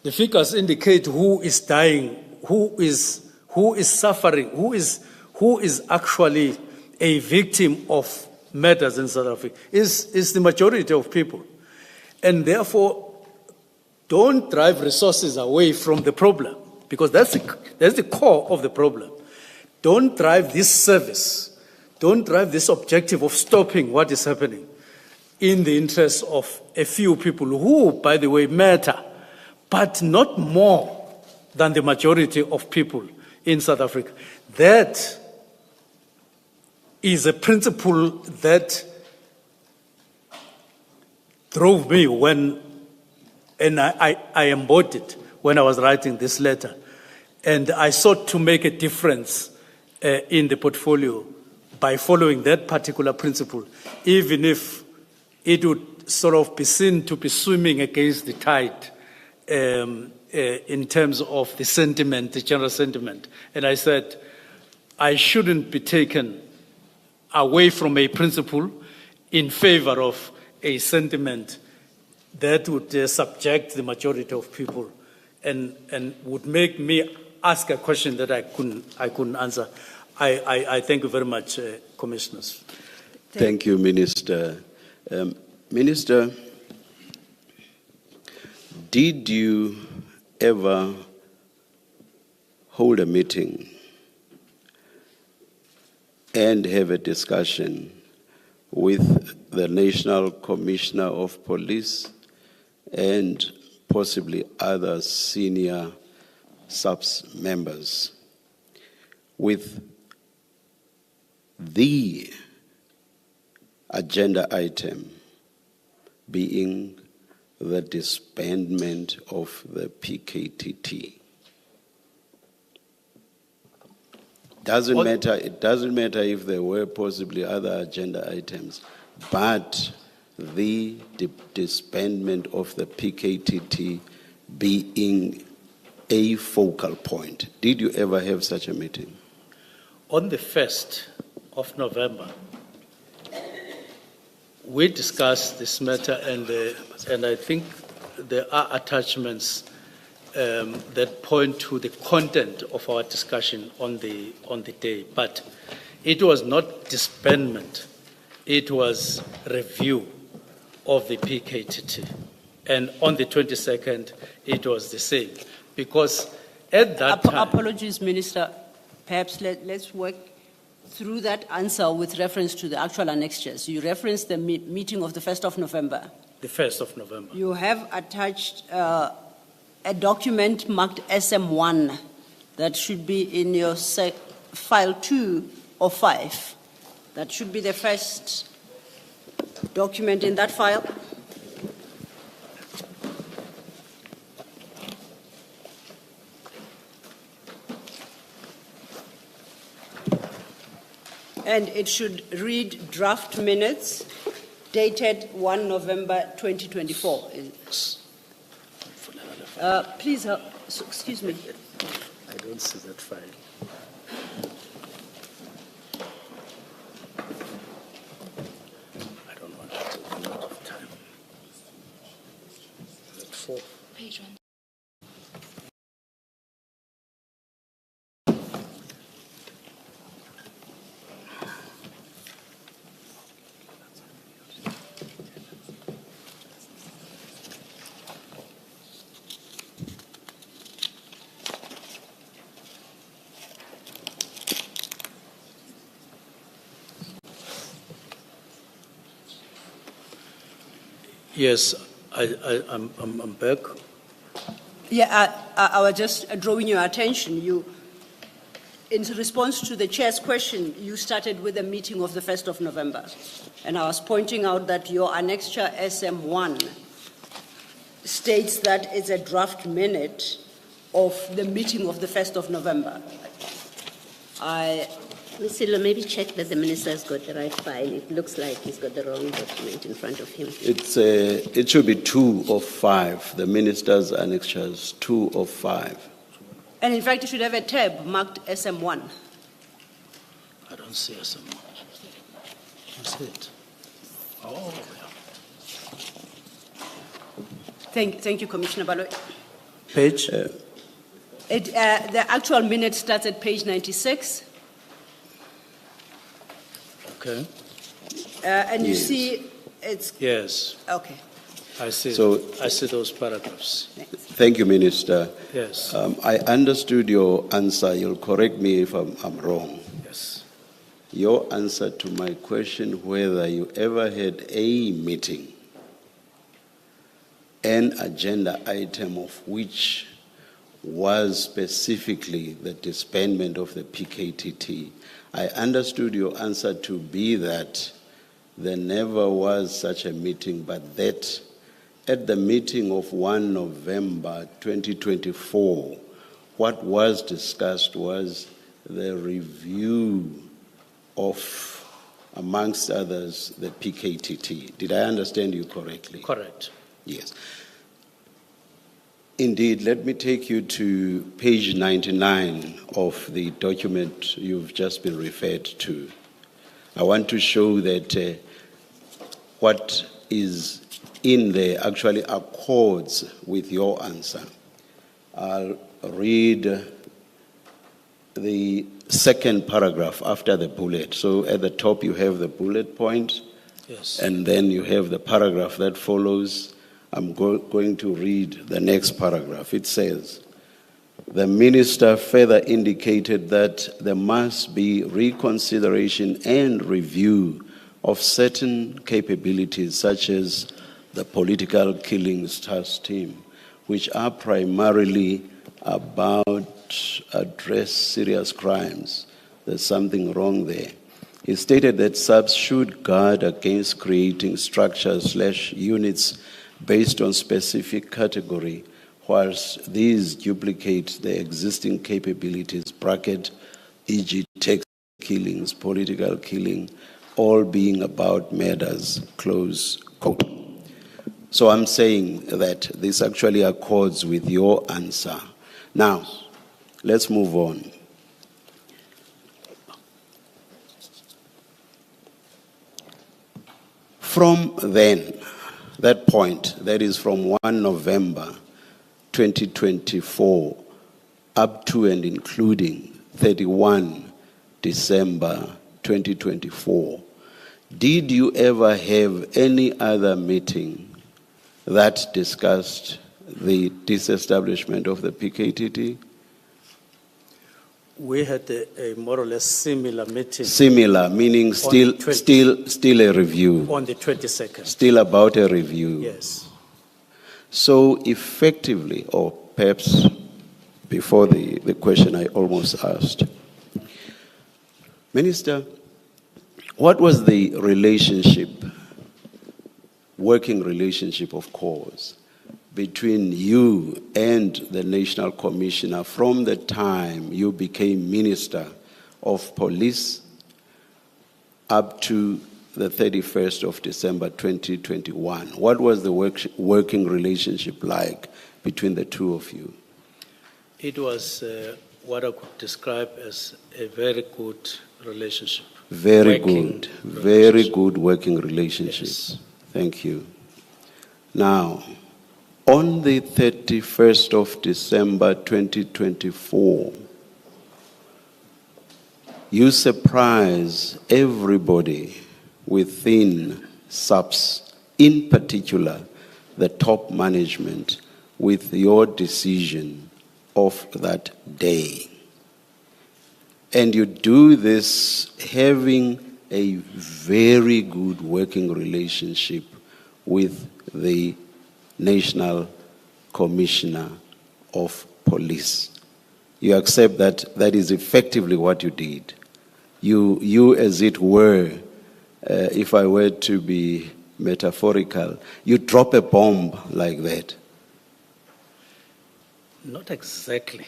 Speaker 4: The figures indicate who is dying, who is suffering, who is actually a victim of murders in South Africa. Is the majority of people. And therefore, don't drive resources away from the problem, because that's the core of the problem. Don't drive this service, don't drive this objective of stopping what is happening in the interest of a few people who, by the way, matter, but not more than the majority of people in South Africa. That is a principle that drove me and I embodied when I was writing this letter. And I sought to make a difference in the portfolio by following that particular principle, even if it would sort of be seen to be swimming against the tide in terms of the sentiment, the general sentiment. And I said, I shouldn't be taken away from a principle in favor of a sentiment that would subject the majority of people and would make me ask a question that I couldn't answer. I thank you very much, Commissioners.
Speaker 2: Thank you, Minister. Minister, did you ever hold a meeting and have a discussion with the National Commissioner of Police and possibly other senior SAPS members with the agenda item being the disbandment of the PKTT? It doesn't matter if there were possibly other agenda items, but the disbandment of the PKTT being a focal point. Did you ever have such a meeting?
Speaker 4: On the 1st of November, we discussed this matter, and I think there are attachments that point to the content of our discussion on the day. But it was not disbandment; it was review of the PKTT. And on the 22nd, it was the same, because at that time.
Speaker 3: Apologies, Minister. Perhaps let's work through that answer with reference to the actual annexures. You referenced the meeting of the 1st of November.
Speaker 4: The 1st of November.
Speaker 3: You have attached a document marked SM1 that should be in your file 2 or 5. That should be the first document in that file. And it should read draft minutes dated 1 November 2024. Please, excuse me.
Speaker 4: I don't see that file. I don't want to take a lot of time. That's 4.
Speaker 7: Page 1.
Speaker 4: Yes, I'm back.
Speaker 3: Yeah, I was just drawing your attention. In response to the chair's question, you started with a meeting of the 1st of November. And I was pointing out that your annexure SM1 states that it's a draft minute of the meeting of the 1st of November. I
Speaker 6: Ms. Silo, maybe check that the minister has got the right file. It looks like he's got the wrong document in front of him.
Speaker 2: It should be 2 of 5. The minister's annexures, 2 of 5.
Speaker 3: And in fact, you should have a tab marked SM1.
Speaker 4: I don't see us. That's it. Oh, yeah.
Speaker 3: Thank you, Commissioner Baloyi.
Speaker 4: Page?
Speaker 3: The actual minute starts at page 96.
Speaker 4: Okay.
Speaker 3: And you
Speaker 2: Yes.
Speaker 3: see it's,
Speaker 4: Yes,
Speaker 3: okay.
Speaker 4: I see.
Speaker 2: So-
Speaker 4: I see those paragraphs.
Speaker 2: Thank you, Minister.
Speaker 4: Yes,
Speaker 2: I understood your answer. You'll correct me if I'm wrong.
Speaker 4: yes.
Speaker 2: Your answer to my question whether you ever had a meeting, an agenda item of which was specifically the disbandment of the PKTT. I understood your answer to be that there never was such a meeting, but that at the meeting of 1 November 2024, what was discussed was the review of, amongst others, the PKTT. Did I understand you correctly?
Speaker 4: Correct.
Speaker 2: Yes. Indeed, let me take you to page 99 of the document you've just been referred to. I want to show that what is in there actually accords with your answer. I'll read the second paragraph after the bullet. So at the top you have the bullet point,
Speaker 4: Yes.
Speaker 2: and then you have the paragraph that follows. I'm going to read the next paragraph. It says, the minister further indicated that there must be reconsideration and review of certain capabilities, such as the political killings task team, which are primarily about address serious crimes. There's something wrong there. He stated that SAPS should guard against creating structures/units based on specific category, whilst these duplicate the existing capabilities, bracket, e.g. text killings, political killing, all being about murders, close quote. So I'm saying that this actually accords with your answer. Now, let's move on. From then, that point, that is from 1 November 2024 up to and including 31 December 2024, did you ever have any other meeting that discussed the disestablishment of the PKTT?
Speaker 4: We had a more or less similar meeting
Speaker 2: Similar, meaning still a review,
Speaker 4: on the 22nd.
Speaker 2: still about a review.
Speaker 4: Yes.
Speaker 2: So effectively, or perhaps before the question I almost asked, Minister, what was the relationship, working relationship of course, between you and the National Commissioner from the time you became Minister of Police up to the 31st of December 2021? What was the working relationship like between the two of you?
Speaker 4: It was what I could describe as a very good relationship.
Speaker 2: Very
Speaker 4: Working
Speaker 2: good, very
Speaker 4: relationship.
Speaker 2: good working relationship.
Speaker 4: Yes.
Speaker 2: Thank you. Now, on the 31st of December 2024, you surprise everybody within SAPS, in particular the top management, with your decision of that day. And you do this having a very good working relationship with the National Commissioner of Police. You accept that that is effectively what you did. You as it were, if I were to be metaphorical, you drop a bomb like that.
Speaker 4: Not exactly.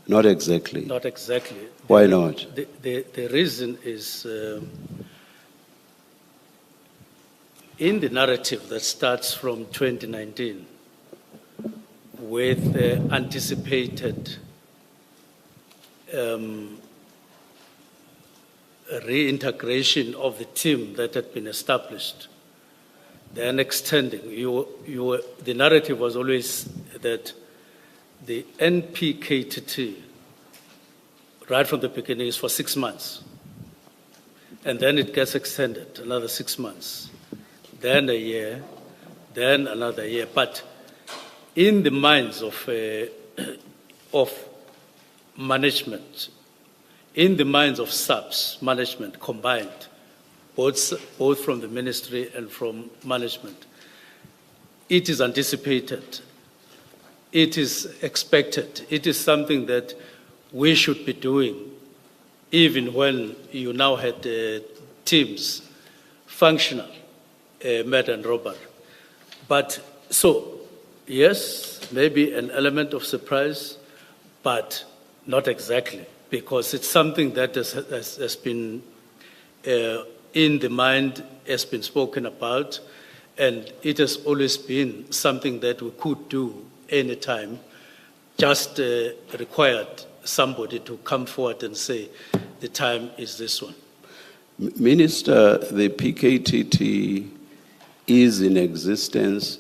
Speaker 2: Not exactly.
Speaker 4: Not exactly.
Speaker 2: Why not?
Speaker 4: The reason is in the narrative that starts from 2019 with anticipated reintegration of the team that had been established, then extending. The narrative was always that the NPKTT, right from the beginning, is for 6 months. And then it gets extended another 6 months, then a year, then another year. But in the minds of management, in the minds of SAPS management combined, both from the ministry and from management, it is anticipated, it is expected, it is something that we should be doing, even when you now had teams functional, Med and Robert. But so, yes, maybe an element of surprise, but not exactly, because it's something that has been in the mind, has been spoken about, and it has always been something that we could do anytime, just required somebody to come forward and say, the time is this one.
Speaker 2: Minister, the PKTT is in existence,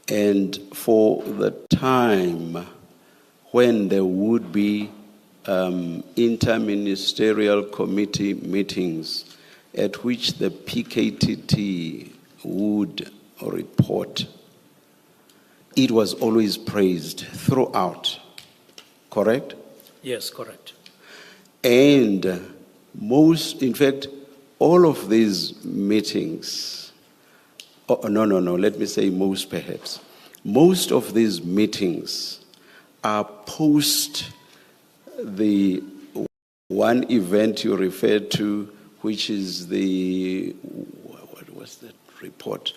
Speaker 2: and for the time when there would be interministerial committee meetings at which the PKTT would report, it was always praised throughout, correct?
Speaker 4: Yes, correct.
Speaker 2: And in fact, all of these meetings, let me say most perhaps, most of these meetings are post the one event you referred to, which is what was that report?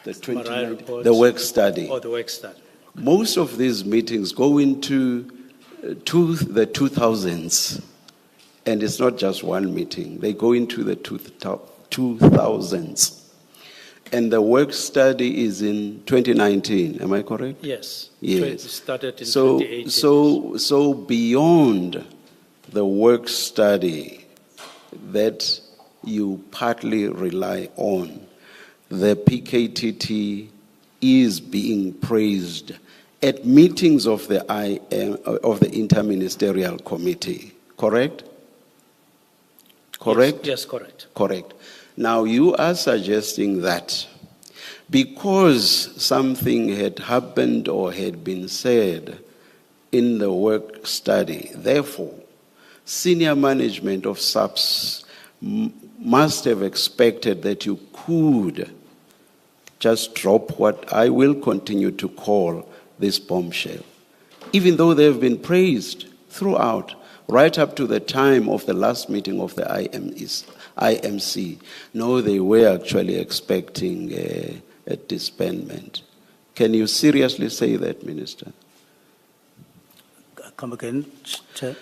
Speaker 2: The work study.
Speaker 4: Oh, the work study.
Speaker 2: Most of these meetings go into the 2000s, and it's not just one meeting. They go into the 2000s. And the work study is in 2019, am I correct?
Speaker 4: Yes.
Speaker 2: Yes.
Speaker 4: It started in 2018.
Speaker 2: So beyond the work study that you partly rely on, the PKTT is being praised at meetings of the Interministerial Committee, correct? Correct?
Speaker 4: Yes, correct.
Speaker 2: Correct. Now you are suggesting that because something had happened or had been said in the work study, therefore, senior management of SAPS must have expected that you could just drop what I will continue to call this bombshell, even though they have been praised throughout, right up to the time of the last meeting of the IMC. No, they were actually expecting a disbandment. Can you seriously say that, Minister?
Speaker 4: Come again, Chair,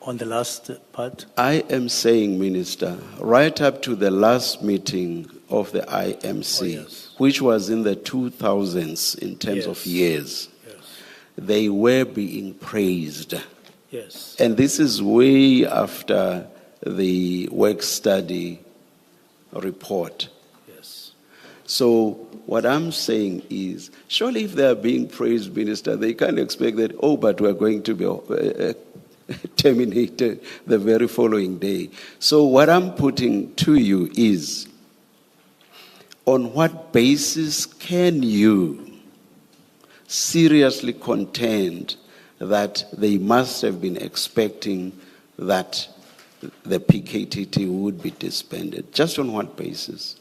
Speaker 4: on the last part.
Speaker 2: I am saying, Minister, right up to the last meeting of the IMC,
Speaker 4: yes,
Speaker 2: which was in the 2000s in terms of years, they were being praised.
Speaker 4: Yes.
Speaker 2: And this is way after the work study report.
Speaker 4: Yes.
Speaker 2: So what I'm saying is, surely if they are being praised, Minister, they can't expect that, but we're going to be terminated the very following day. So what I'm putting to you is, on what basis can you seriously contend that they must have been expecting that the PKTT would be disbanded? Just on what basis?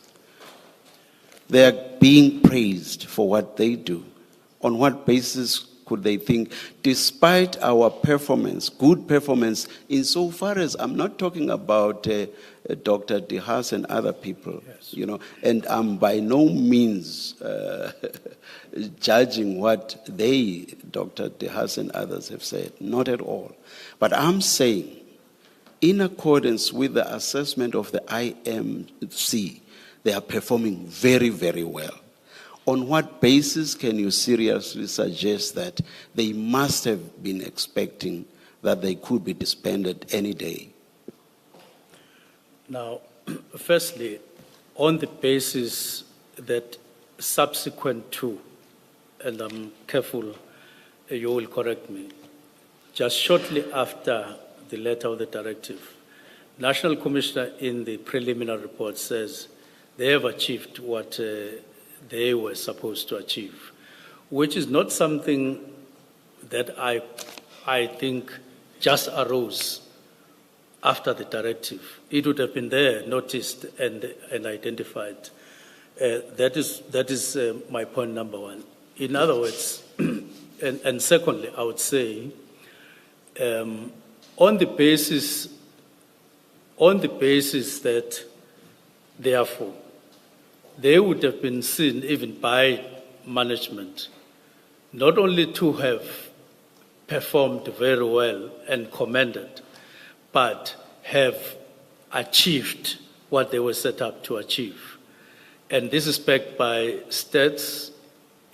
Speaker 2: They are being praised for what they do. On what basis could they think, despite our performance, good performance, insofar as I'm not talking about Dr. De Haas and other people, you know, and I'm by no means judging what they, Dr. De Haas and others have said, not at all. But I'm saying, in accordance with the assessment of the IMC, they are performing very, very well. On what basis can you seriously suggest that they must have been expecting that they could be disbanded any day?
Speaker 4: Now, firstly, on the basis that subsequent to, and I'm careful, you will correct me, just shortly after the letter of the directive, National Commissioner in the preliminary report says they have achieved what they were supposed to achieve, which is not something that I think just arose after the directive. It would have been there, noticed and identified. That is my point number one. In other words, and secondly, I would say, on the basis that, therefore, they would have been seen even by management not only to have performed very well and commended, but have achieved what they were set up to achieve. And this is backed by stats,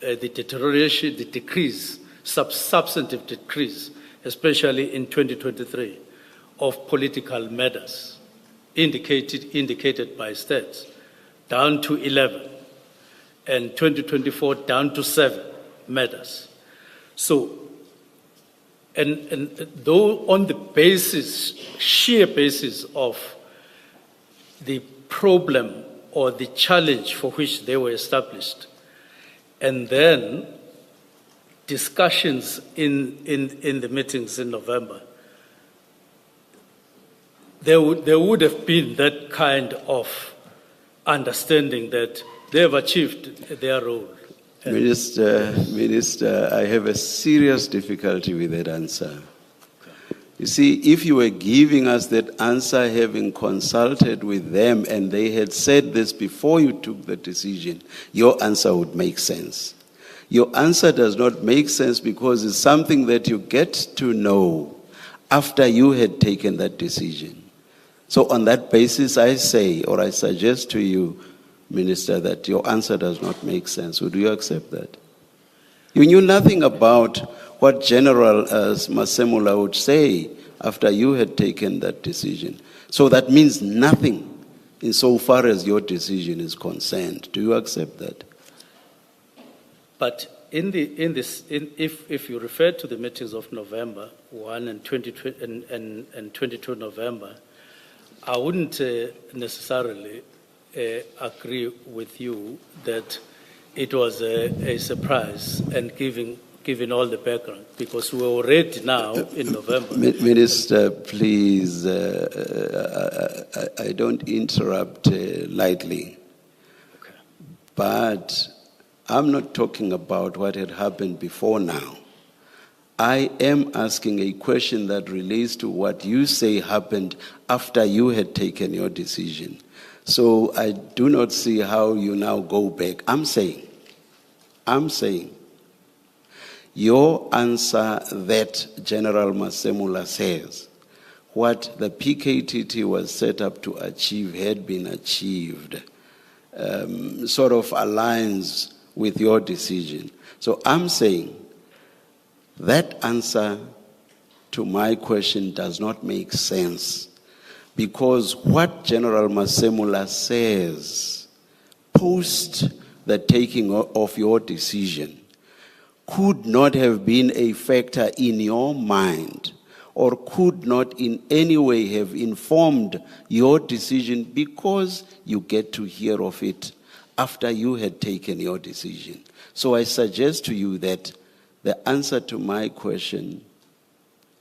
Speaker 4: the deterioration, the decrease, substantive decrease, especially in 2023, of political matters, indicated by stats, down to 11, and 2024 down to 7 matters. So, and though on the basis, sheer basis of the problem or the challenge for which they were established, and then discussions in the meetings in November, there would have been that kind of understanding that they have achieved their role.
Speaker 2: Minister, I have a serious difficulty with that answer. You see, if you were giving us that answer having consulted with them and they had said this before you took the decision, your answer would make sense. Your answer does not make sense because it's something that you get to know after you had taken that decision. So on that basis, I say, or I suggest to you, Minister, that your answer does not make sense. Would you accept that? You knew nothing about what General Masemula would say after you had taken that decision. So that means nothing insofar as your decision is concerned. Do you accept that?
Speaker 4: But if you refer to the meetings of November 1 and 22 November, I wouldn't necessarily agree with you that it was a surprise and given all the background, because we're already now in November.
Speaker 2: Minister, please, I don't interrupt lightly.
Speaker 4: Okay.
Speaker 2: But I'm not talking about what had happened before now. I am asking a question that relates to what you say happened after you had taken your decision. So I do not see how you now go back. I'm saying, your answer that General Masemula says, what the PKTT was set up to achieve had been achieved, sort of aligns with your decision. So I'm saying that answer to my question does not make sense, because what General Masemula says post the taking of your decision could not have been a factor in your mind, or could not in any way have informed your decision, because you get to hear of it after you had taken your decision. So I suggest to you that the answer to my question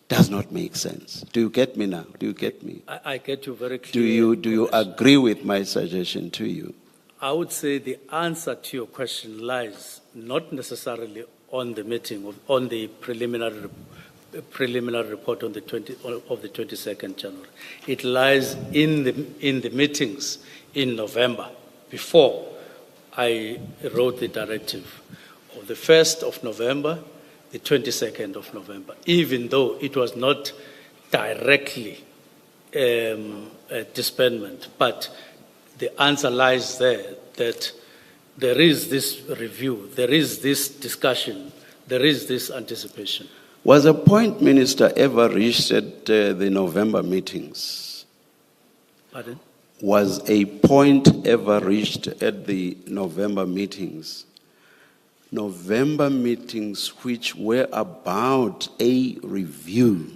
Speaker 2: does not make sense. Do you get me now? Do you get me?
Speaker 4: I get you very clearly.
Speaker 2: Do you agree with my suggestion to you?
Speaker 4: I would say the answer to your question lies not necessarily on the meeting, on the preliminary report on the 22nd January. It lies in the meetings in November, before I wrote the directive, of the 1st of November, the 22nd of November, even though it was not directly a disbandment, but the answer lies there, that there is this review, there is this discussion, there is this anticipation.
Speaker 2: Was a point, Minister, ever reached at the November meetings?
Speaker 4: Pardon?
Speaker 2: Was a point ever reached at the November meetings? November meetings which were about a review.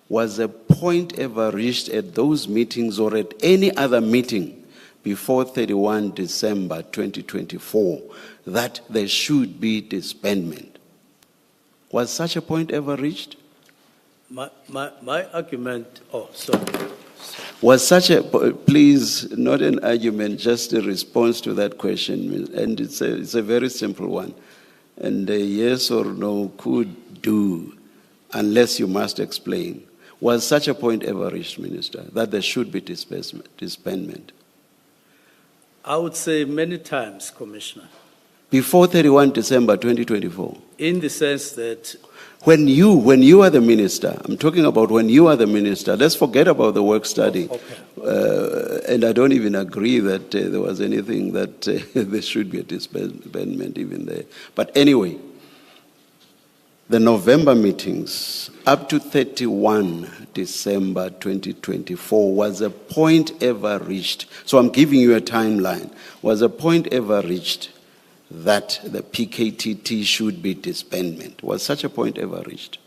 Speaker 2: Was a point ever reached at those meetings or at any other meeting before 31 December 2024 that there should be disbandment? Was such a point ever reached?
Speaker 4: My argument, sorry.
Speaker 2: Was such a, please, not an argument, just a response to that question, and it's a very simple one. And a yes or no could do, unless you must explain. Was such a point ever reached, Minister, that there should be disbandment?
Speaker 4: I would say many times, Commissioner.
Speaker 2: Before 31 December 2024?
Speaker 4: In the sense that
Speaker 2: when you are the minister, I'm talking about when you are the minister, let's forget about the work study.
Speaker 4: Okay.
Speaker 2: And I don't even agree that there was anything that there should be a disbandment even there. But anyway, the November meetings up to 31 December 2024, was a point ever reached? So I'm giving you a timeline. Was a point ever reached that the PKTT should be disbandment? Was such a point ever reached?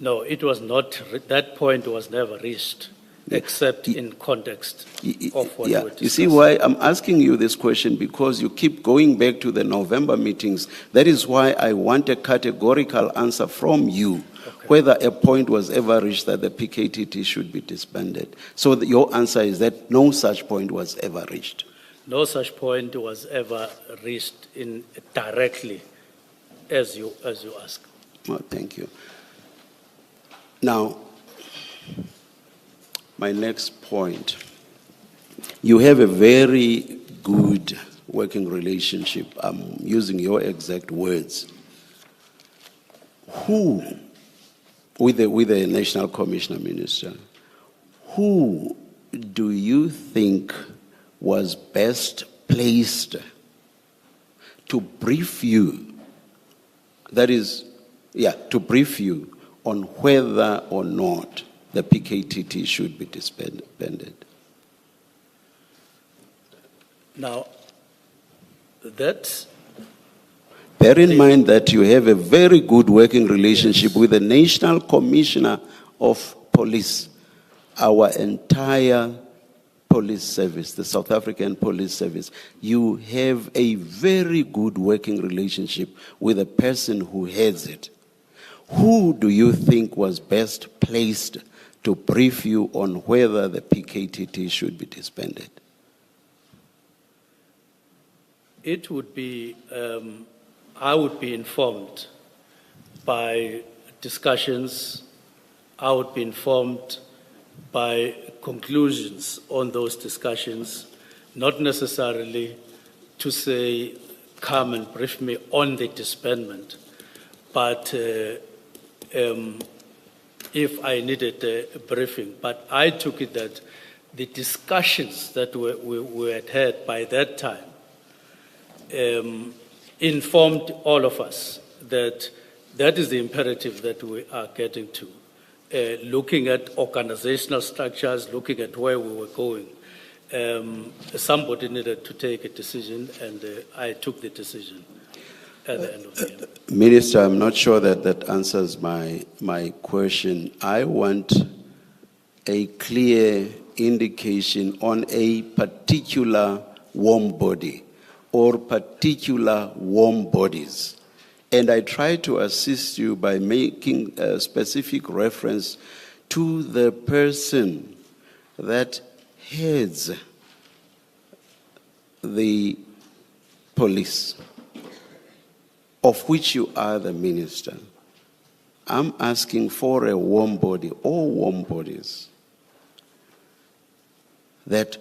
Speaker 4: no, it was not. That point was never reached, except in context of what we were discussing.
Speaker 2: You see why I'm asking you this question, because you keep going back to the November meetings. That is why I want a categorical answer from you, whether a point was ever reached that the PKTT should be disbanded. So your answer is that no such point was ever reached.
Speaker 4: No such point was ever reached directly, as you ask.
Speaker 2: Well, thank you. Now, my next point. You have a very good working relationship. I'm using your exact words. Who, with the National Commissioner, Minister, who do you think was best placed to brief you, to brief you on whether or not the PKTT should be disbanded?
Speaker 4: Now, that...
Speaker 2: Bear in mind that you have a very good working relationship with the National Commissioner of Police, our entire police service, the South African Police Service. You have a very good working relationship with the person who heads it. Who do you think was best placed to brief you on whether the PKTT should be disbanded?
Speaker 4: It would be, I would be informed by discussions, I would be informed by conclusions on those discussions, not necessarily to say, come and brief me on the disbandment, but if I needed a briefing. But I took it that the discussions that we had had by that time informed all of us that that is the imperative that we are getting to. Looking at organizational structures, looking at where we were going, somebody needed to take a decision, and I took the decision at the end of the year.
Speaker 2: Minister, I'm not sure that answers my question. I want a clear indication on a particular warm body or particular warm bodies. And I try to assist you by making a specific reference to the person that heads the police. of which you are the minister. I'm asking for a warm body, all warm bodies, that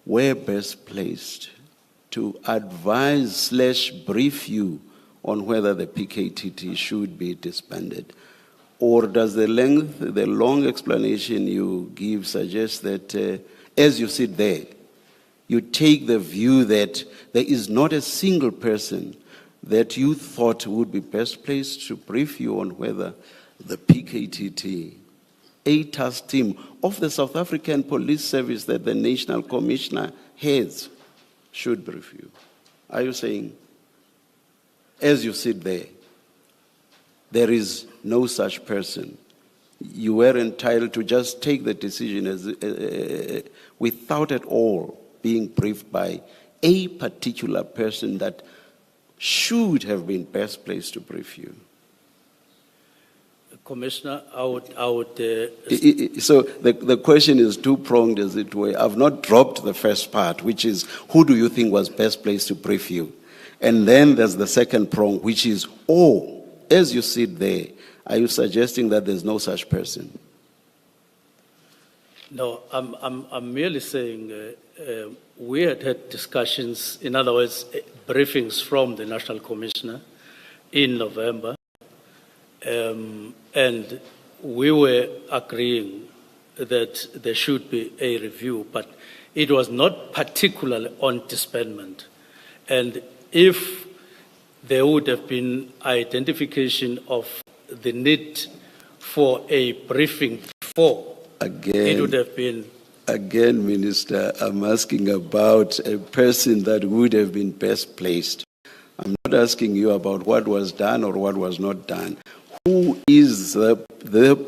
Speaker 2: were best placed to advise / brief you on whether the PKTT should be disbanded. Or does the long explanation you give suggest that as you sit there, you take the view that there is not a single person that you thought would be best placed to brief you on whether the PKTT, a task team of the South African Police Service that the National Commissioner heads, should brief you? Are you saying, as you sit there, there is no such person? You were entitled to just take the decision without at all being briefed by a particular person that should have been best placed to brief you.
Speaker 4: Commissioner,
Speaker 2: So the question is two-pronged, as it were. I've not dropped the first part, which is, who do you think was best placed to brief you? And then there's the second prong, which is, as you sit there, are you suggesting that there's no such person?
Speaker 4: No, I'm merely saying we had discussions, in other words, briefings from the National Commissioner in November, and we were agreeing that there should be a review, but it was not particularly on disbandment. And if there would have been identification of the need for a briefing before, it would have been.
Speaker 2: Again, Minister, I'm asking about a person that would have been best placed. I'm not asking you about what was done or what was not done. Who is the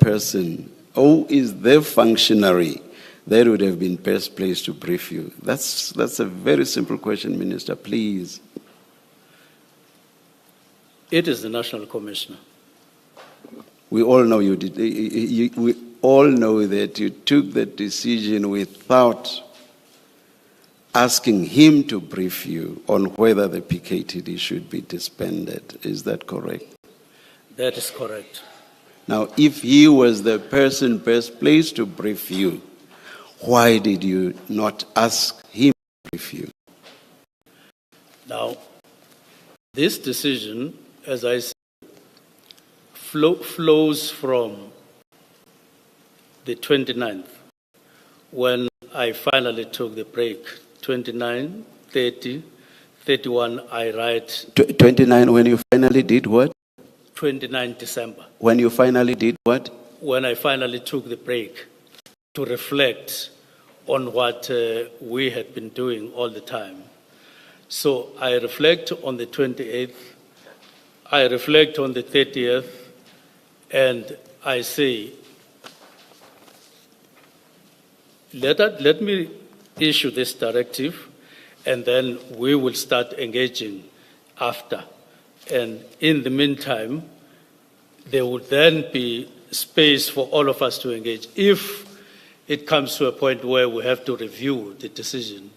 Speaker 2: person, who is the functionary that would have been best placed to brief you? That's a very simple question, Minister, please.
Speaker 4: It is the National Commissioner.
Speaker 2: We all know you did. We all know that you took the decision without asking him to brief you on whether the PKTD should be disbanded. Is that correct?
Speaker 4: That is correct.
Speaker 2: Now, if he was the person best placed to brief you, why did you not ask him to brief you?
Speaker 4: Now, this decision, as I said, flows from the 29th, when I finally took the break. 29, 30, 31, I write.
Speaker 2: 29, when you finally did what?
Speaker 4: 29 December.
Speaker 2: When you finally did what?
Speaker 4: When I finally took the break to reflect on what we had been doing all the time. So I reflect on the 28th, I reflect on the 30th, and I say, let me issue this directive, and then we will start engaging after. And in the meantime, there would then be space for all of us to engage. If it comes to a point where we have to review the decision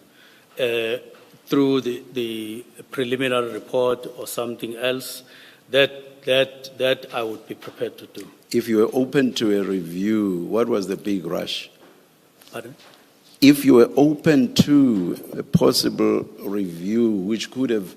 Speaker 4: through the preliminary report or something else, that I would be prepared to do.
Speaker 2: If you were open to a review, what was the big rush?
Speaker 4: Pardon?
Speaker 2: If you were open to a possible review which could have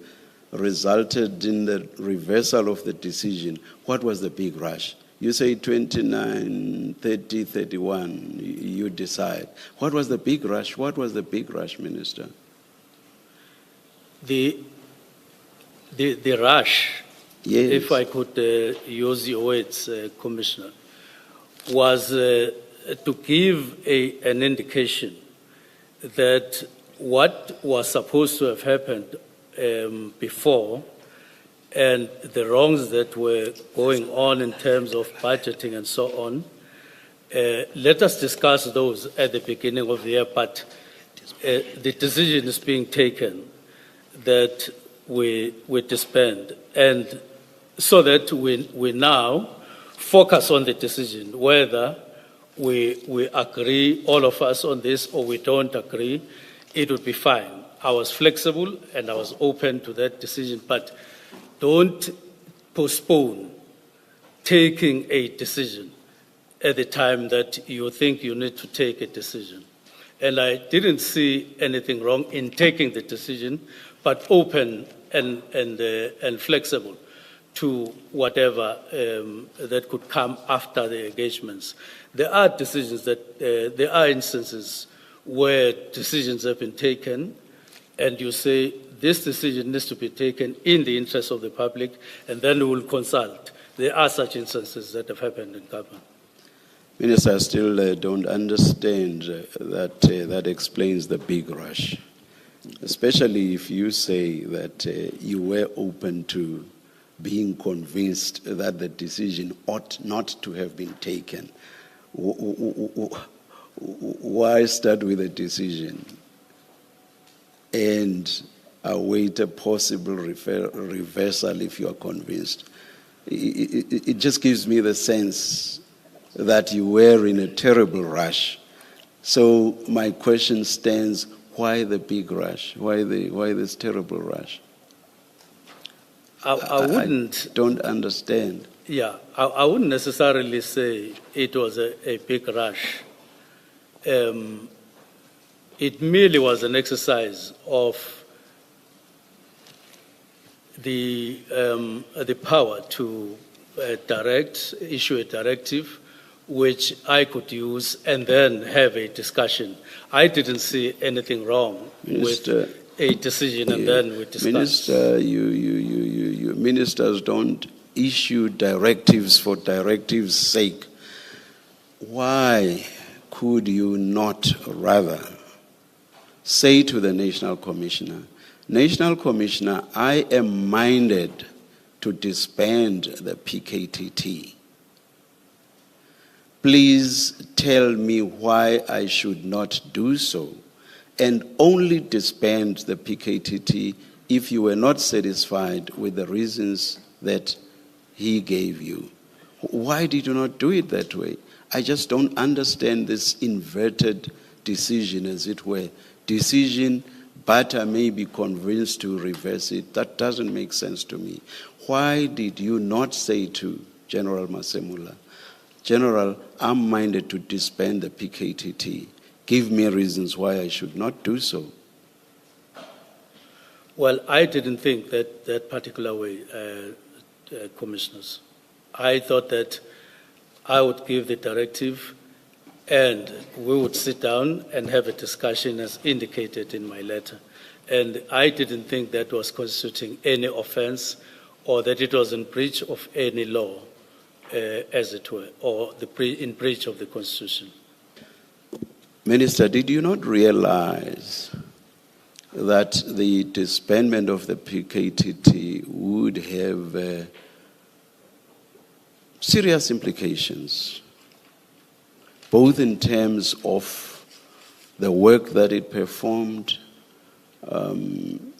Speaker 2: resulted in the reversal of the decision, what was the big rush? You say 29, 30, 31, you decide. What was the big rush? What was the big rush, Minister?
Speaker 4: The rush,
Speaker 2: yes,
Speaker 4: if I could use your words, Commissioner, was to give an indication that what was supposed to have happened before and the wrongs that were going on in terms of budgeting and so on, let us discuss those at the beginning of the year, but the decision is being taken that we disband, and so that we now focus on the decision, whether we agree, all of us, on this, or we don't agree, it would be fine. I was flexible and I was open to that decision, but don't postpone taking a decision at the time that you think you need to take a decision. And I didn't see anything wrong in taking the decision, but open and flexible to whatever that could come after the engagements. There are decisions that, there are instances where decisions have been taken and you say this decision needs to be taken in the interest of the public, and then we will consult. There are such instances that have happened in government.
Speaker 2: Minister, I still don't understand that explains the big rush, especially if you say that you were open to being convinced that the decision ought not to have been taken. Why start with a decision and await a possible reversal if you are convinced? It just gives me the sense that you were in a terrible rush. So my question stands, why the big rush? Why this terrible rush?
Speaker 4: I wouldn't...
Speaker 2: I don't understand.
Speaker 4: Yeah, I wouldn't necessarily say it was a big rush. It merely was an exercise of the power to issue a directive which I could use and then have a discussion. I didn't see anything wrong with a decision and then we discuss.
Speaker 2: Minister, ministers don't issue directives for directives' sake. Why could you not rather say to the National Commissioner, National Commissioner, I am minded to disband the PKTT. Please tell me why I should not do so, and only disband the PKTT if you were not satisfied with the reasons that he gave you. Why did you not do it that way? I just don't understand this inverted decision, as it were. Decision, but I may be convinced to reverse it. That doesn't make sense to me. Why did you not say to General Masemula, General, I'm minded to disband the PKTT. Give me reasons why I should not do so.
Speaker 4: Well, I didn't think that particular way, commissioners. I thought that I would give the directive and we would sit down and have a discussion as indicated in my letter. And I didn't think that was constituting any offense or that it was in breach of any law, as it were, or in breach of the Constitution.
Speaker 2: Minister, did you not realize that the disbandment of the PKTT would have serious implications, both in terms of the work that it performed,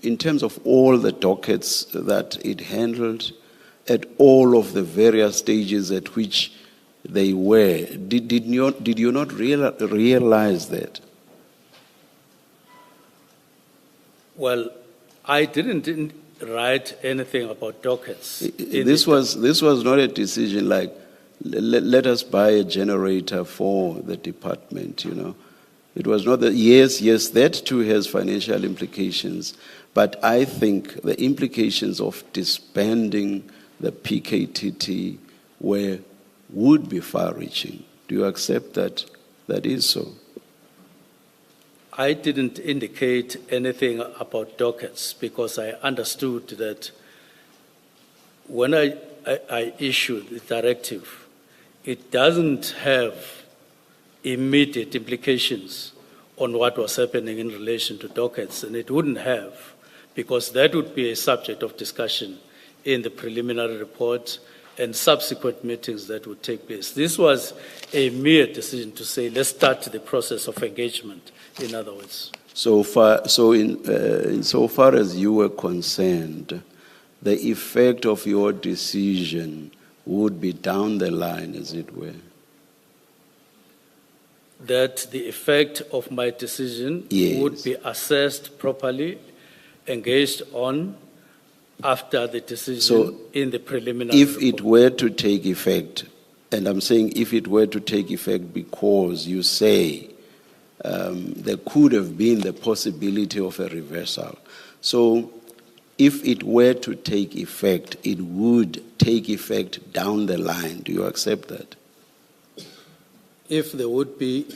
Speaker 2: in terms of all the dockets that it handled, at all of the various stages at which they were? Did you not realize that?
Speaker 4: Well, I didn't write anything about dockets.
Speaker 2: This was not a decision like, let us buy a generator for the department, you know. It was not that, yes, that too has financial implications, but I think the implications of disbanding the PKTT would be far-reaching. Do you accept that that is so?
Speaker 4: I didn't indicate anything about dockets because I understood that when I issued the directive, it doesn't have immediate implications on what was happening in relation to dockets, and it wouldn't have, because that would be a subject of discussion in the preliminary report and subsequent meetings that would take place. This was a mere decision to say, let's start the process of engagement, in other words. Insofar as you were concerned, the effect of your decision would be down the line, as it were. That the effect of my decision would be assessed properly, engaged on, after the decision
Speaker 2: So,
Speaker 4: in the preliminary
Speaker 2: If
Speaker 4: report.
Speaker 2: it were to take effect, and I'm saying if it were to take effect because you say there could have been the possibility of a reversal. So if it were to take effect, it would take effect down the line. Do you accept that?
Speaker 4: If there would be,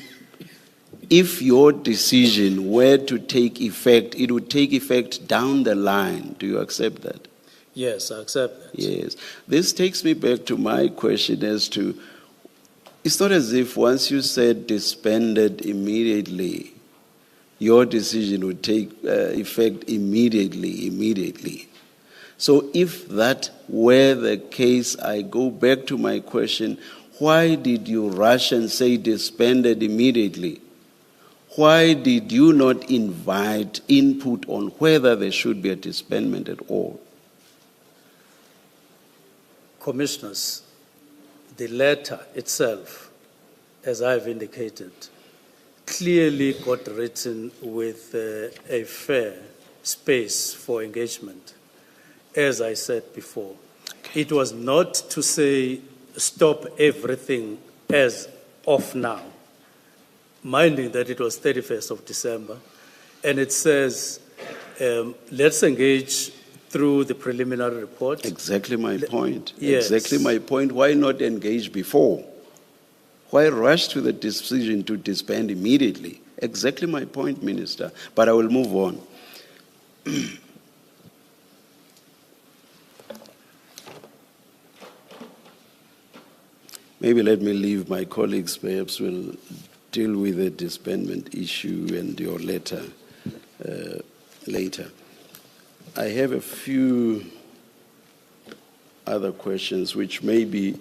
Speaker 2: If your decision were to take effect, it would take effect down the line. Do you accept that?
Speaker 4: yes, I accept that.
Speaker 2: Yes. This takes me back to my question as to, it's not as if once you said disbanded immediately, your decision would take effect immediately. So if that were the case, I go back to my question, why did you rush and say disbanded immediately? Why did you not invite input on whether there should be a disbandment at all?
Speaker 4: Commissioners, the letter itself, as I've indicated, clearly got written with a fair space for engagement. As I said before, it was not to say stop everything as of now, minding that it was 31st of December, and it says let's engage through the preliminary report.
Speaker 2: Exactly my point.
Speaker 4: Yes.
Speaker 2: Exactly my point. Why not engage before? Why rush to the decision to disband immediately? Exactly my point, Minister. But I will move on. Maybe let me leave my colleagues, perhaps will deal with the disbandment issue and your letter later. I have a few other questions which may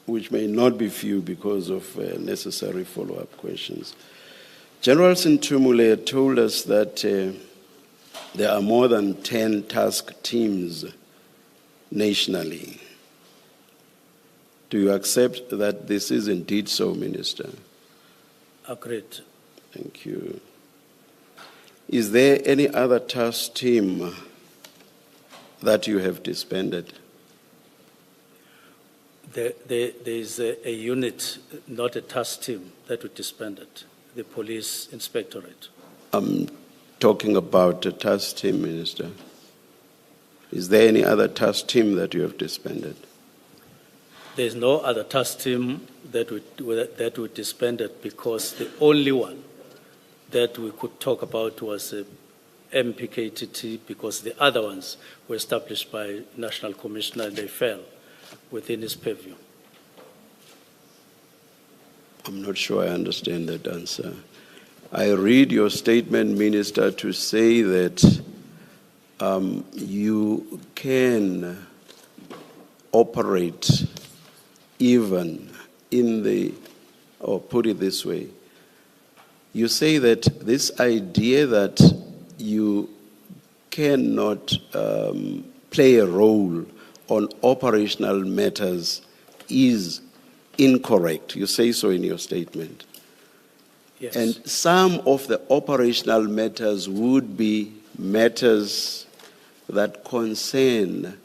Speaker 2: not be few because of necessary follow-up questions. General Sintumule told us that there are more than 10 task teams nationally. Do you accept that this is indeed so, Minister?
Speaker 4: Agreed.
Speaker 2: Thank you. Is there any other task team that you have disbanded?
Speaker 4: There is a unit, not a task team, that we disbanded, the Police Inspectorate.
Speaker 2: I'm talking about a task team, Minister. Is there any other task team that you have disbanded?
Speaker 4: There is no other task team that we disbanded because the only one that we could talk about was MPKTT because the other ones were established by National Commissioner and they fell within his purview.
Speaker 2: I'm not sure I understand that answer. I read your statement, Minister, to say that you can operate even in the, or put it this way, you say that this idea that you cannot play a role on operational matters is incorrect. You say so in your statement.
Speaker 4: Yes.
Speaker 2: And some of the operational matters would be matters that concern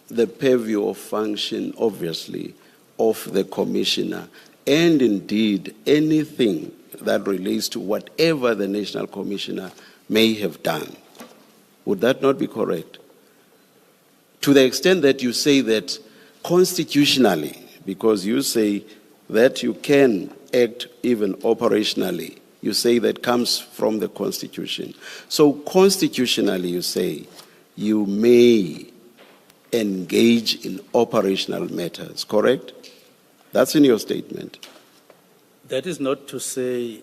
Speaker 2: the purview of function, obviously, of the commissioner, and indeed anything that relates to whatever the national commissioner may have done. Would that not be correct? To the extent that you say that constitutionally, because you say that you can act even operationally, you say that comes from the Constitution. So constitutionally you say you may engage in operational matters, correct? That's in your statement.
Speaker 4: That is not to say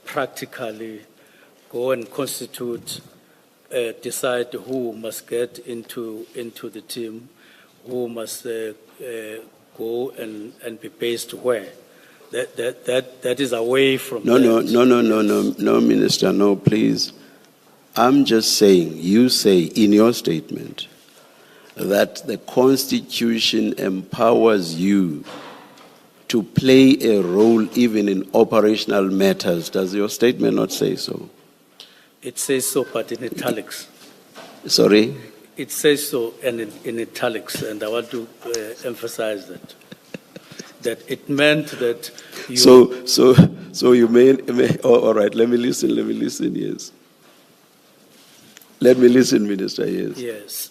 Speaker 4: practically go and constitute, decide who must get into the team, who must go and be based where. That is away from that.
Speaker 2: No, Minister, no, please. I'm just saying, you say in your statement that the Constitution empowers you to play a role even in operational matters. Does your statement not say so?
Speaker 4: It says so, but in italics.
Speaker 2: Sorry?
Speaker 4: It says so in italics, and I want to emphasize that it meant that you...
Speaker 2: So you may oh, all right, let me listen, yes. Let me listen, Minister, yes.
Speaker 4: Yes.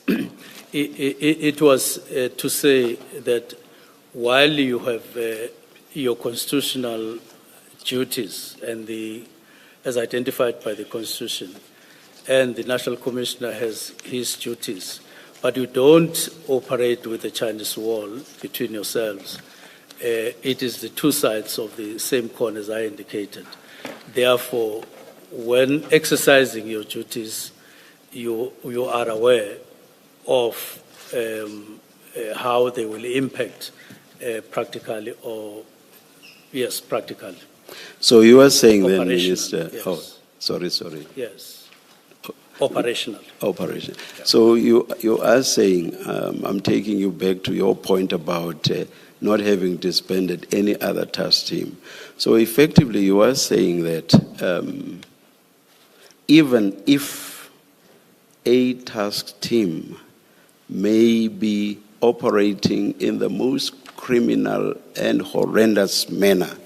Speaker 4: It was to say that while you have your constitutional duties and as identified by the Constitution, and the National Commissioner has his duties, but you don't operate with the Chinese wall between yourselves. It is the two sides of the same coin, as I indicated. Therefore, when exercising your duties, you are aware of how they will impact practically.
Speaker 2: So you are saying then,
Speaker 4: Operational,
Speaker 2: Minister,
Speaker 4: yes.
Speaker 2: oh, sorry.
Speaker 4: Yes. Operational.
Speaker 2: Operation.
Speaker 4: Yeah.
Speaker 2: So you are saying, I'm taking you back to your point about not having disbanded any other task team. So effectively you are saying that even if a task team may be operating in the most criminal and horrendous manner,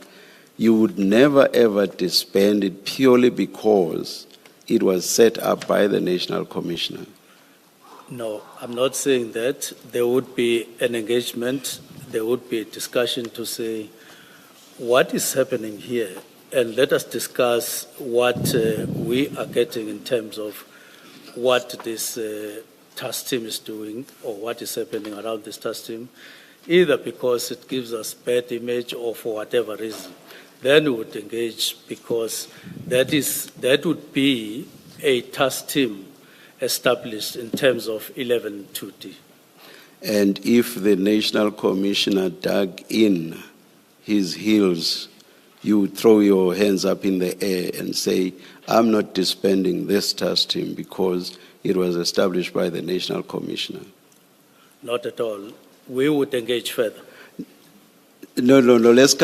Speaker 2: you would never ever disband it purely because it was set up by the National Commissioner.
Speaker 4: No, I'm not saying that. There would be an engagement, there would be a discussion to say what is happening here, and let us discuss what we are getting in terms of what this task team is doing or what is happening around this task team, either because it gives us bad image or for whatever reason. Then we would engage, because that would be a task team established in terms of 11(2)(d).
Speaker 2: And if the National Commissioner dug in his heels, you would throw your hands up in the air and say, I'm not disbanding this task team because it was established by the National Commissioner.
Speaker 4: Not at all. We would engage further.
Speaker 2: No. Let's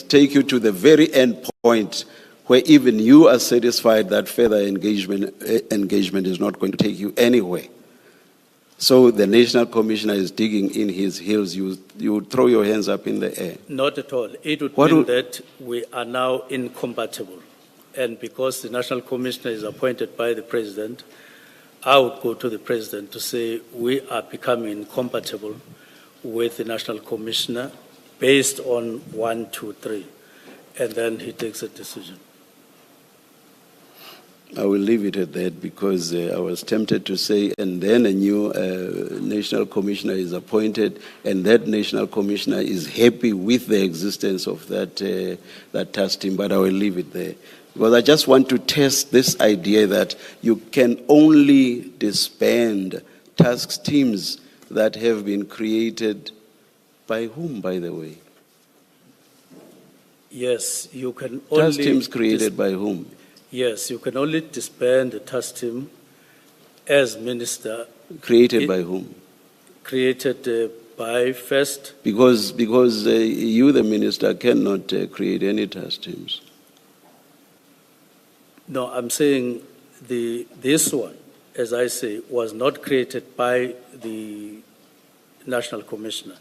Speaker 2: take you to the very end point where even you are satisfied that further engagement is not going to take you anywhere. So the National Commissioner is digging in his heels. You would throw your hands up in the air.
Speaker 4: Not at all. It would mean that we are now incompatible. And because the National Commissioner is appointed by the President, I would go to the President to say we are becoming incompatible with the National Commissioner based on 1, 2, 3. And then he takes a decision.
Speaker 2: I will leave it at that because I was tempted to say, and then a new National Commissioner is appointed, and that National Commissioner is happy with the existence of that task team, but I will leave it there. Because I just want to test this idea that you can only disband task teams that have been created by whom, by the way?
Speaker 4: Yes, you can only...
Speaker 2: Task teams created by whom?
Speaker 4: Yes, you can only disband the task team as minister.
Speaker 2: Created by whom?
Speaker 4: Created by first.
Speaker 2: Because you, the minister, cannot create any task teams.
Speaker 4: No, I'm saying this one, as I say, was not created by the National Commissioner.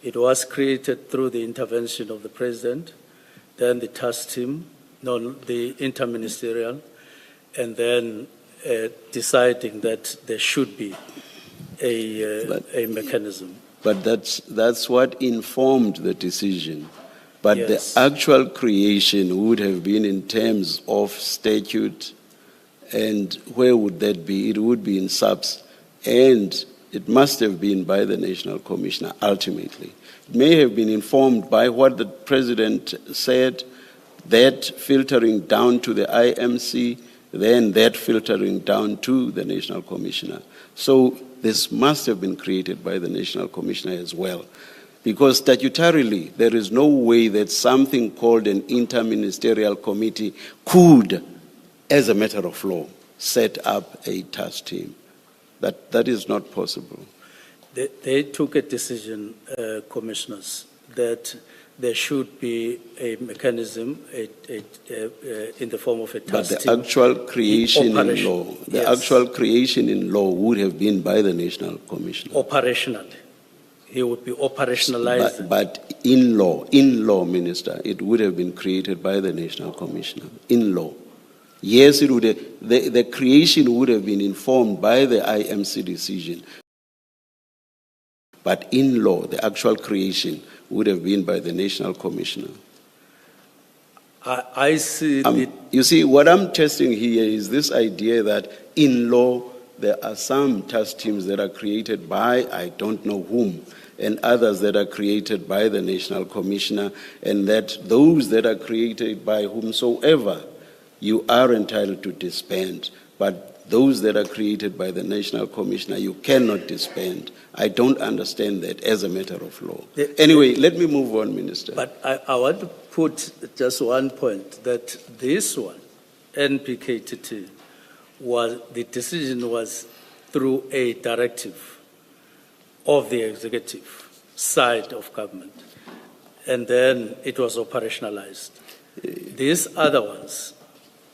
Speaker 4: It was created through the intervention of the President, then the task team, the interministerial, and then deciding that there should be a mechanism.
Speaker 2: But that's what informed the decision. But
Speaker 4: Yes.
Speaker 2: The actual creation would have been in terms of statute, and where would that be? It would be in SAPS, and it must have been by the National Commissioner ultimately. It may have been informed by what the President said, that filtering down to the IMC, then that filtering down to the National Commissioner. So this must have been created by the National Commissioner as well. Because statutorily, there is no way that something called an interministerial committee could, as a matter of law, set up a task team. That is not possible.
Speaker 4: They took a decision, commissioners, that there should be a mechanism in the form of a
Speaker 2: But
Speaker 4: task
Speaker 2: the
Speaker 4: team.
Speaker 2: actual creation in
Speaker 4: Operation,
Speaker 2: law, the
Speaker 4: yes.
Speaker 2: actual creation in law would have been by the National Commissioner.
Speaker 4: Operationally. He would be operationalized.
Speaker 2: But in law, Minister, it would have been created by the National Commissioner, in law. Yes, it would have, the creation would have been informed by the IMC decision. But in law, the actual creation would have been by the National Commissioner.
Speaker 4: I see it.
Speaker 2: You see, what I'm testing here is this idea that in law, there are some task teams that are created by I don't know whom, and others that are created by the National Commissioner, and that those that are created by whomsoever, you are entitled to disband. But those that are created by the National Commissioner, you cannot disband. I don't understand that as a matter of law. Anyway, let me move on, Minister.
Speaker 4: But I want to put just one point, that this one, NPKTT, the decision was through a directive of the executive side of government, and then it was operationalized. These other ones,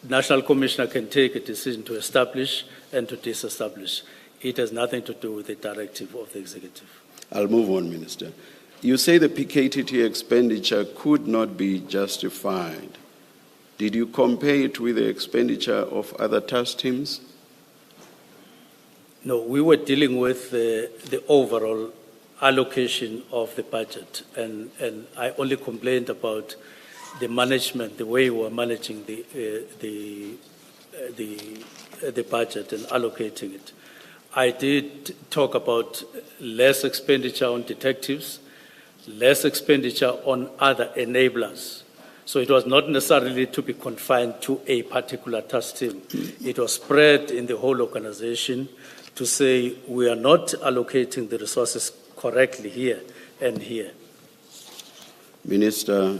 Speaker 4: National Commissioner can take a decision to establish and to disestablish. It has nothing to do with the directive of the executive.
Speaker 2: I'll move on, Minister. You say the PKTT expenditure could not be justified. Did you compare it with the expenditure of other task teams?
Speaker 4: No, we were dealing with the overall allocation of the budget, and I only complained about the management, the way we were managing the budget and allocating it. I did talk about less expenditure on detectives, less expenditure on other enablers. So it was not necessarily to be confined to a particular task team. It was spread in the whole organization to say we are not allocating the resources correctly here and here.
Speaker 2: Minister,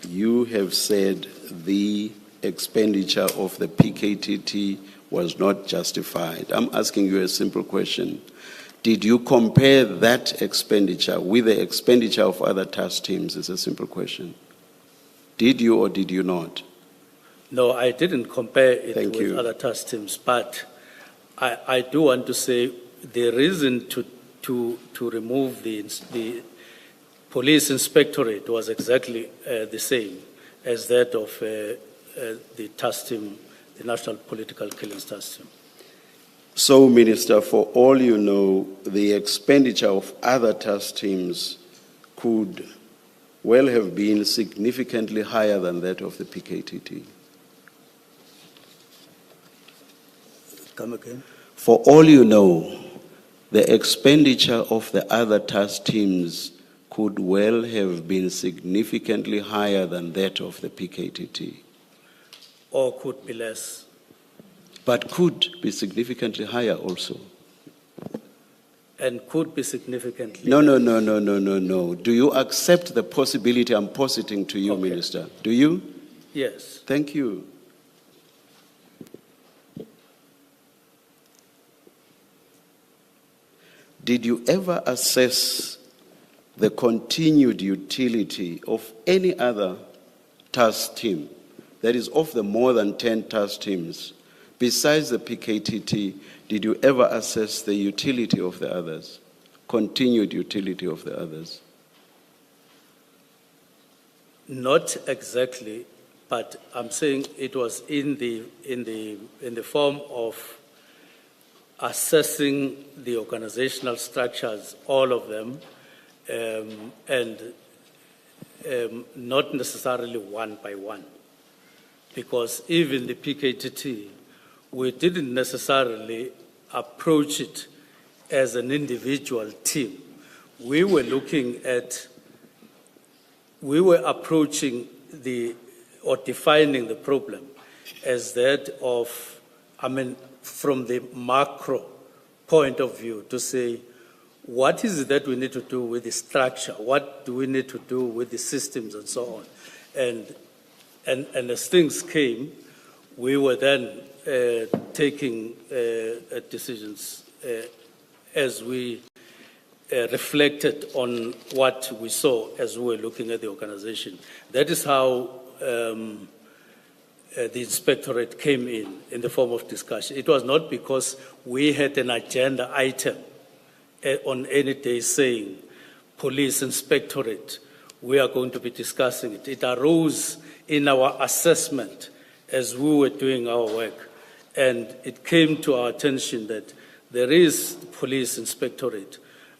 Speaker 2: you have said the expenditure of the PKTT was not justified. I'm asking you a simple question. Did you compare that expenditure with the expenditure of other task teams? It's a simple question. Did you or did you not?
Speaker 4: No, I didn't compare it
Speaker 2: Thank
Speaker 4: with
Speaker 2: you.
Speaker 4: other task teams, but I do want to say the reason to remove the police inspectorate was exactly the same as that of the task team, the National Political Killings Task Team.
Speaker 2: So, Minister, for all you know, the expenditure of other task teams could well have been significantly higher than that of the PKTT.
Speaker 4: Come again?
Speaker 2: For all you know, the expenditure of the other task teams could well have been significantly higher than that of the PKTT.
Speaker 4: Or could be less.
Speaker 2: But could be significantly higher also.
Speaker 4: And could be significantly
Speaker 2: No. Do you accept the possibility I'm positing to you,
Speaker 4: Okay.
Speaker 2: Minister? Do you?
Speaker 4: Yes.
Speaker 2: Thank you. Did you ever assess the continued utility of any other task team, that is of the more than 10 task teams, besides the PKTT? Did you ever assess the utility of the others, continued utility of the others?
Speaker 4: Not exactly, but I'm saying it was in the form of assessing the organizational structures, all of them, and not necessarily one by one. Because even the PKTT, we didn't necessarily approach it as an individual team. We were approaching or defining the problem as that of, from the macro point of view, to say, what is it that we need to do with the structure? What do we need to do with the systems and so on? And as things came, we were then taking decisions as we reflected on what we saw as we were looking at the organization. That is how the inspectorate came in the form of discussion. It was not because we had an agenda item on any day saying, police inspectorate, we are going to be discussing it. It arose in our assessment as we were doing our work. And it came to our attention that there is police inspectorate.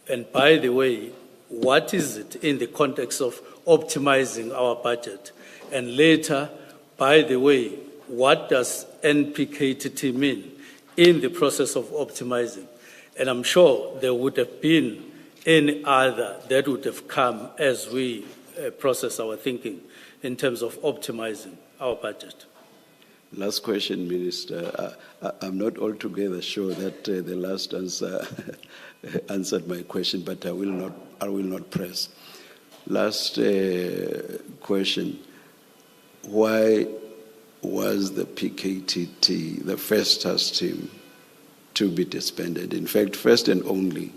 Speaker 4: And by the way, what is it in the context of optimizing our budget? And later, by the way, what does NPKTT mean in the process of optimizing? And I'm sure there would have been any other that would have come as we process our thinking in terms of optimizing our budget.
Speaker 2: Last question, Minister. I'm not altogether sure that the last answer answered my question, but I will not press. Last question. Why was the PKTT the first task team to be disbanded? In fact, first and only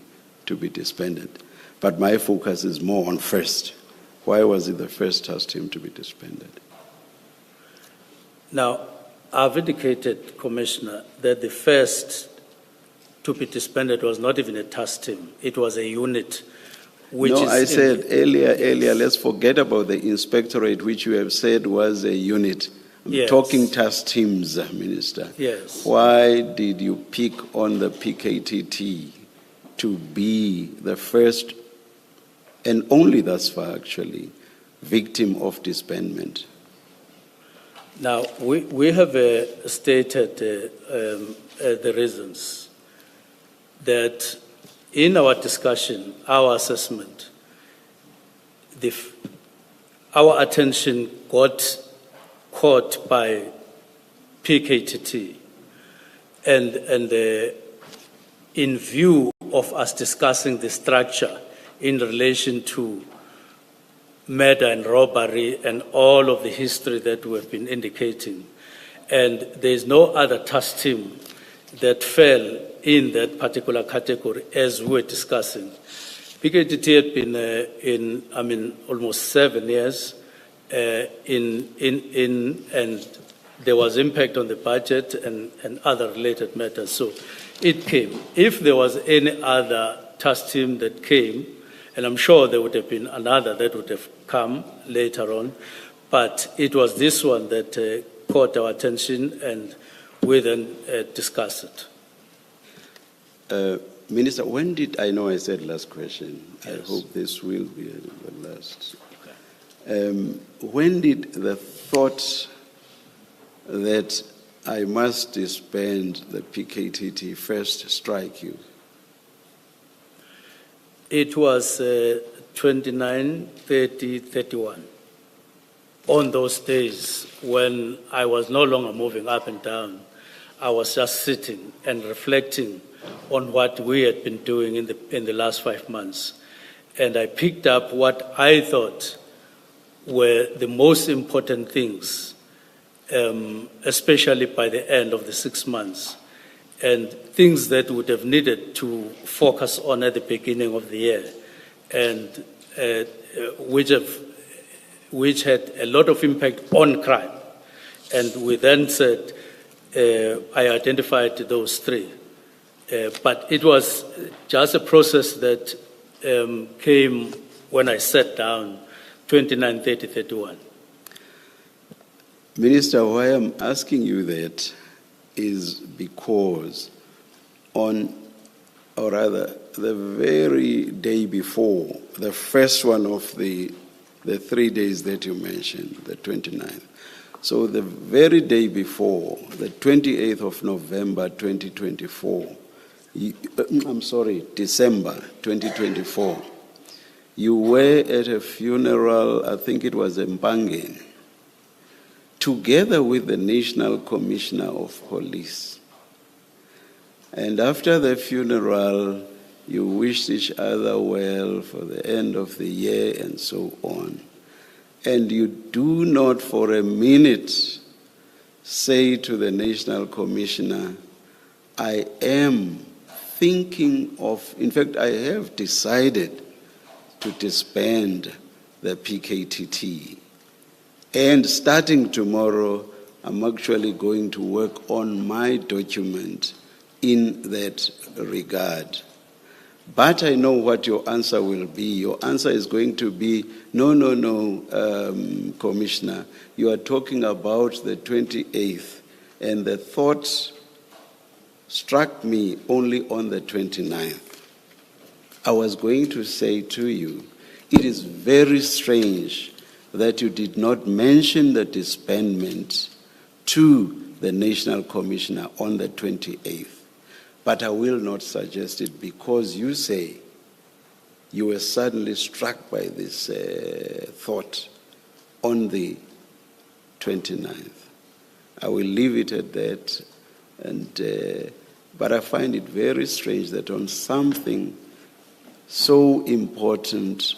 Speaker 2: to be disbanded. But my focus is more on first. Why was it the first task team to be disbanded?
Speaker 4: Now, I've indicated, Commissioner, that the first to be disbanded was not even a task team. It was a unit.
Speaker 2: I said earlier, let's forget about the inspectorate, which you have said was a unit. I'm talking task teams, Minister.
Speaker 4: Yes.
Speaker 2: Why did you pick on the PKTT to be the first and only thus far, actually, victim of disbandment?
Speaker 4: Now, we have stated the reasons that in our discussion, our assessment, our attention got caught by PKTT, and in view of us discussing the structure in relation to murder and robbery and all of the history that we have been indicating, and there is no other task team that fell in that particular category as we were discussing. PKTT had been almost 7 years and there was impact on the budget and other related matters. So it came. If there was any other task team that came, and I'm sure there would have been another that would have come later on, but it was this one that caught our attention, and we then discussed it.
Speaker 2: Minister, when did, I know I said last question,
Speaker 4: Yes.
Speaker 2: I hope this will be the last. When did the thought that I must disband the PKTT first strike you?
Speaker 4: It was 29, 30, 31. On those days when I was no longer moving up and down, I was just sitting and reflecting on what we had been doing in the last 5 months. And I picked up what I thought were the most important things, especially by the end of the 6 months, and things that would have needed to focus on at the beginning of the year, and which had a lot of impact on crime. And we then said, I identified those three. But it was just a process that came when I sat down, 29, 30, 31.
Speaker 2: Minister, why I'm asking you that is because the very day before, the first one of the 3 days that you mentioned, the 29th. So the very day before, the 28th of November 2024, December 2024, you were at a funeral, I think it was in Mpangen, together with the National Commissioner of Police. And after the funeral, you wished each other well for the end of the year and so on. And you do not for a minute say to the National Commissioner, I am thinking of, in fact, I have decided to disband the PKTT. And starting tomorrow, I'm actually going to work on my document in that regard. But I know what your answer will be. Your answer is going to be, no, Commissioner, you are talking about the 28th, and the thought struck me only on the 29th. I was going to say to you, it is very strange that you did not mention the disbandment to the National Commissioner on the 28th. But I will not suggest it because you say you were suddenly struck by this thought on the 29th. I will leave it at that. But I find it very strange that on something so important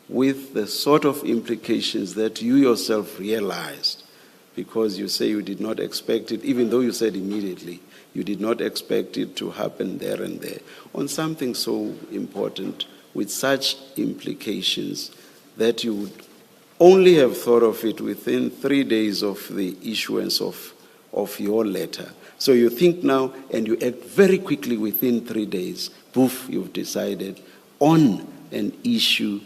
Speaker 2: with the sort of implications that you yourself realized, because you say you did not expect it, even though you said immediately, you did not expect it to happen there and there. On something so important with such implications that you would only have thought of it within 3 days of the issuance of your letter. So you think now and you act very quickly within 3 days. Poof, you've decided on an issue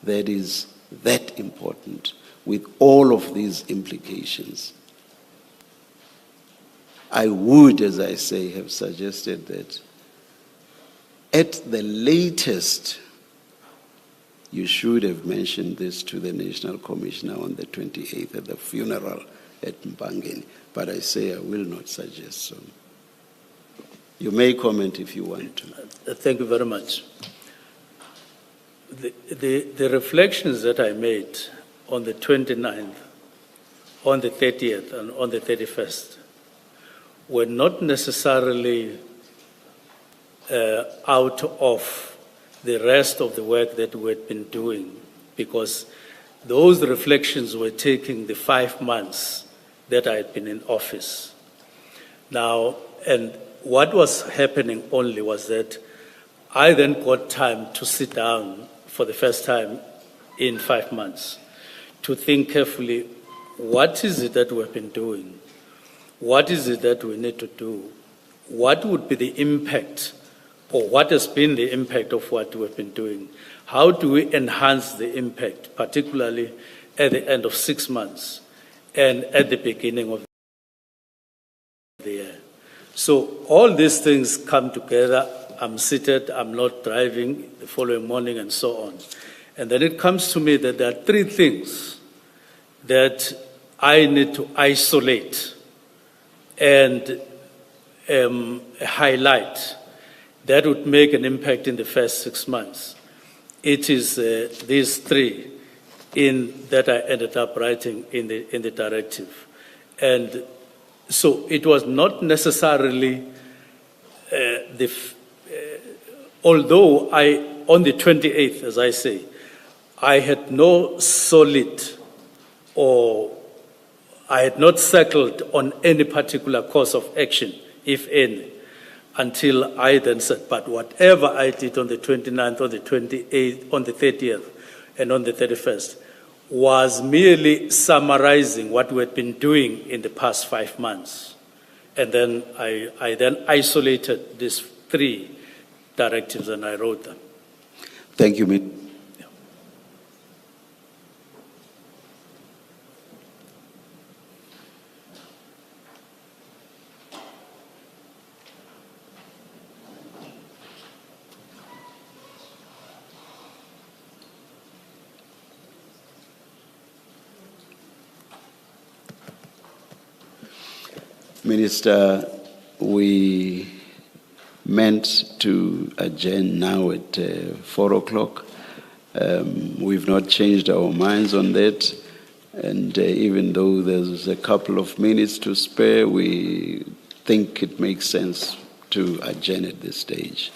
Speaker 2: that is that important with all of these implications. I would, as I say, have suggested that at the latest, you should have mentioned this to the National Commissioner on the 28th at the funeral at Mpangeni. But I say I will not suggest so. You may comment if you want to.
Speaker 4: Thank you very much. The reflections that I made on the 29th, on the 30th, and on the 31st were not necessarily out of the rest of the work that we had been doing, because those reflections were taking the 5 months that I had been in office. Now, and what was happening only was that I then got time to sit down for the first time in 5 months to think carefully, what is it that we've been doing? What is it that we need to do? What would be the impact, or what has been the impact of what we've been doing? How do we enhance the impact, particularly at the end of 6 months and at the beginning of the year? So all these things come together. I'm seated, I'm not driving the following morning and so on. And then it comes to me that there are 3 things that I need to isolate and highlight that would make an impact in the first 6 months. It is these 3 that I ended up writing in the directive. And so it was not necessarily although on the 28th, as I say, I had no solid, or I had not settled on any particular course of action, if any, until I then said, but whatever I did on the 29th, on the 28th, on the 30th, and on the 31st was merely summarizing what we had been doing in the past 5 months. And then I then isolated these 3 directives and I wrote them.
Speaker 2: Thank you, Mit. Minister, we meant to adjourn now at 4 o'clock. We've not changed our minds on that. And even though there's a couple of minutes to spare, we think it makes sense to adjourn at this stage.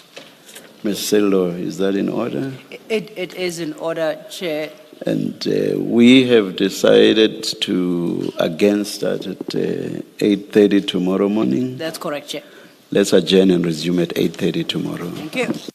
Speaker 2: Ms. Sello, is that in order?
Speaker 3: It is in order, Chair.
Speaker 2: And we have decided to again start at 8:30 tomorrow morning.
Speaker 3: That's correct, Chair.
Speaker 2: Let's adjourn and resume at 8:30 tomorrow.
Speaker 7: Thank you.